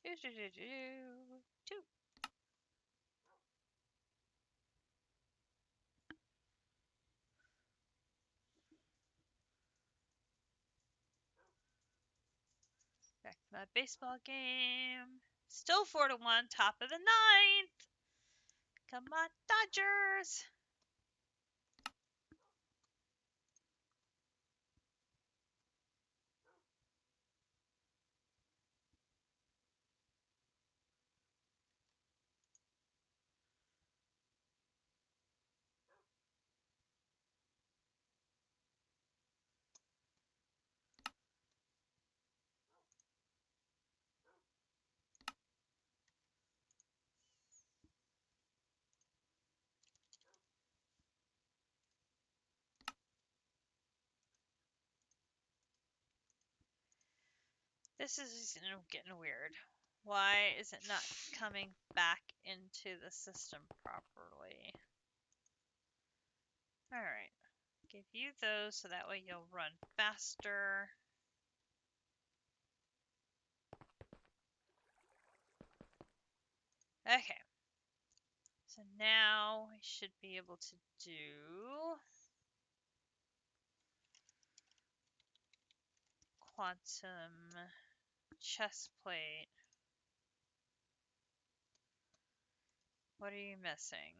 Do, do, do, do, do. Back to that baseball game. Still 4-1, top of the 9th. Come on, Dodgers. This is getting weird. Why is it not coming back into the system properly? Alright. Give you those so that way you'll run faster. Okay. So now I should be able to do quantum chest plate. What are you missing?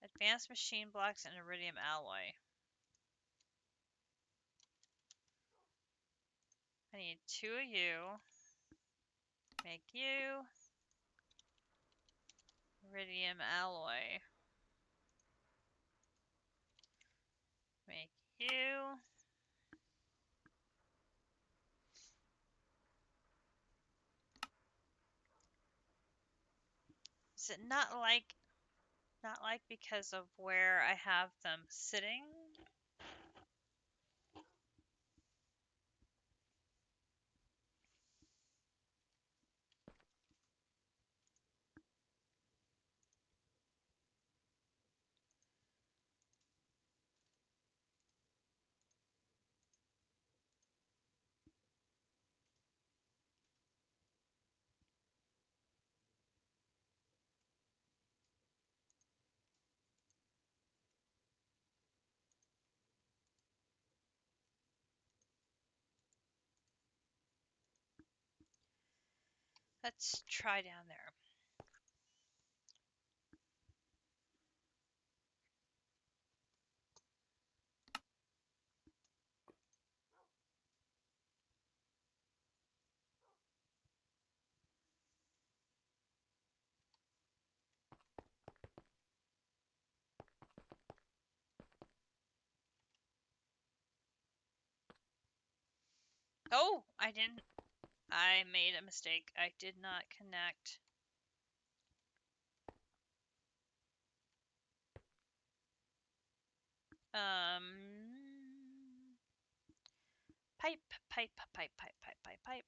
Advanced machine blocks and iridium alloy. I need 2 of you. Make you. Iridium alloy. Make you. Is it not like because of where I have them sitting? Let's try down there. Oh, I made a mistake. I did not connect. Um, Pipe, pipe, pipe, pipe, pipe, pipe, pipe.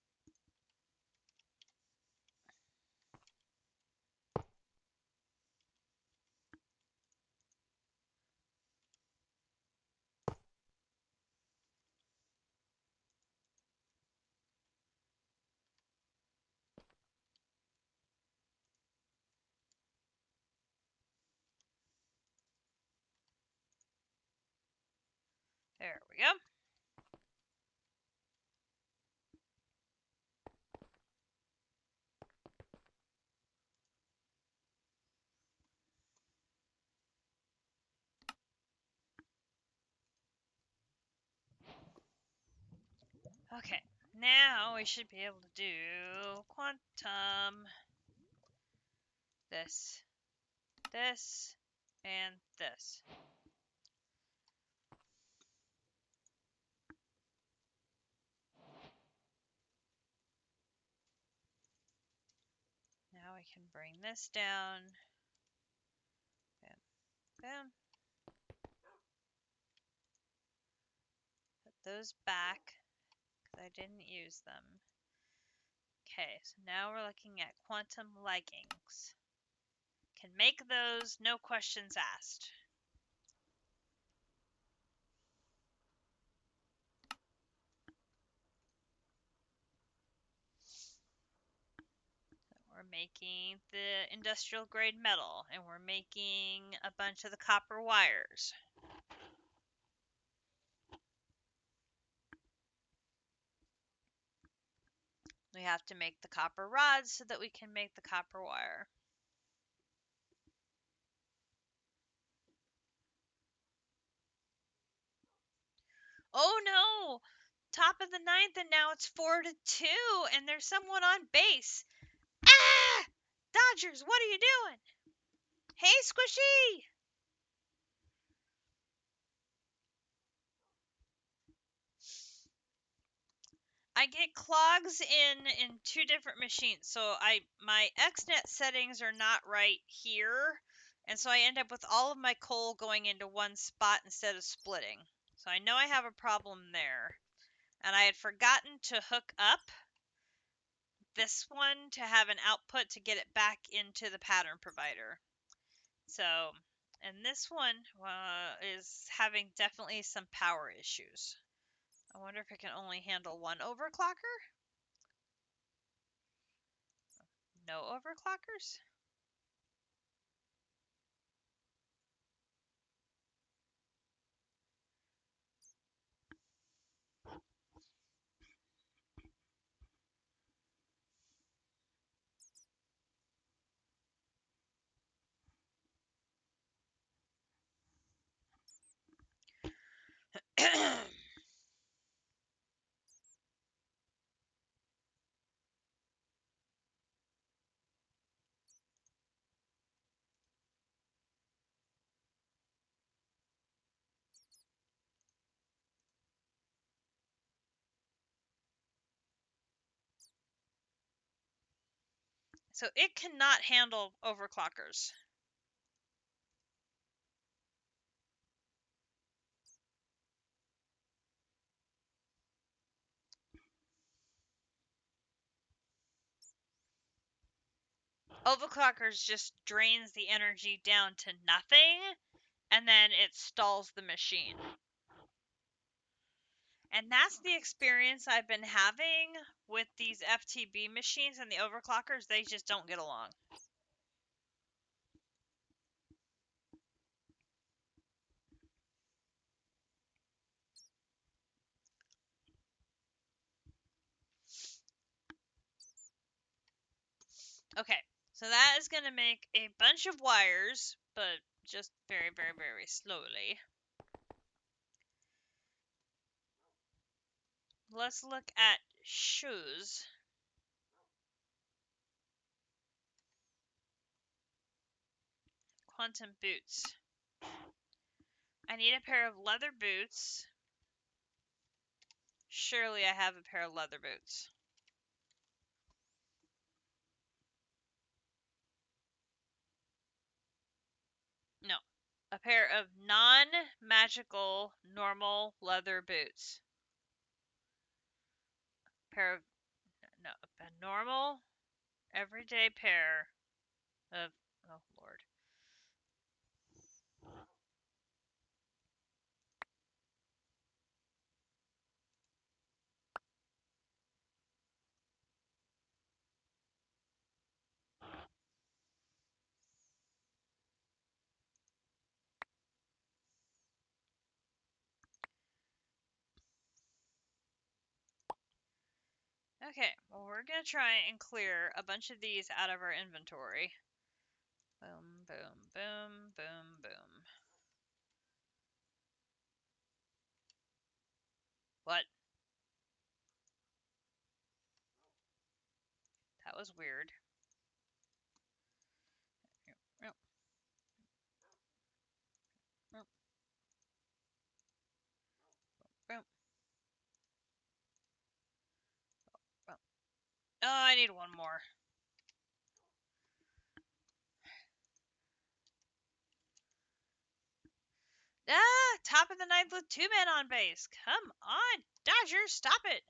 There we go. Okay, now we should be able to do quantum, this, this, and this. Now we can bring this down. Bam, bam. Put those back, because I didn't use them. Okay, so now we're looking at quantum leggings. Can make those, no questions asked. We're making the industrial grade metal, and we're making a bunch of the copper wires. We have to make the copper rods so that we can make the copper wire. Oh no! Top of the ninth, and now it's 4-2, and there's someone on base. Ah! Dodgers, what are you doing? Hey, Squishy! I get clogs in two different machines. So my XNet settings are not right here, and so I end up with all of my coal going into one spot instead of splitting. So I know I have a problem there. And I had forgotten to hook up this one to have an output to get it back into the pattern provider. So, and this one is having definitely some power issues. I wonder if it can only handle one overclocker? No overclockers? So it cannot handle overclockers. Overclockers just drains the energy down to nothing, and then it stalls the machine. And that's the experience I've been having with these FTB machines and the overclockers. They just don't get along. Okay, so that is going to make a bunch of wires, but just very, very, very slowly. Let's look at shoes. Quantum boots. I need a pair of leather boots. Surely I have a pair of leather boots. No. A pair of non-magical normal leather boots. pair of, no, a normal, everyday pair of, oh lord. Okay, well we're gonna try and clear a bunch of these out of our inventory. Boom, boom, boom, boom, boom. What? That was weird. Oh, I need one more. Ah, top of the ninth with 2 men on base. Come on, Dodgers, stop it.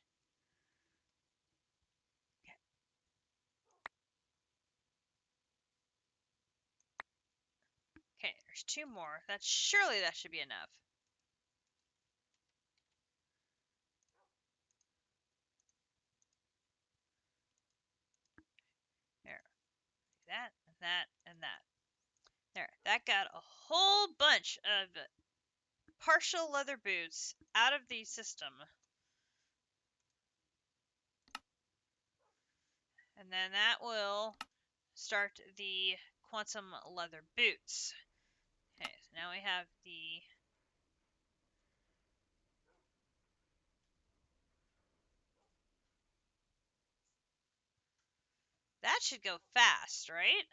Okay, there's 2 more. Surely that should be enough. There, that, and that, and that. There, that got a whole bunch of partial leather boots out of the system. And then that will start the quantum leather boots. Okay, so now we have the... That should go fast, right?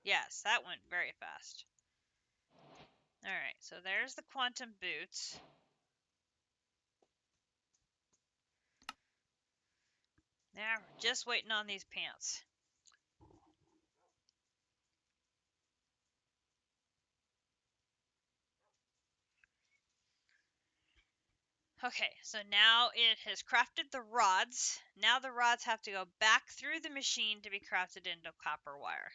Yes, that went very fast. Alright, so there's the quantum boots. Now we're just waiting on these pants. Okay, so now it has crafted the rods. Now the rods have to go back through the machine to be crafted into copper wire.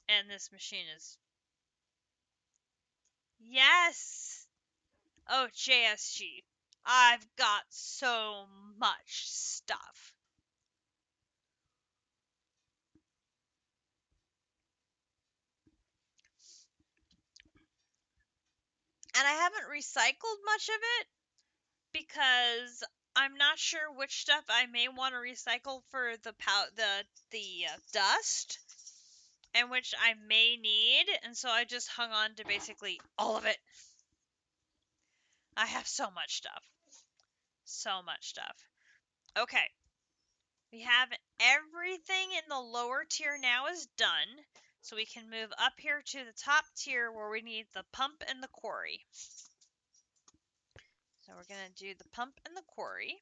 And this machine is... Yes! Oh, JSG. I've got so much stuff. And I haven't recycled much of it because I'm not sure which stuff I may want to recycle for the dust, and which I may need, and so I just hung on to basically all of it. I have so much stuff. So much stuff. Okay. We have everything in the lower tier now is done, so we can move up here to the top tier where we need the pump and the quarry. So we're going to do the pump and the quarry.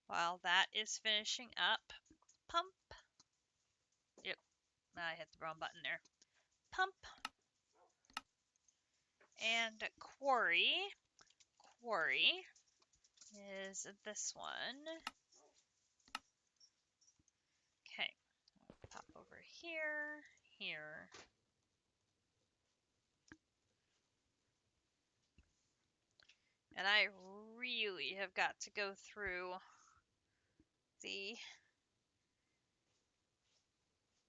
While that is finishing up, pump. Yep, I hit the wrong button there. Pump. And quarry. Quarry is this one. Okay, pop over here, here. And I really have got to go through the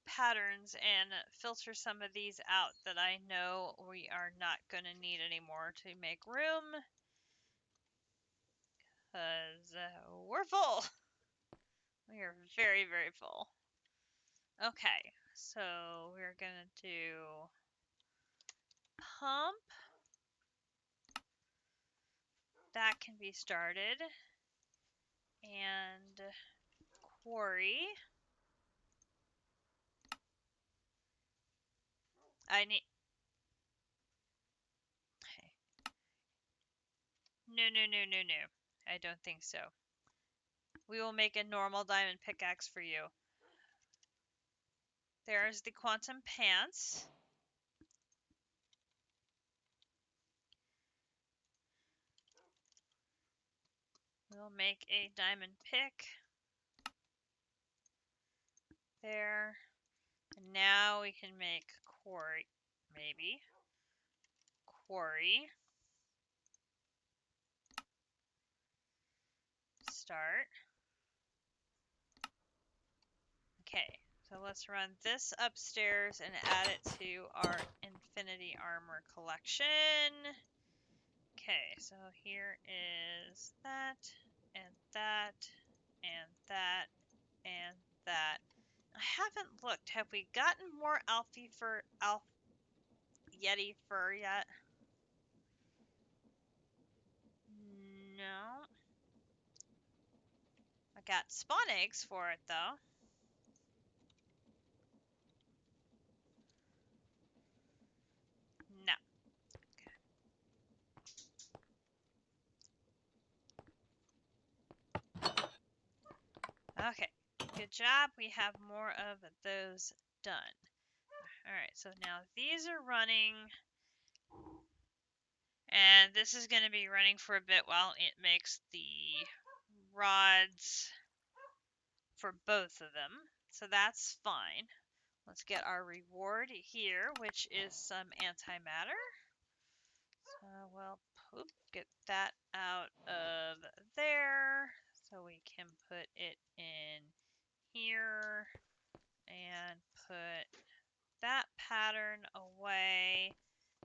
patterns and filter some of these out that I know we are not going to need anymore to make room, because we're full. We are very, very full. Okay, so we're going to do pump. That can be started. And quarry. I need... No, no, no, no, no. I don't think so. We will make a normal diamond pickaxe for you. There's the quantum pants. We'll make a diamond pick. There. And now we can make quarry, maybe. Quarry. Start. Okay, so let's run this upstairs and add it to our Infinity Armor collection. Okay, so here is that, and that, and that, and that. I haven't looked. Have we gotten more Yeti fur yet? No. I got spawn eggs for it though. No. Okay. Good job. We have more of those done. Alright, so now these are running. And this is going to be running for a bit while it makes the rods for both of them. So that's fine. Let's get our reward here, which is some antimatter. So we'll get that out of there. So we can put it in here and put that pattern away.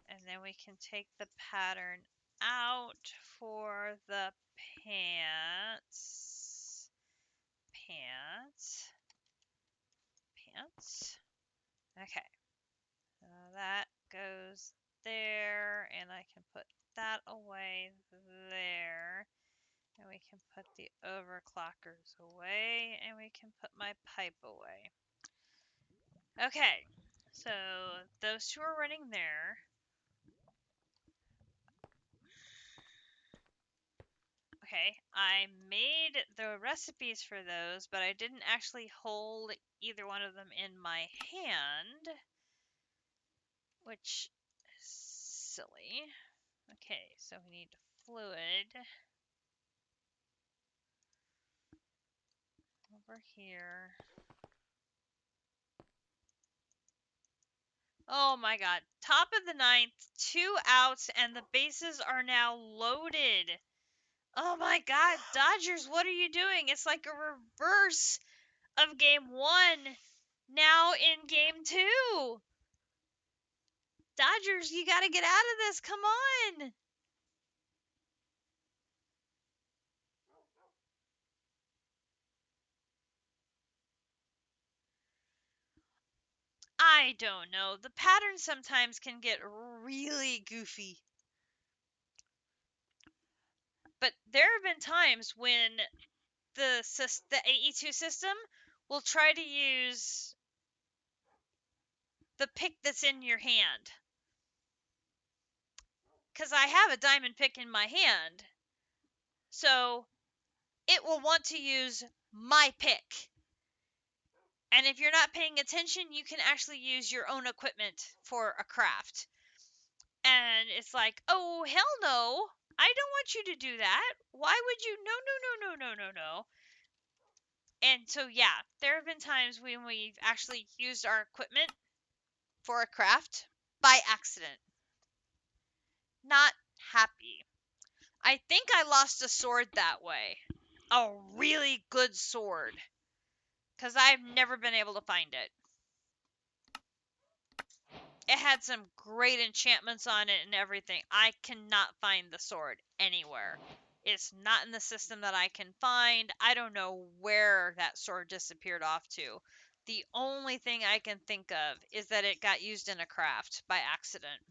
And then we can take the pattern out for the pants. Pants. Okay. So that goes there, and I can put that away there. And we can put the overclockers away, and we can put my pipe away. Okay, so those two are running there. Okay, I made the recipes for those, but I didn't actually hold either one of them in my hand, which is silly. Okay, so we need fluid over here. Oh my god, top of the ninth, 2 outs, and the bases are now loaded. Oh my god, Dodgers, what are you doing? It's like a reverse of game 1, now in game 2. Dodgers, you gotta get out of this. Come on. I don't know. The pattern sometimes can get really goofy. But there have been times when the AE2 system will try to use the pick that's in your hand. Because I have a diamond pick in my hand. So it will want to use my pick. And if you're not paying attention, you can actually use your own equipment for a craft. And it's like, oh, hell no. I don't want you to do that. Why would you? No, no, no, no, no, no, no. And so, yeah, there have been times when we've actually used our equipment for a craft by accident. Not happy. I think I lost a sword that way. A really good sword. Because I've never been able to find it. It had some great enchantments on it and everything. I cannot find the sword anywhere. It's not in the system that I can find. I don't know where that sword disappeared off to. The only thing I can think of is that it got used in a craft by accident.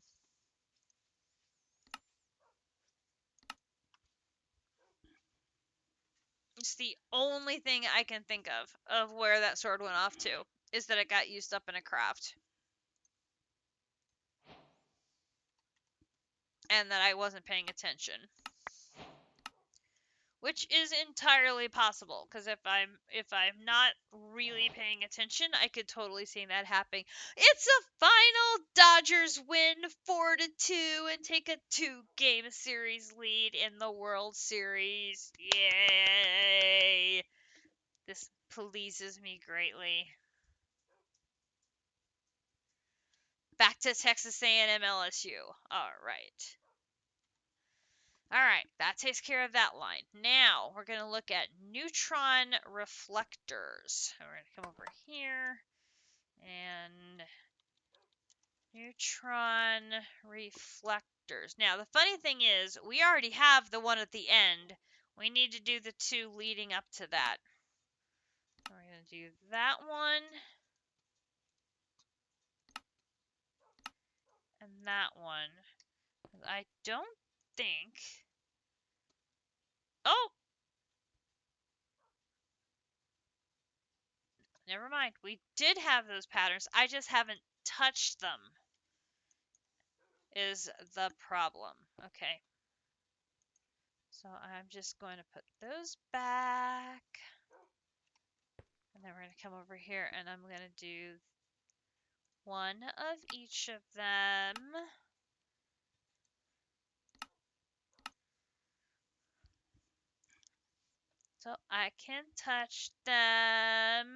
It's the only thing I can think of where that sword went off to, is that it got used up in a craft. And that I wasn't paying attention. which is entirely possible because if I'm not really paying attention, I could totally see that happening. It's a final Dodgers win 4-2 and take a 2-game series lead in the World Series. Yay! This pleases me greatly. Back to Texas A&M LSU. All right. All right, that takes care of that line. Now we're going to look at neutron reflectors. We're going to come over here and neutron reflectors. Now the funny thing is we already have the one at the end. We need to do the two leading up to that. So we're going to do that one and that one. I don't think... Oh! Never mind. We did have those patterns. I just haven't touched them. Is the problem. Okay. So I'm just going to put those back. And then we're going to come over here and I'm going to do one of each of them. So I can touch them.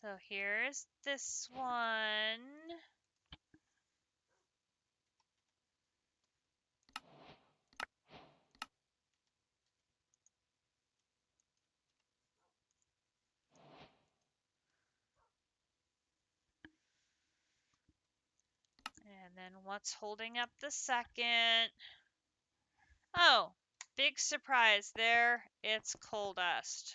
So here's this one. And then what's holding up the second? Oh, big surprise there. It's coal dust.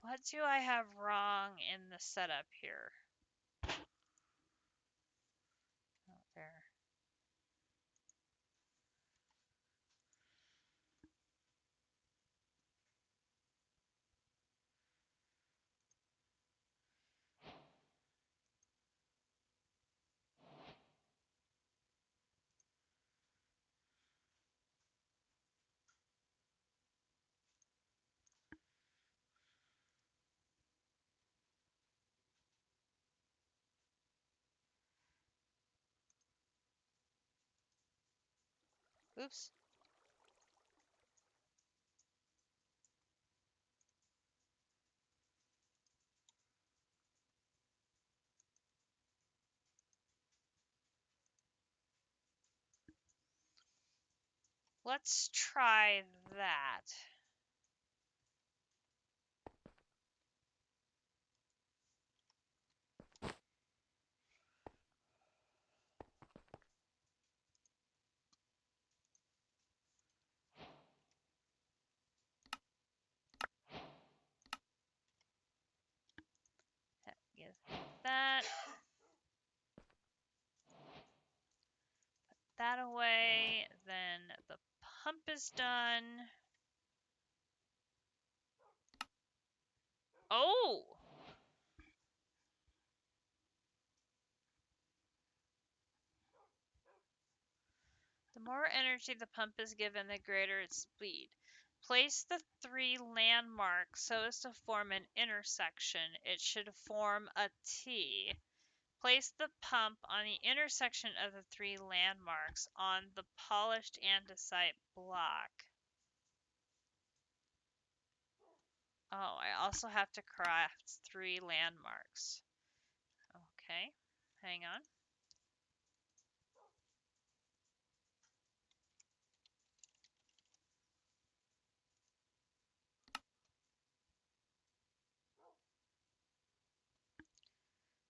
What do I have wrong in the setup here? Oh, there. Oops. Let's try that. That gives me that. Put that away. Then the pump is done. Oh! The more energy the pump is given, the greater its speed. Place the three landmarks so as to form an intersection. It should form a T. Place the pump on the intersection of the three landmarks on the polished andesite block. Oh, I also have to craft three landmarks. Okay, hang on.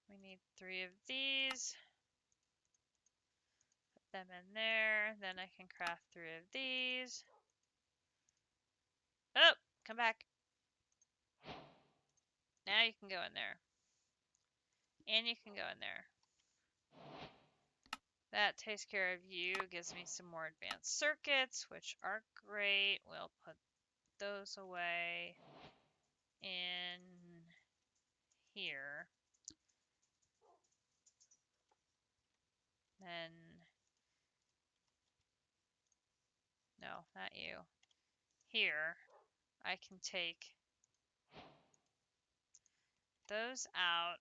We need three of these. Put them in there. Then I can craft three of these. Oh, come back. Now you can go in there. And you can go in there. That takes care of you, gives me some more advanced circuits, which are great. We'll put those away in here. Then, no, not you. Here, I can take those out.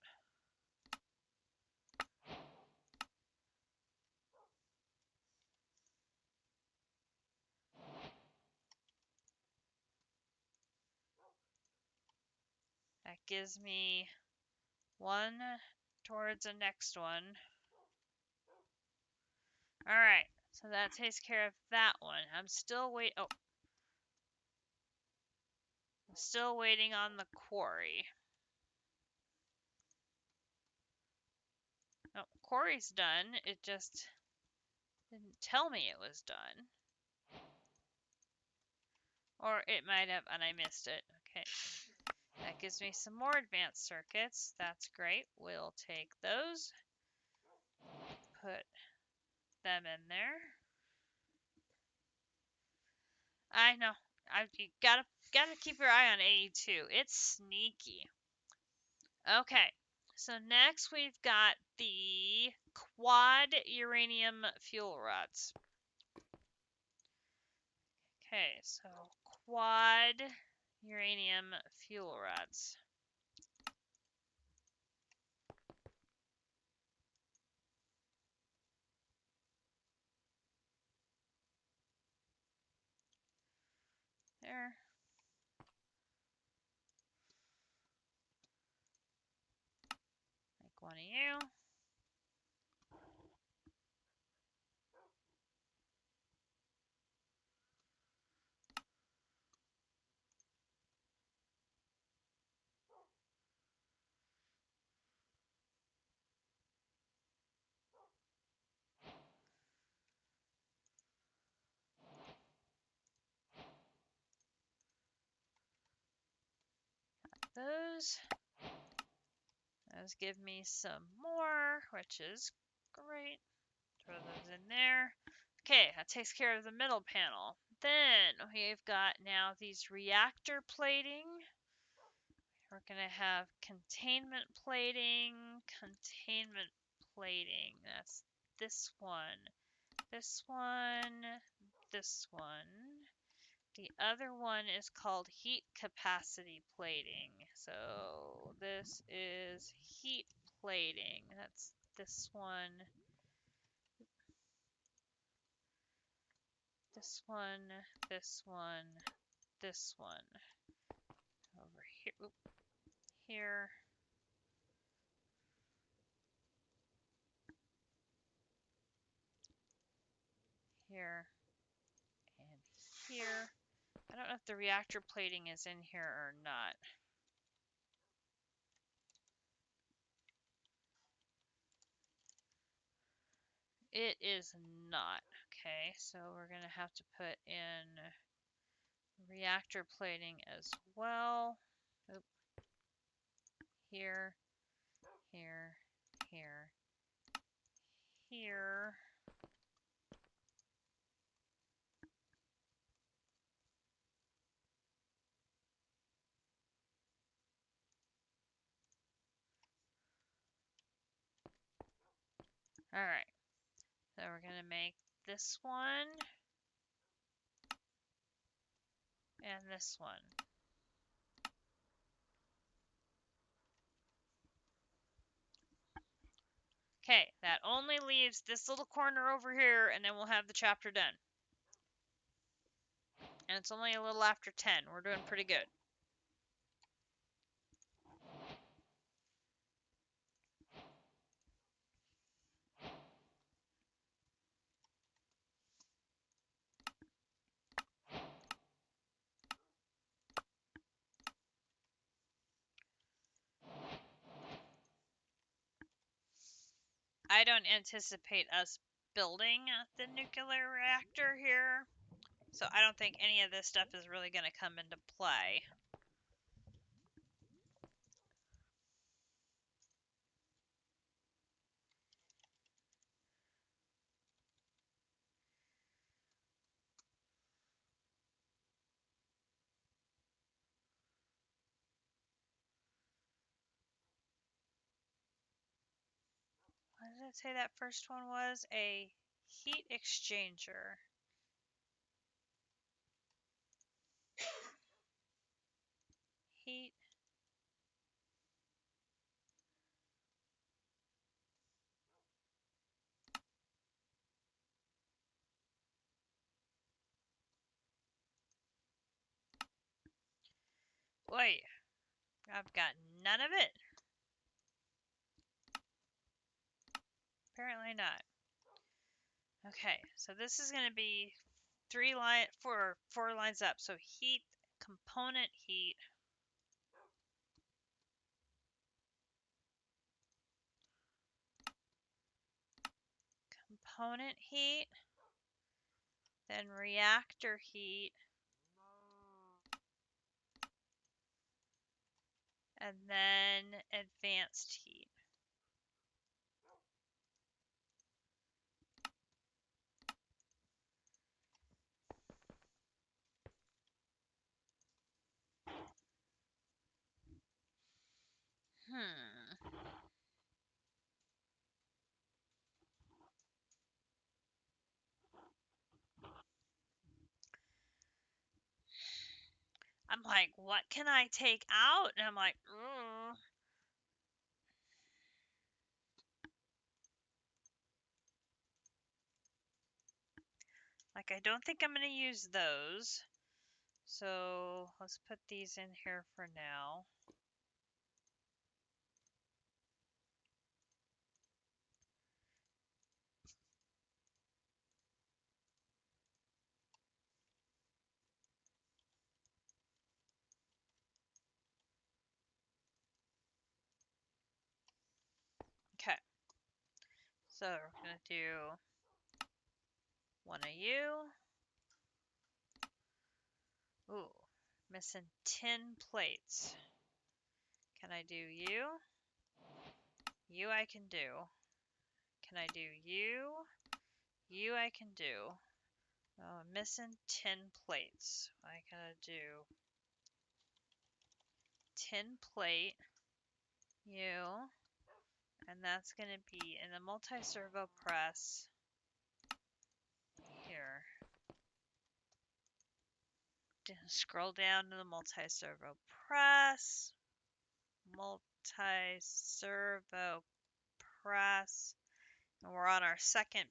That gives me one towards the next one. Alright, so that takes care of that one. I'm still waiting on the quarry. Oh, quarry's done. It just didn't tell me it was done. Or it might have, and I missed it. Okay. That gives me some more advanced circuits. That's great. We'll take those. Put them in there. I know. You gotta keep your eye on AE2. It's sneaky. Okay. So next we've got the quad uranium fuel rods. Okay, so quad uranium fuel rods. There. Like one of you. Those. Those give me some more, which is great. Throw those in there. Okay, that takes care of the middle panel. Then we've got now these reactor plating. We're going to have containment plating, That's this one, this one, this one. The other one is called heat capacity plating. So this is heat plating. That's this one, this one, this one, this one. Over here, oop, here. Here, and here. I don't know if the reactor plating is in here or not. It is not. Okay, so we're going to have to put in reactor plating as well. Oop. Here, here, here, here. Alright, so we're going to make this one and this one. Okay, that only leaves this little corner over here, and then we'll have the chapter done. And it's only a little after 10. We're doing pretty good. I don't anticipate us building the nuclear reactor here, so I don't think any of this stuff is really going to come into play. did I say that first one was? A heat exchanger. Heat. Wait, I've got none of it. Apparently not. Okay, so this is going to be four lines up. So heat, component heat. Component heat. Then reactor heat. And then advanced heat. I'm like, what can I take out? And I'm like, ugh. Like, I don't think I'm going to use those. So let's put these in here for now. Okay. So we're going to do one of you. Ooh, missing 10 plates. Can I do you? You I can do. Can I do you? You I can do. Oh, I'm missing 10 plates. I gotta do 10 plate you, and that's gonna be in the multi-servo press here. Scroll down to the multi-servo press. Multi-servo press. And we're on our second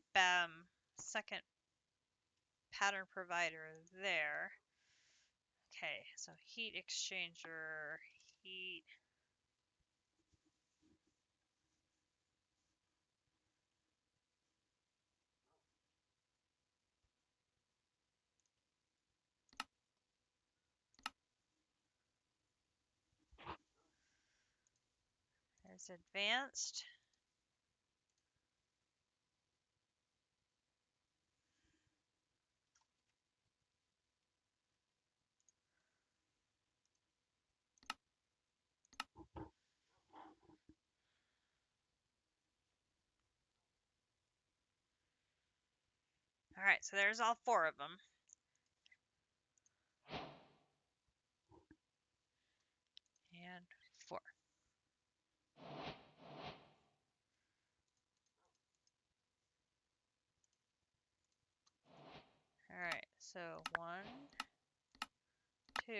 pattern provider there. Okay, so heat exchanger, heat. There's advanced. All right, so there's all 4 of them. And 4. All right, so 1, 2,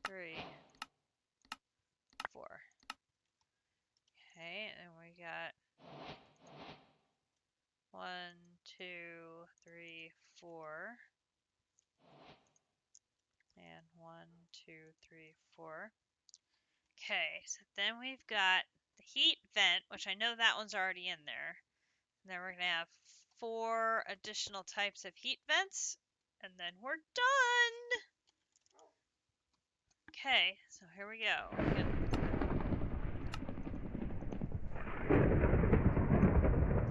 3, 4. Okay, and we got 1, 2, 3, 4. And 1, 2, 3, 4. Okay, so then we've got the heat vent, which I know that one's already in there. And then we're going to have 4 additional types of heat vents, and then we're done. Okay, so here we go.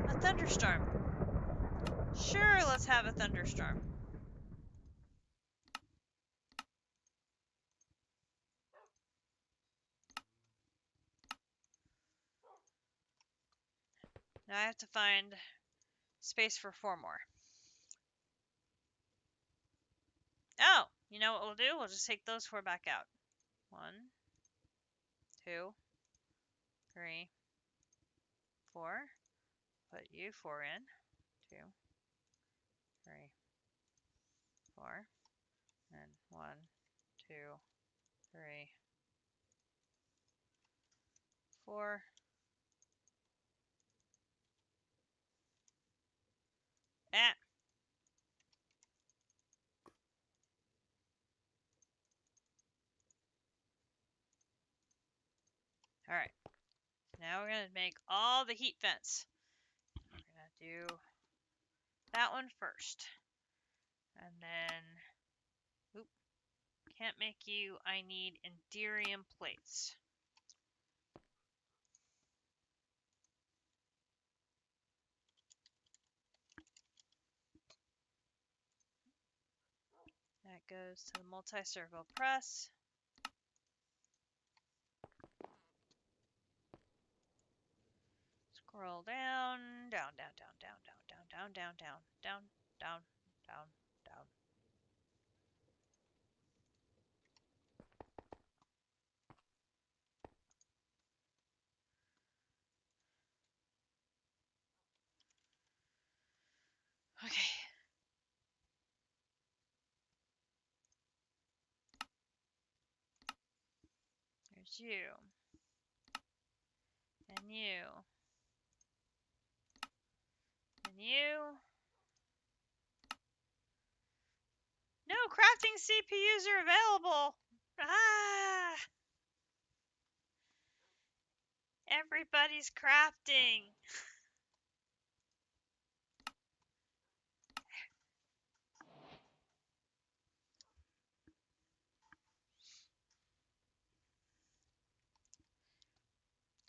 A thunderstorm. Sure, let's have a thunderstorm. Now I have to find space for 4 more. Oh, you know what we'll do? We'll just take those 4 back out. 1, 2, 3, 4. Put you 4 in. 2, 3, 4. And 1, 2, 3, 4. Ah. Alright. Now we're going to make all the heat vents. We're going to do that one first. And then, oop, can't make you. I need enderium plates. That goes to the multi-circle press. Scroll down, down, down, down, down, down, down, down, down, down, down, down, down. Okay. There's you. And you. And you. No crafting CPUs are available. Ah! Everybody's crafting.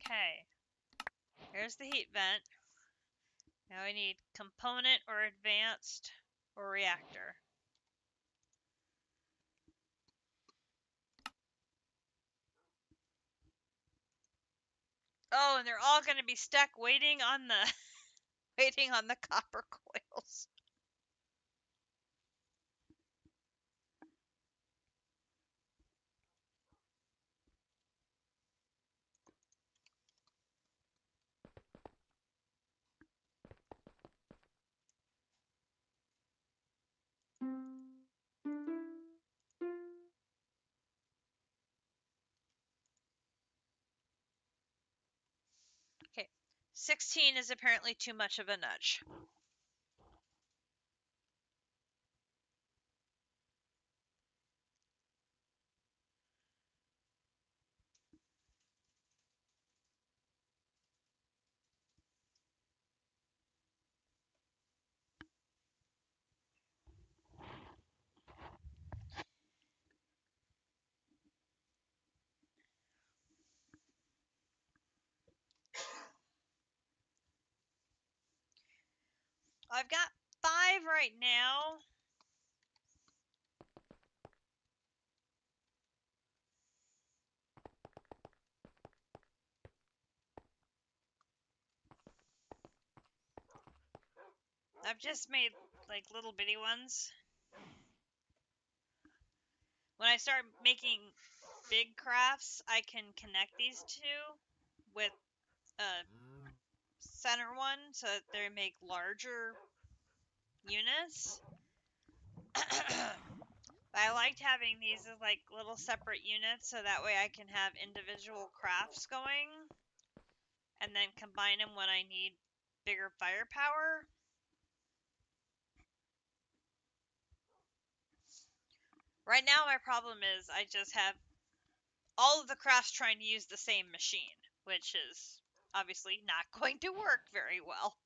Okay. Here's the heat vent. Now we need component or advanced or reactor. Oh, and they're all going to be stuck waiting on the waiting on the copper coils. Okay. 16 is apparently too much of a nudge. I've got 5 right now. I've just made like little bitty ones. When I start making big crafts, I can connect these two with a center one so that they make larger units. I liked having these as like little separate units so that way I can have individual crafts going and then combine them when I need bigger firepower. Right now my problem is I just have all of the crafts trying to use the same machine, which is obviously not going to work very well.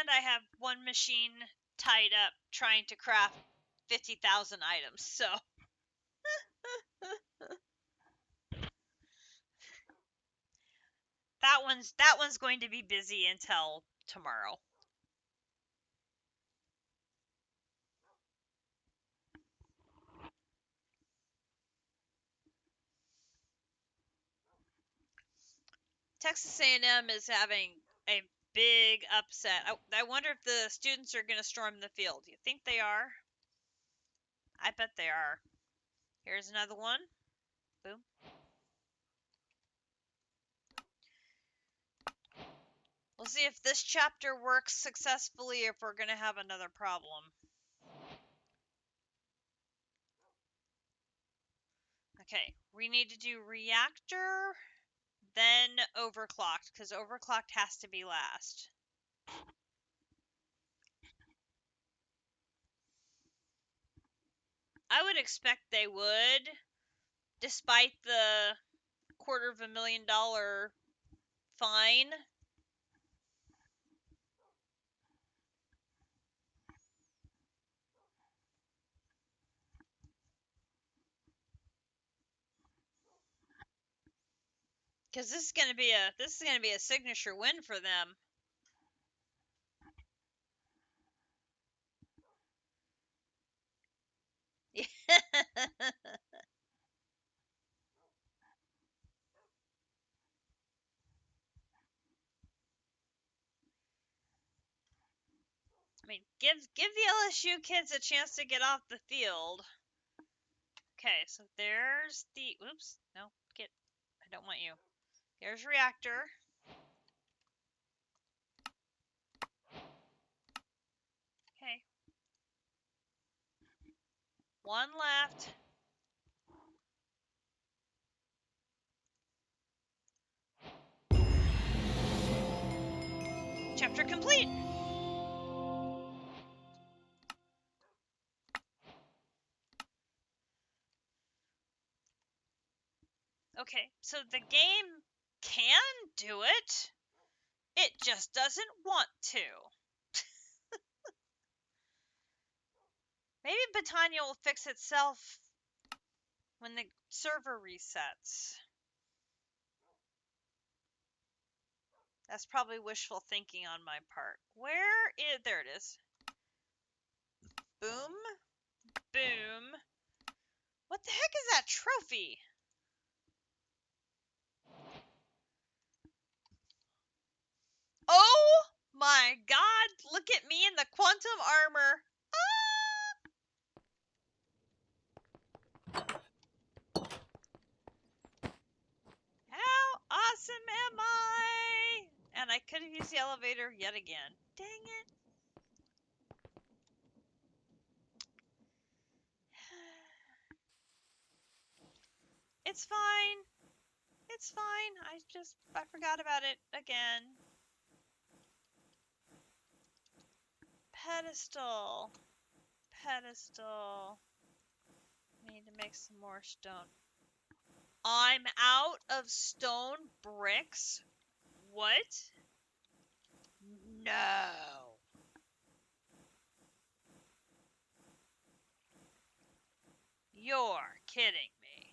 And I have one machine tied up trying to craft 50,000 items, so that one's going to be busy until tomorrow. Texas A&M is having a big upset. I wonder if the students are going to storm the field. Do you think they are? I bet they are. Here's another one. Boom. We'll see if this chapter works successfully or if we're going to have another problem. Okay, we need to do reactor, then overclocked, because overclocked has to be last. I would expect they would, despite the $250,000 fine. Because this is gonna be a signature win for them. I mean, give the LSU kids a chance to get off the field. Okay, so there's the oops, no, I don't want you. There's reactor. Okay. One left. Chapter complete. Okay, so the game can do it. It just doesn't want to. Maybe Botania will fix itself when the server resets. That's probably wishful thinking on my part. There it is. Boom. Boom. What the heck is that trophy? Oh my god, look at me in the quantum armor. How awesome am I? And I could have used the elevator yet again. Dang it. It's fine. It's fine. I forgot about it again. Pedestal. Pedestal. Need to make some more stone. I'm out of stone bricks? What? No. You're kidding me.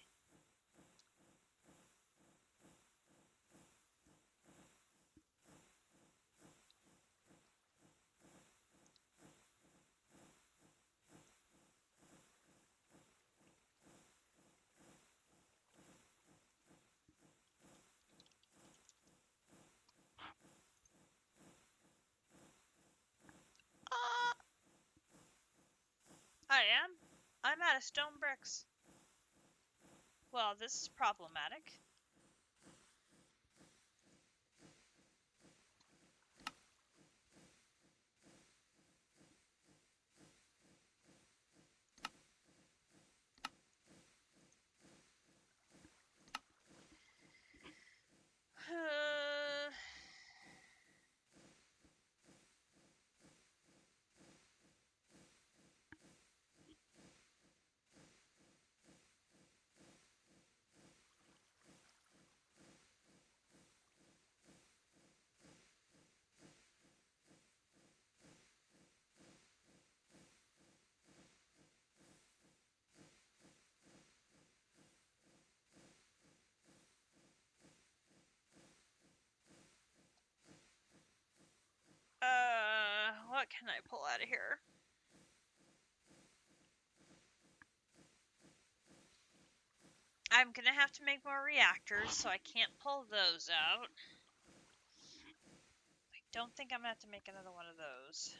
I am. I'm out of stone bricks. Well, this is problematic. What can I pull out of here? I'm gonna have to make more reactors, so I can't pull those out. I don't think I'm gonna have to make another one of those.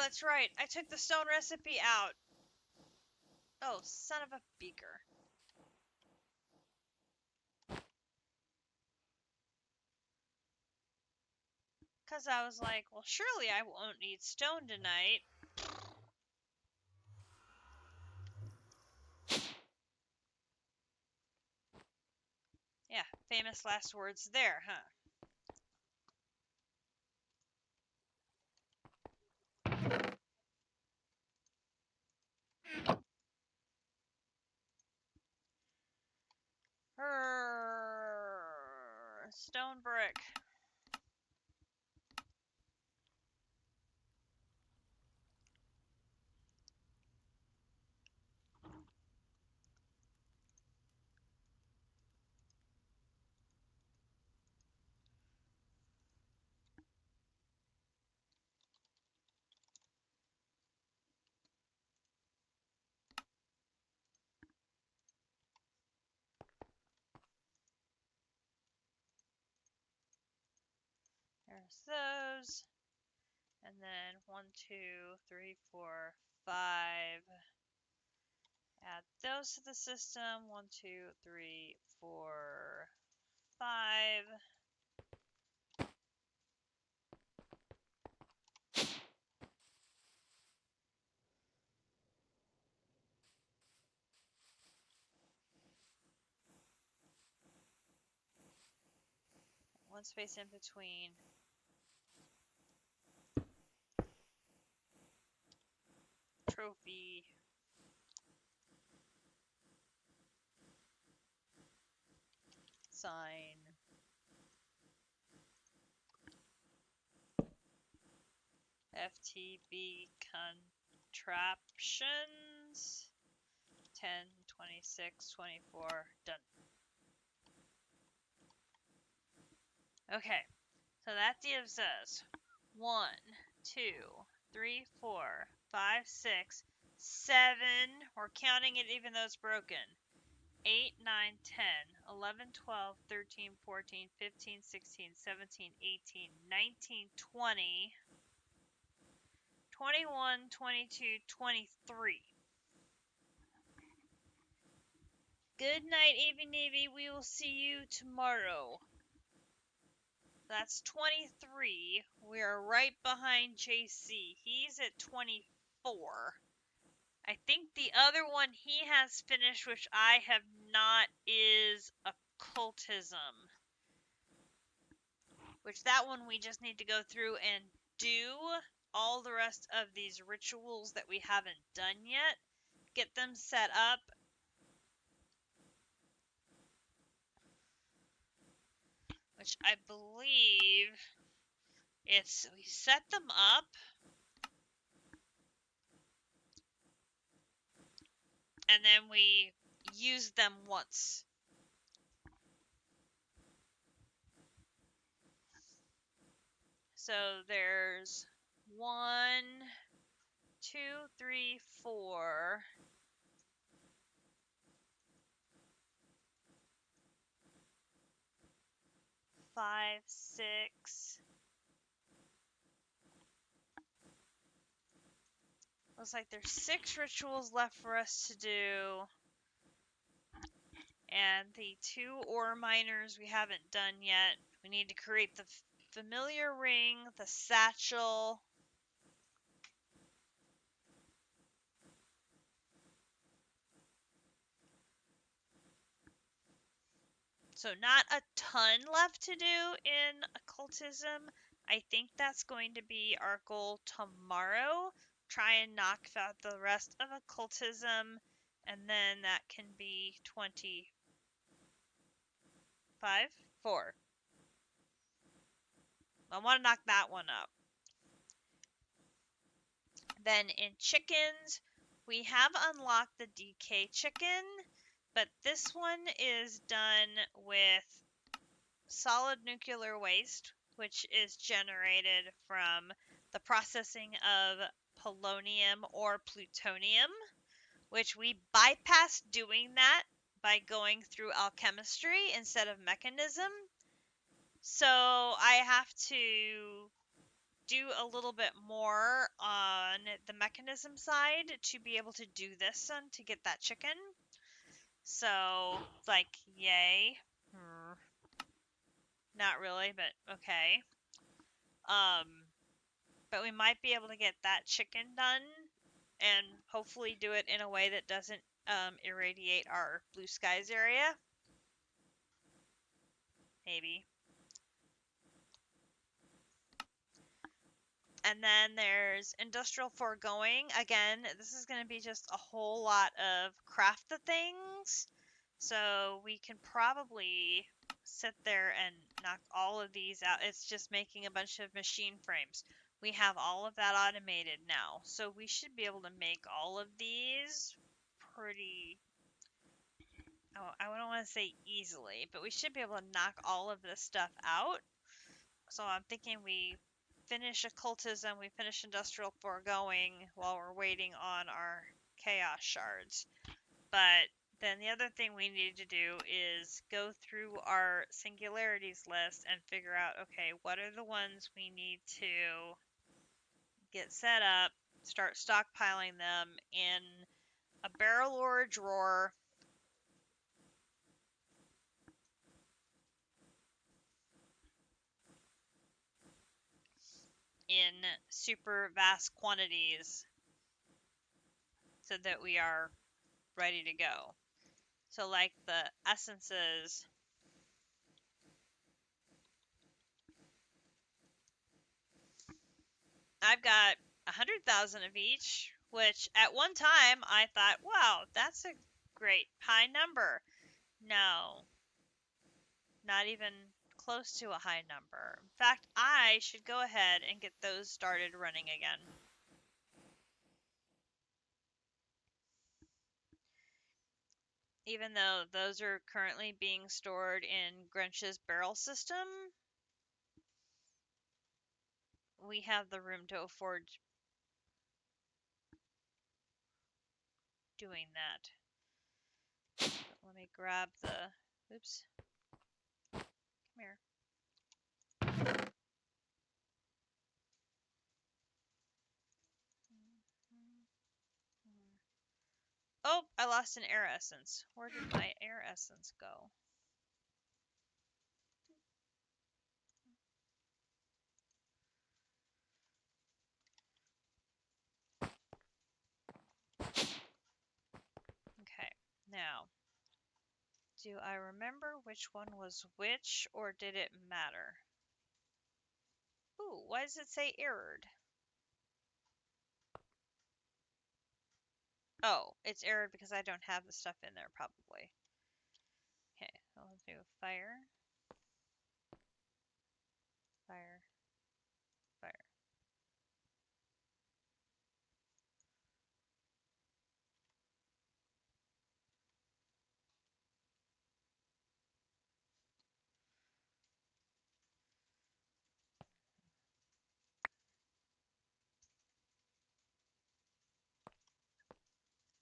that's right. I took the stone recipe out. Oh, son of a beaker. Because I was like, well, surely I won't need stone tonight. Yeah, famous last words there, huh? Stone brick. There's those. And then 1, 2, 3, 4, 5. Add those to the system. 1, 2, 3, 4, 5. One space in between. Trophy. Sign. FTB contraptions. 10, 26, 24. Done. Okay. So that gives us 1, 2, 3, 4, 5, 6, 7. We're counting it even though it's broken. 8, 9, 10, 11, 12, 13, 14, 15, 16, 17, 18, 19, 20, 21, 22, 23. Good night, Evie Navy. We will see you tomorrow. That's 23. We are right behind JC. He's at 24. I think the other one he has finished, which I have not, is occultism. Which that one we just need to go through and do all the rest of these rituals that we haven't done yet. Get them set up. Which I believe it's, we set them up. And then we use them once. So there's 1, 2, 3, 4. 5, 6. Looks like there's 6 rituals left for us to do. And the 2 ore miners we haven't done yet. We need to create the familiar ring, the satchel. So not a ton left to do in occultism. I think that's going to be our goal tomorrow. Try and knock out the rest of occultism, and then that can be 25, 4. I want to knock that one up. Then in chickens, we have unlocked the DK chicken, but this one is done with solid nuclear waste, which is generated from the processing of polonium or plutonium, which we bypass doing that by going through alchemistry instead of mechanism. So I have to do a little bit more on the mechanism side to be able to do this one to get that chicken. So, like, yay. Not really, but okay. Um, but we might be able to get that chicken done and hopefully do it in a way that doesn't irradiate our blue skies area. Maybe. And then there's industrial foregoing. Again, this is going to be just a whole lot of craft the things. So we can probably sit there and knock all of these out. It's just making a bunch of machine frames. We have all of that automated now. So we should be able to make all of these pretty, oh, I don't want to say easily, but we should be able to knock all of this stuff out. So I'm thinking we finish occultism, we finish industrial foregoing while we're waiting on our chaos shards. But then the other thing we need to do is go through our singularities list and figure out, okay, what are the ones we need to get set up, start stockpiling them in a barrel or a drawer. In super vast quantities so that we are ready to go. So like the essences, I've got 100,000 of each, which at one time I thought, wow, that's a great high number. No, not even close to a high number. In fact, I should go ahead and get those started running again. Even though those are currently being stored in Grinch's barrel system, we have the room to afford doing that. Let me grab the, oops, come here. Oh, I lost an air essence. Where did my air essence go? Okay, now, do I remember which one was which, or did it matter? Ooh, why does it say errored? Oh, it's errored because I don't have the stuff in there, probably. Okay, I'll do fire, fire, fire.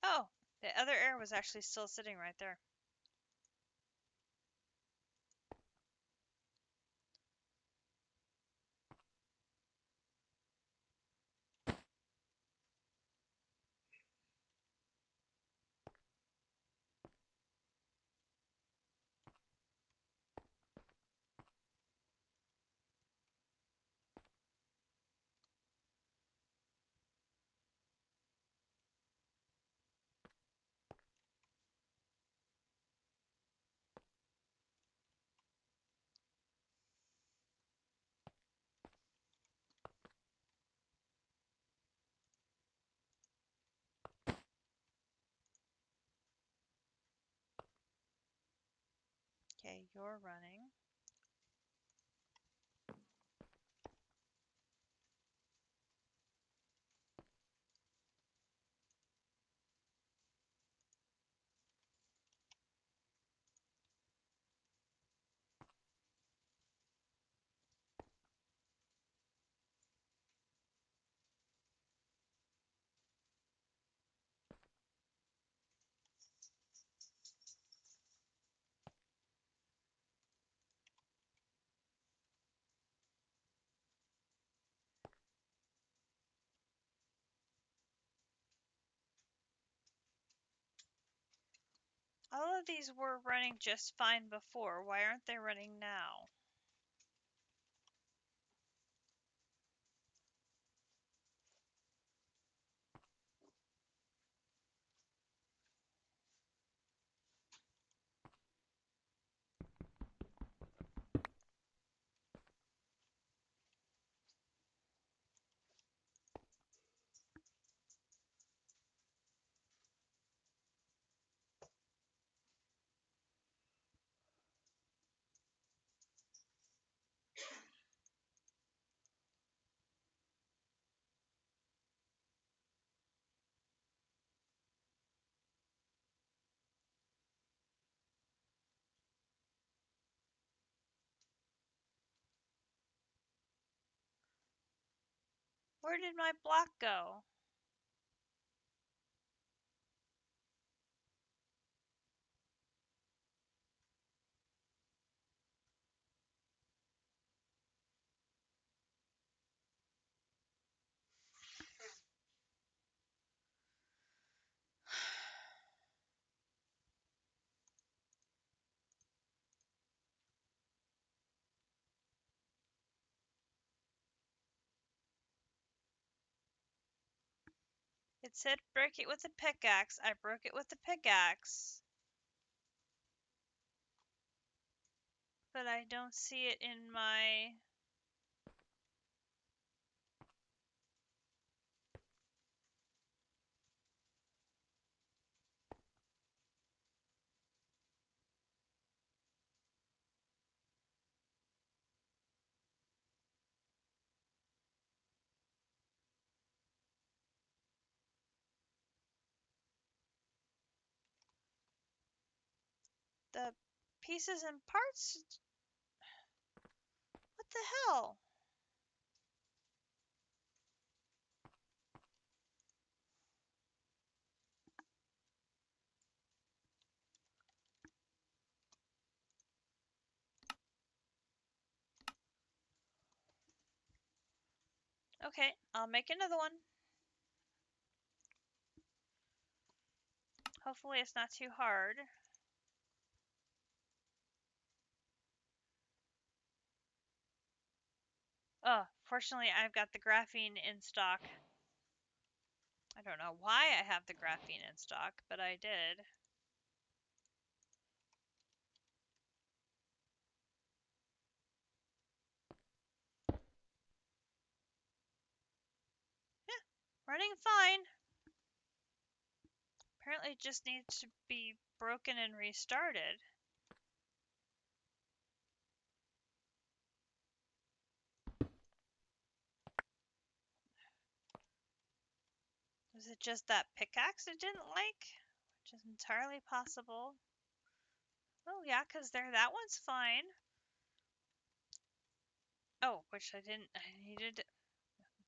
Oh, the other air was actually still sitting right there. Okay, you're running. All of these were running just fine before. Why aren't they running now? Where did my block go? It said break it with a pickaxe. I broke it with the pickaxe. But I don't see it in my... The pieces and parts? What the hell? Okay, I'll make another one. Hopefully it's not too hard. Oh, fortunately I've got the graphene in stock. I don't know why I have the graphene in stock, but I did. Yeah, running fine. Apparently it just needs to be broken and restarted. Was it just that pickaxe it didn't like? Which is entirely possible. Oh yeah, because that one's fine. Oh, which I didn't, I needed,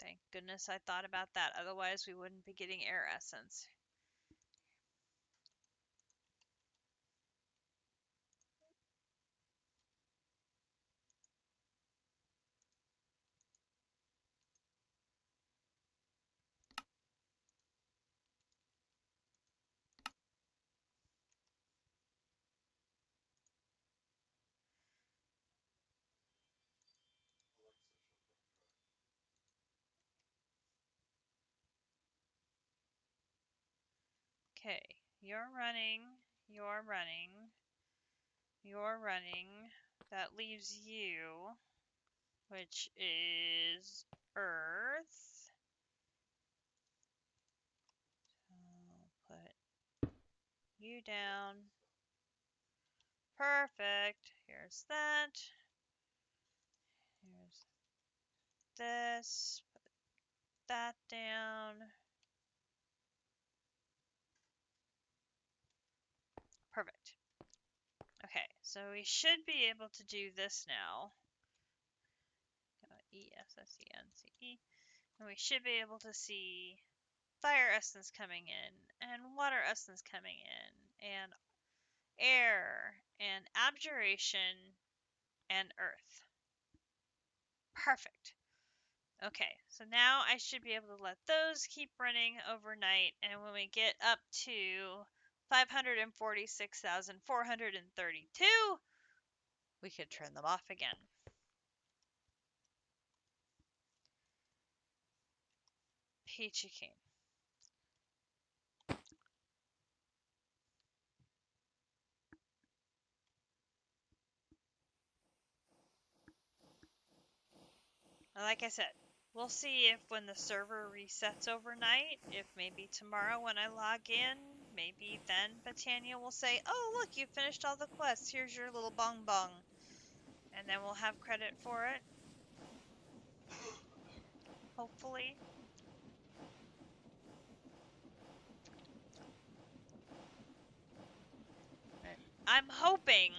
thank goodness I thought about that. Otherwise we wouldn't be getting air essence. Okay, you're running, you're running, you're running. That leaves you, which is Earth. I'll put you down. Perfect. Here's that. Here's this. Put that down. Perfect. Okay, so we should be able to do this now. ESSENCE. And we should be able to see fire essence coming in, and water essence coming in, and air, and abjuration, and earth. Perfect. Okay, so now I should be able to let those keep running overnight, and when we get up to 546,432. We could turn them off again. Peachy Keen. Like I said, we'll see if when the server resets overnight, if maybe tomorrow when I log in, maybe then Botania will say, oh, look, you finished all the quests. Here's your little bong bong. And then we'll have credit for it. Hopefully. I'm hoping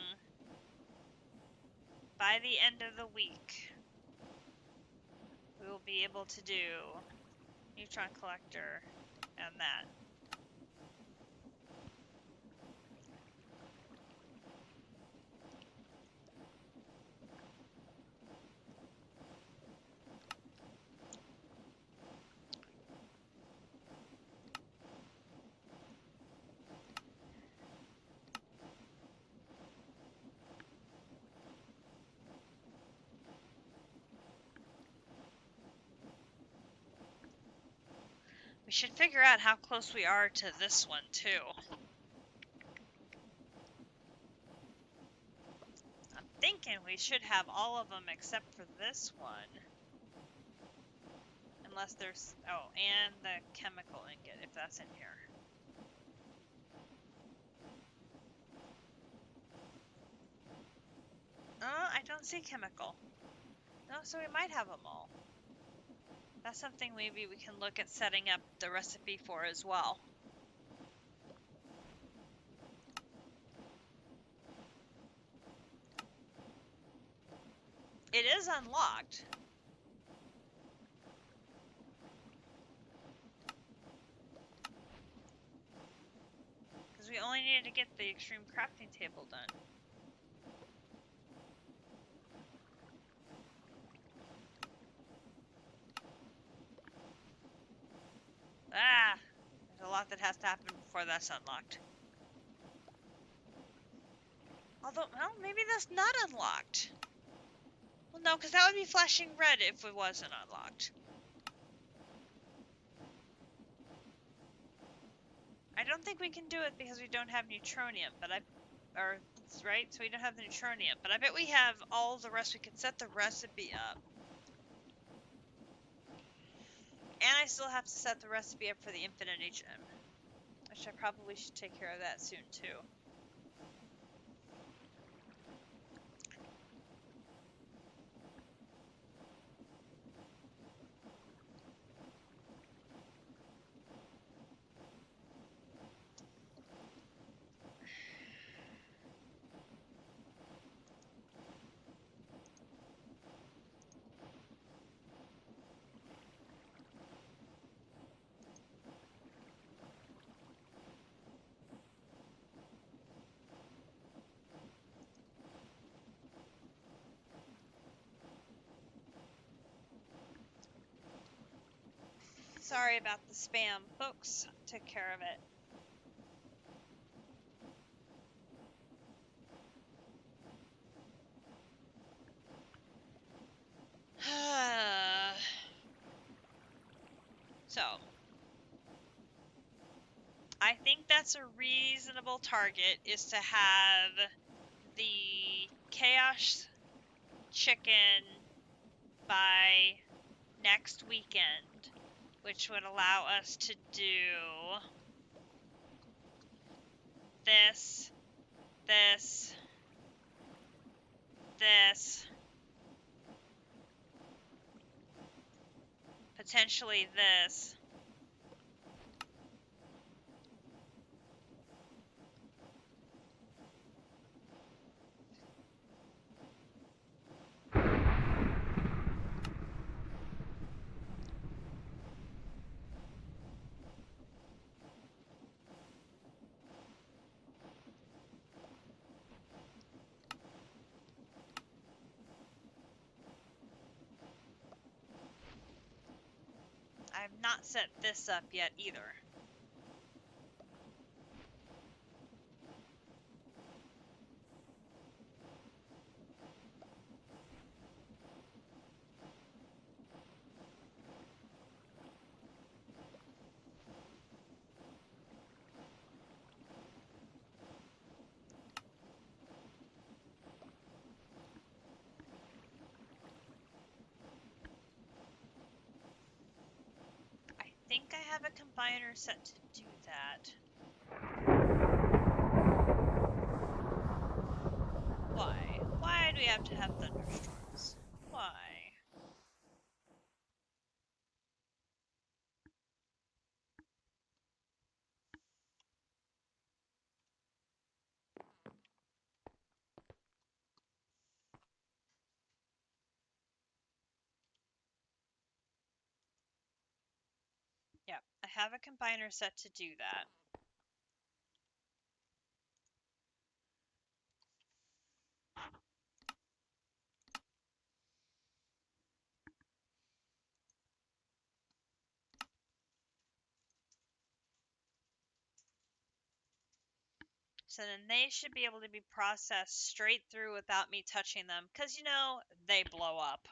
by the end of the week we will be able to do Neutron Collector and that. We should figure out how close we are to this one, too. I'm thinking we should have all of them except for this one. Unless there's... Oh, and the chemical ingot, if that's in here. I don't see chemical. No, so we might have them all. That's something maybe we can look at setting up the recipe for as well. It is unlocked. Because we only needed to get the extreme crafting table done. Ah! There's a lot that has to happen before that's unlocked. Although, well, maybe that's not unlocked. Well, no, because that would be flashing red if it wasn't unlocked. I don't think we can do it because we don't have neutronium, but right? So we don't have the neutronium, but I bet we have all the rest. We could set the recipe up. And I still have to set the recipe up for the infinity gem, which I probably should take care of that soon, too. Sorry about the spam, folks. Took care of it. So, I think that's a reasonable target, is to have the Chaos Chicken by next weekend, which would allow us to do this, this, this, potentially this. I've not set this up yet either. have a combiner set to do that. Why? Why do we have to have thunderstorms? Why? Yep, I have a combiner set to do that. So then they should be able to be processed straight through without me touching them, because, you know, they blow up.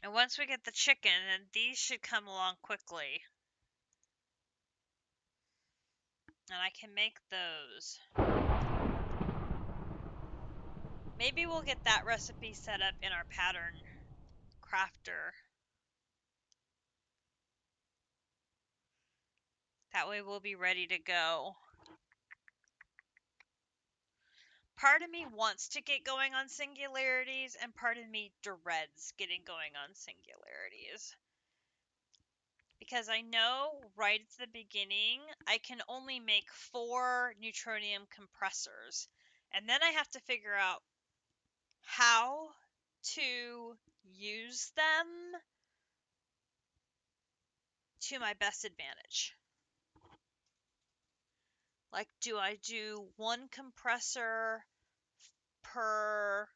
And once we get the chicken, then these should come along quickly. And I can make those. Maybe we'll get that recipe set up in our pattern crafter. That way we'll be ready to go. Part of me wants to get going on singularities, and part of me dreads getting going on singularities. Because I know right at the beginning, I can only make 4 neutronium compressors. And then I have to figure out how to use them to my best advantage. Like, do I do 1 compressor per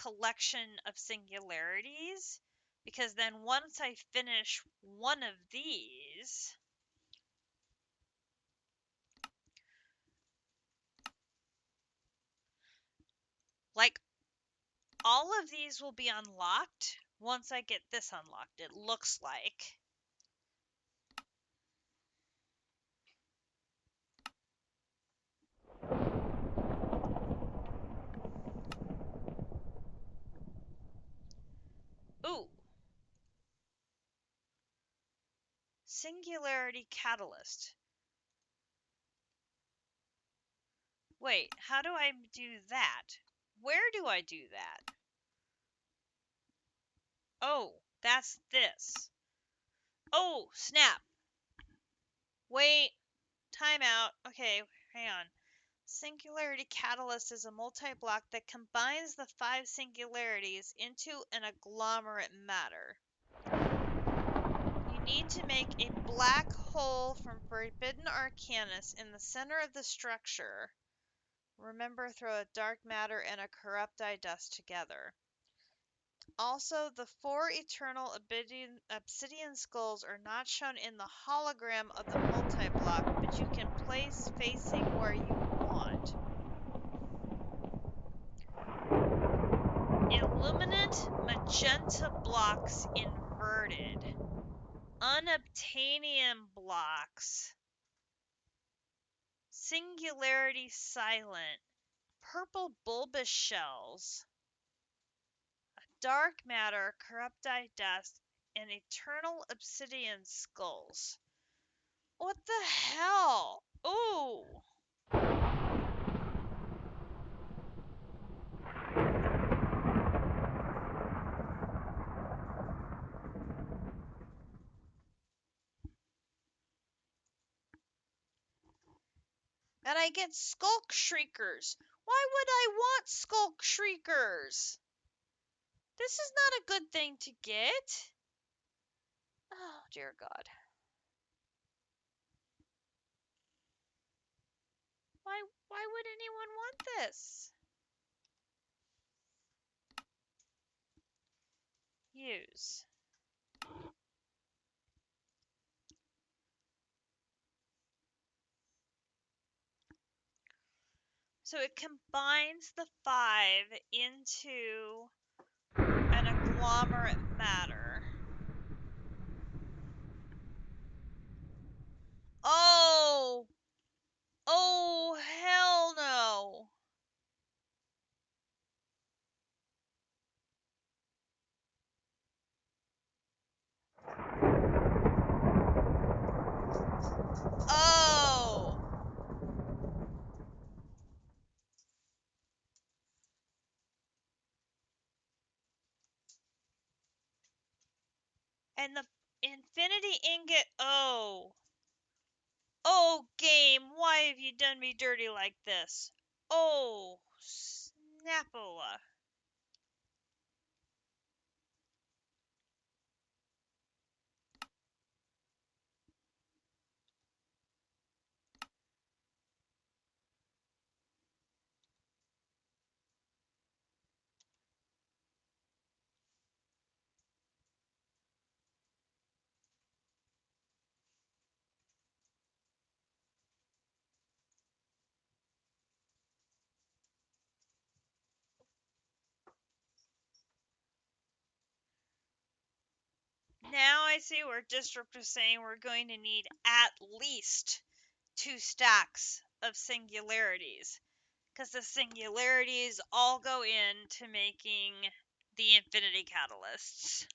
collection of singularities? Because then once I finish one of these, like, all of these will be unlocked once I get this unlocked, it looks like. Ooh. Singularity catalyst. Wait, how do I do that? Where do I do that? Oh, that's this. Oh, snap. Wait, time out. Okay, hang on. Singularity catalyst is a multi-block that combines the 5 singularities into an agglomerate matter. You need to make a black hole from Forbidden Arcanus in the center of the structure. Remember, throw a dark matter and a corrupt dust together. Also, the 4 eternal obsidian skulls are not shown in the hologram of the multi-block, but you can place facing where you want. Illuminant magenta blocks inverted. Unobtainium blocks. Singularity silent. Purple bulbous shells. Dark matter, corrupt dust, and eternal obsidian skulls. What the hell? Ooh! And I get skulk shriekers. Why would I want skulk shriekers? This is not a good thing to get. Oh, dear God. Why would anyone want this? Use. So it combines the 5 into an agglomerate matter. And the infinity ingot. Oh. Oh, game, why have you done me dirty like this? Oh, Snapola. Now I see where Disrupt was saying we're going to need at least 2 stacks of singularities. Because the singularities all go into making the infinity catalysts.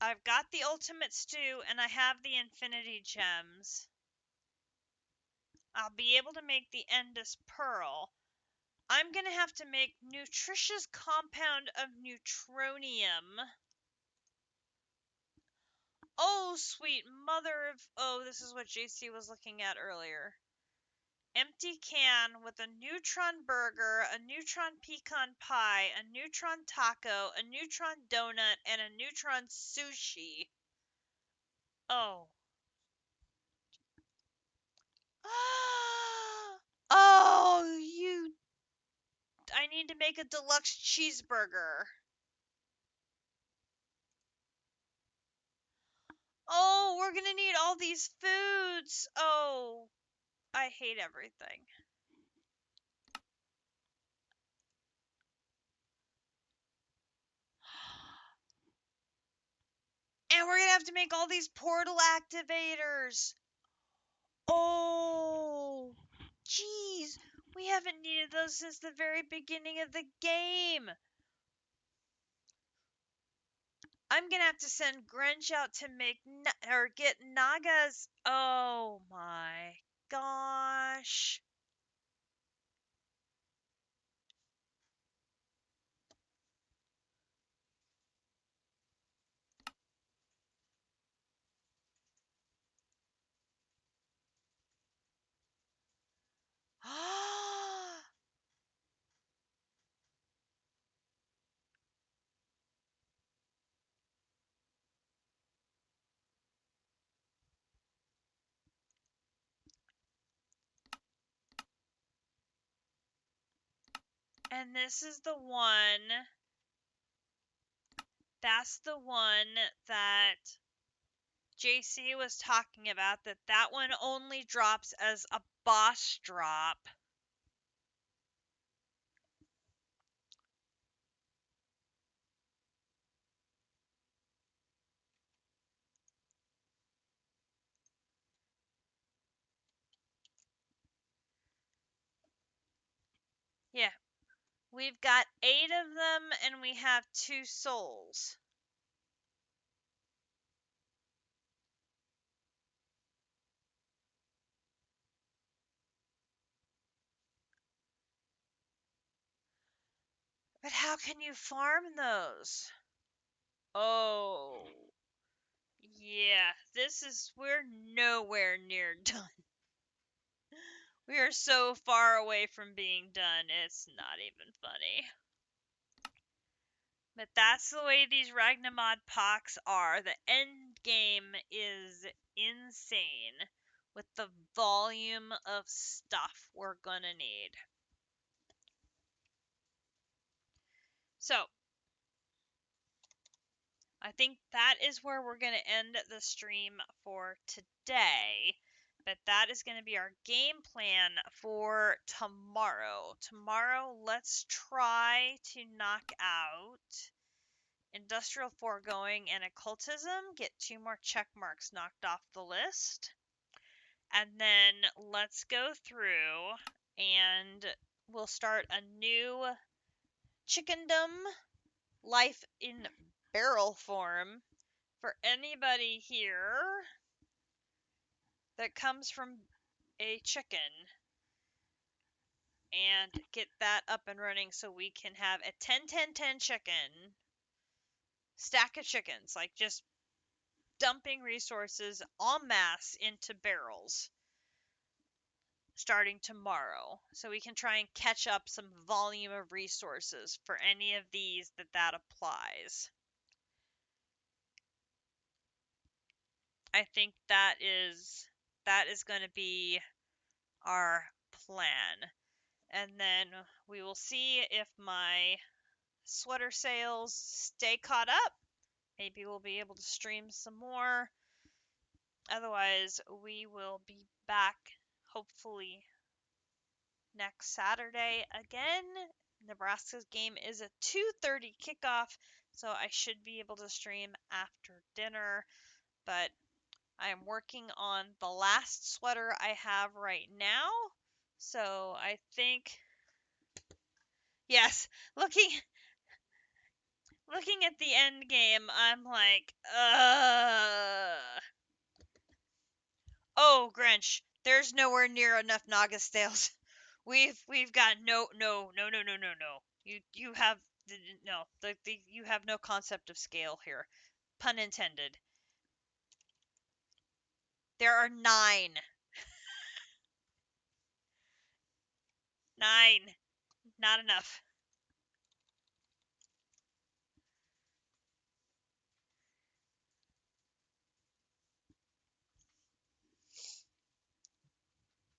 I've got the ultimate stew and I have the infinity gems. I'll be able to make the Endless Pearl. I'm going to have to make nutritious compound of neutronium. Oh, sweet mother of... Oh, this is what JC was looking at earlier. Empty can with a neutron burger, a neutron pecan pie, a neutron taco, a neutron donut, and a neutron sushi. Oh. Oh, you... I need to make a deluxe cheeseburger. Oh, we're gonna need all these foods. Oh, I hate everything. And we're gonna have to make all these portal activators. Oh, jeez. We haven't needed those since the very beginning of the game. I'm gonna have to send Grinch out to make or get Naga's. Oh my gosh. And this is the one. That's the one that JC was talking about, that one only drops as a boss drop. Yeah, we've got 8 of them and we have 2 souls. But how can you farm those? Oh, yeah, we're nowhere near done. We are so far away from being done, it's not even funny. But that's the way these Ragnamod packs are. The end game is insane with the volume of stuff we're gonna need. So, I think that is where we're going to end the stream for today. But that is going to be our game plan for tomorrow. Tomorrow, let's try to knock out Industrial Foregoing and Occultism, get 2 more check marks knocked off the list. And then let's go through and we'll start a new chickendom life in barrel form for anybody here that comes from a chicken, and get that up and running so we can have a 10-10-10 chicken stack of chickens, like just dumping resources en masse into barrels starting tomorrow, so we can try and catch up some volume of resources for any of these that applies. I think that is going to be our plan. And then we will see if my sweater sales stay caught up. Maybe we'll be able to stream some more. Otherwise, we will be back hopefully next Saturday again. Nebraska's game is a 2:30 kickoff, so I should be able to stream after dinner, but I am working on the last sweater I have right now. So I think, yes, looking at the end game, I'm like, oh, Grinch, there's nowhere near enough Naga scales. We've got no. You have no you have no concept of scale here. Pun intended. There are 9. 9. Not enough.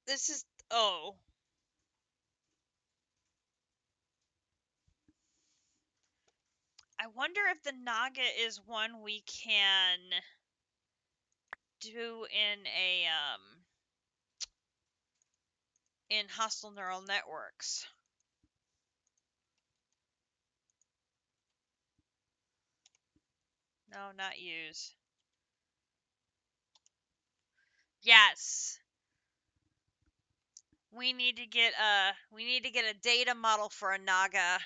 This is oh. I wonder if the Naga is one we can do in hostile neural networks. No, not use. Yes. We need to get a data model for a Naga.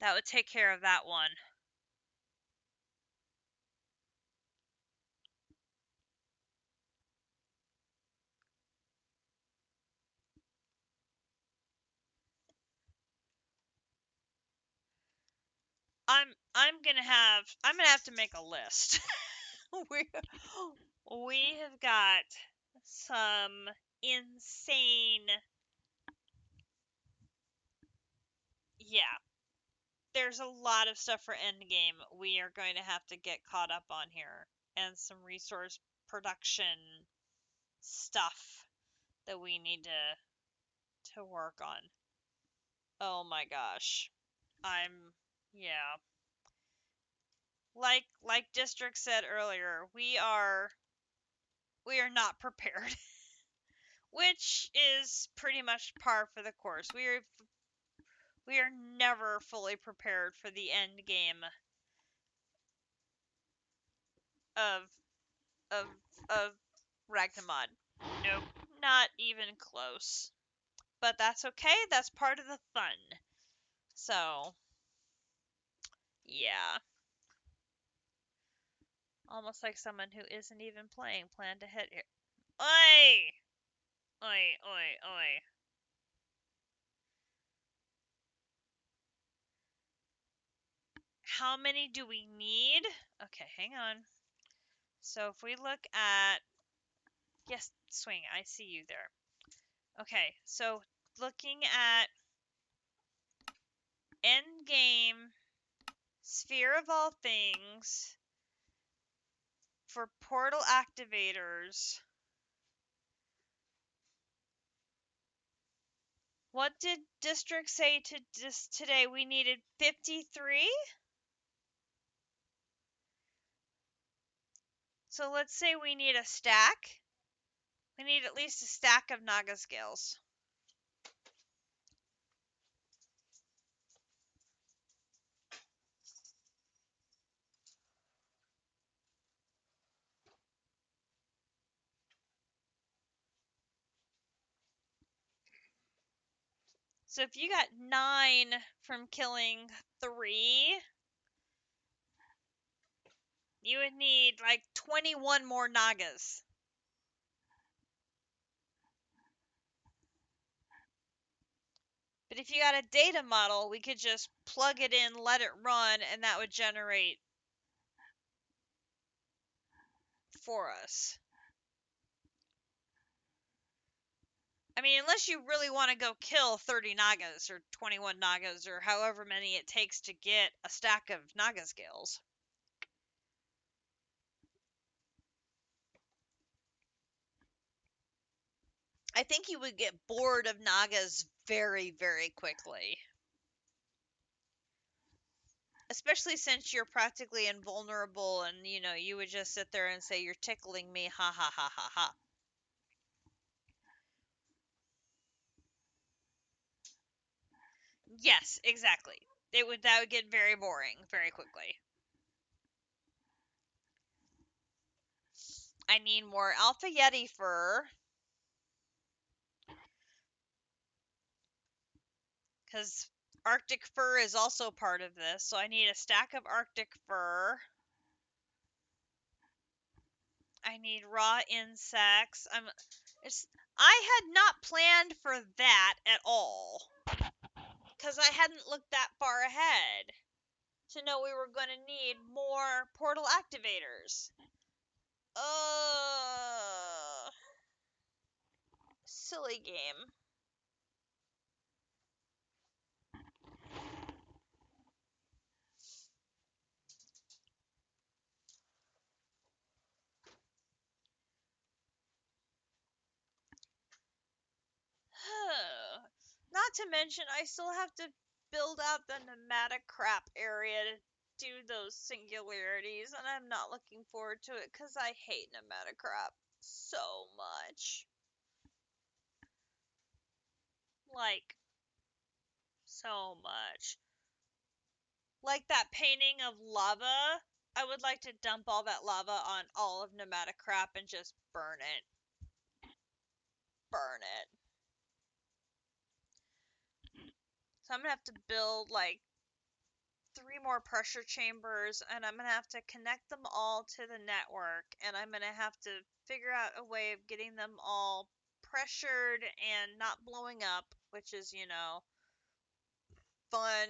That would take care of that one. I'm gonna have to make a list. we we have got some insane, yeah. There's a lot of stuff for endgame we are going to have to get caught up on here, and some resource production stuff that we need to work on. Oh my gosh. I'm yeah. Like District said earlier, we are not prepared, which is pretty much par for the course. We are never fully prepared for the end game of of of Ragnamod. Nope, not even close. But that's okay. That's part of the fun. So, yeah. Almost like someone who isn't even playing planned to hit here. Oi! Oi, oi, oi. How many do we need? Okay, hang on. So if we look at... Yes, Swing, I see you there. Okay, so looking at endgame sphere of all things for portal activators. What did district say to today? We needed 53? So let's say we need a stack. We need at least a stack of Naga scales. So if you got 9 from killing 3, you would need like 21 more Nagas. But if you got a data model, we could just plug it in, let it run, and that would generate for us. I mean, unless you really want to go kill 30 Nagas or 21 Nagas or however many it takes to get a stack of Naga scales. I think you would get bored of Nagas very, very quickly. Especially since you're practically invulnerable and, you would just sit there and say, "You're tickling me, ha ha ha ha ha." Yes, exactly. That would get very boring very quickly. I need more Alpha Yeti fur. Because Arctic fur is also part of this, so I need a stack of Arctic fur. I need raw insects. I had not planned for that at all. Because I hadn't looked that far ahead to know we were going to need more portal activators. Silly game. Not to mention, I still have to build out the pneumatic crap area to do those singularities, and I'm not looking forward to it because I hate pneumatic crap so much. Like, so much. Like that painting of lava, I would like to dump all that lava on all of pneumatic crap and just burn it. Burn it. So I'm gonna have to build like 3 more pressure chambers, and I'm gonna have to connect them all to the network, and I'm gonna have to figure out a way of getting them all pressured and not blowing up, which is, fun.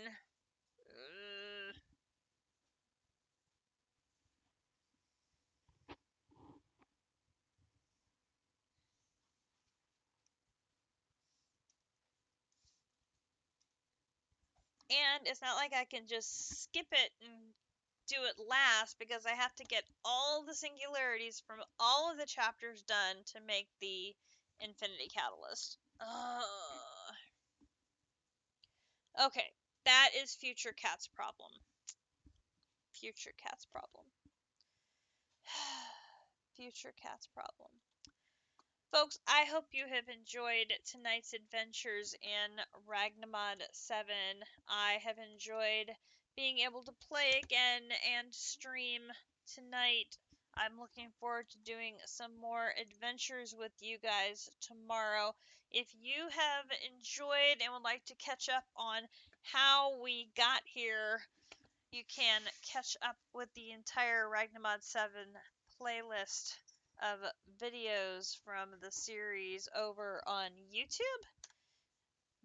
And it's not like I can just skip it and do it last because I have to get all the singularities from all of the chapters done to make the Infinity Catalyst. Okay, that is Future Cat's problem. Future Cat's problem. Future Cat's problem. Folks, I hope you have enjoyed tonight's adventures in Ragnamod 7. I have enjoyed being able to play again and stream tonight. I'm looking forward to doing some more adventures with you guys tomorrow. If you have enjoyed and would like to catch up on how we got here, you can catch up with the entire Ragnamod 7 playlist of videos from the series over on YouTube.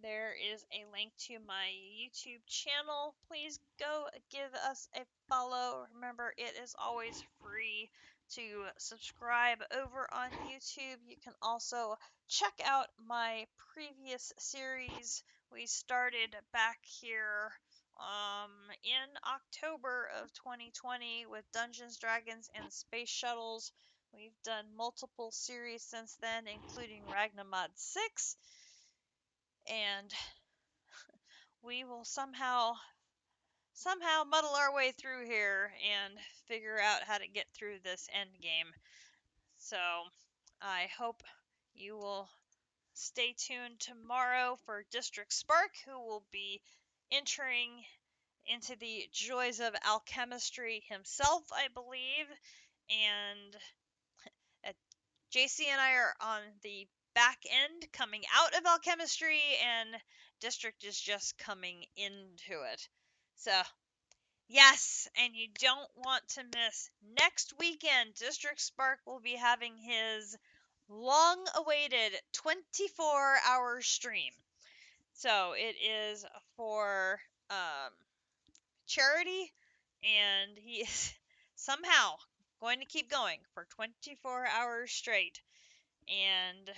There is a link to my YouTube channel. Please go give us a follow. Remember, it is always free to subscribe over on YouTube. You can also check out my previous series. We started back here in October of 2020 with Dungeons, Dragons, and Space Shuttles. We've done multiple series since then, including Ragnamod 6, and we will somehow muddle our way through here and figure out how to get through this end game. So I hope you will stay tuned tomorrow for District Spark, who will be entering into the joys of alchemistry himself, I believe. And JC and I are on the back end coming out of alchemistry, and district is just coming into it. So, yes, and you don't want to miss next weekend. District Spark will be having his long awaited 24-hour stream. So, it is for charity, and he is somehow going to keep going for 24 hours straight. And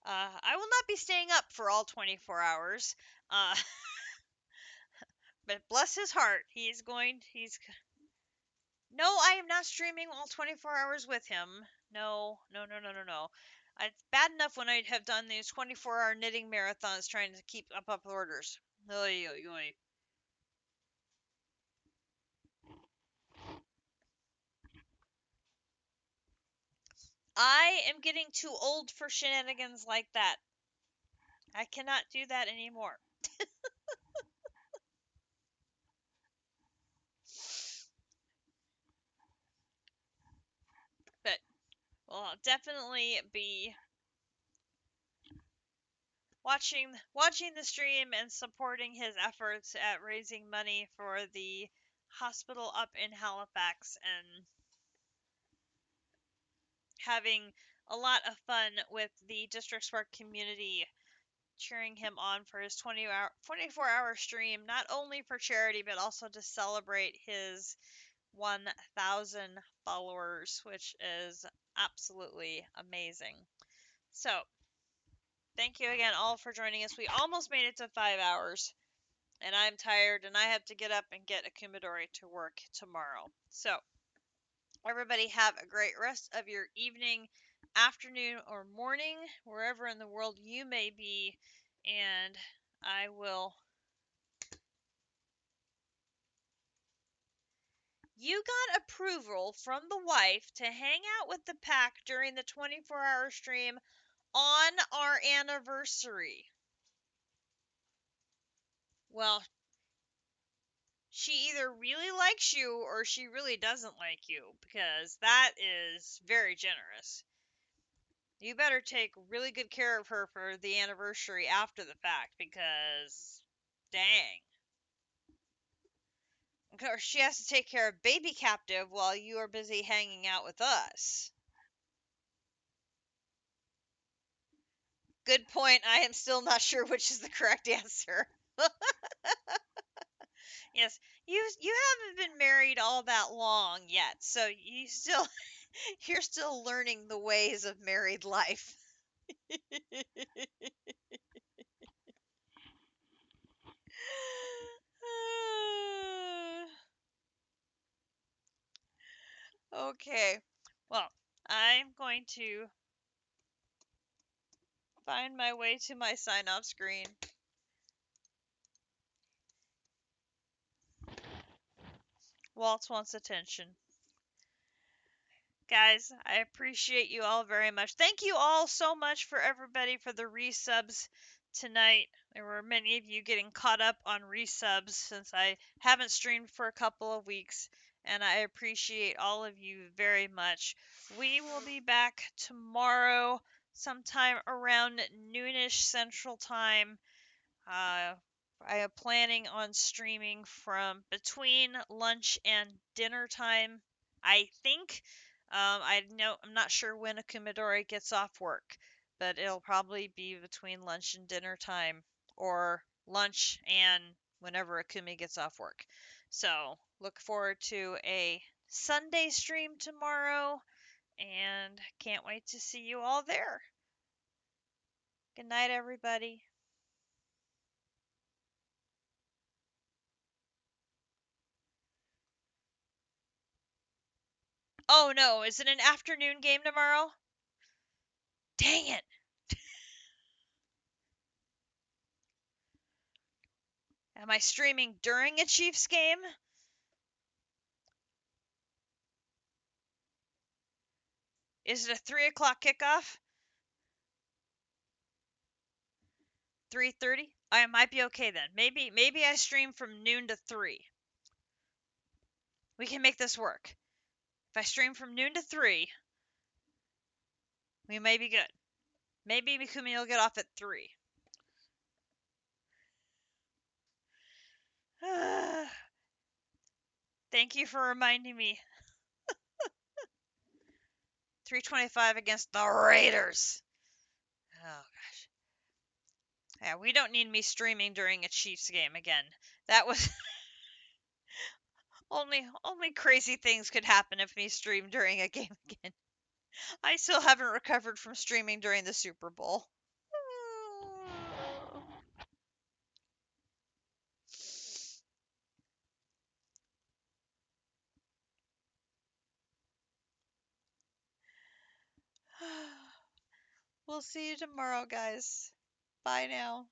I will not be staying up for all 24 hours. Uh, but bless his heart, he's. No, I am not streaming all 24 hours with him. No, no, no, no, no, no. It's bad enough when I have done these 24-hour knitting marathons trying to keep up orders. Oy, oy, oy. I am getting too old for shenanigans like that. I cannot do that anymore. But we'll definitely be watching the stream and supporting his efforts at raising money for the hospital up in Halifax, and having a lot of fun with the District Spark community cheering him on for his 24-hour stream, not only for charity but also to celebrate his 1,000 followers, which is absolutely amazing. So, thank you again all for joining us. We almost made it to 5 hours, and I'm tired, and I have to get up and get a Kumadori to work tomorrow. So, everybody have a great rest of your evening, afternoon, or morning, wherever in the world you may be, and I will. You got approval from the wife to hang out with the pack during the 24-hour stream on our anniversary. Well, she either really likes you or she really doesn't like you, because that is very generous. You better take really good care of her for the anniversary after the fact, because dang. Of course, she has to take care of baby captive while you are busy hanging out with us. Good point. I am still not sure which is the correct answer. Yes, you haven't been married all that long yet, so you're still learning the ways of married life. Okay. Well, I'm going to find my way to my sign off screen. Waltz wants attention. Guys, I appreciate you all very much. Thank you all so much for everybody for the resubs tonight. There were many of you getting caught up on resubs since I haven't streamed for a couple of weeks, and I appreciate all of you very much. We will be back tomorrow sometime around noonish Central Time. I am planning on streaming from between lunch and dinner time, I think. I'm not sure when Akumadori gets off work, but it'll probably be between lunch and dinner time, or lunch and whenever Akumi gets off work. So look forward to a Sunday stream tomorrow, and can't wait to see you all there. Good night, everybody. Oh no, is it an afternoon game tomorrow? Dang it. Am I streaming during a Chiefs game? Is it a 3 o'clock kickoff? 3:30? I might be okay then. Maybe I stream from noon to 3. We can make this work. If I stream from noon to 3, we may be good. Maybe Mikumi will get off at 3. Thank you for reminding me. 325 against the Raiders. Oh gosh. Yeah, we don't need me streaming during a Chiefs game again. That was only crazy things could happen if me streamed during a game again. I still haven't recovered from streaming during the Super Bowl. We'll see you tomorrow, guys. Bye now.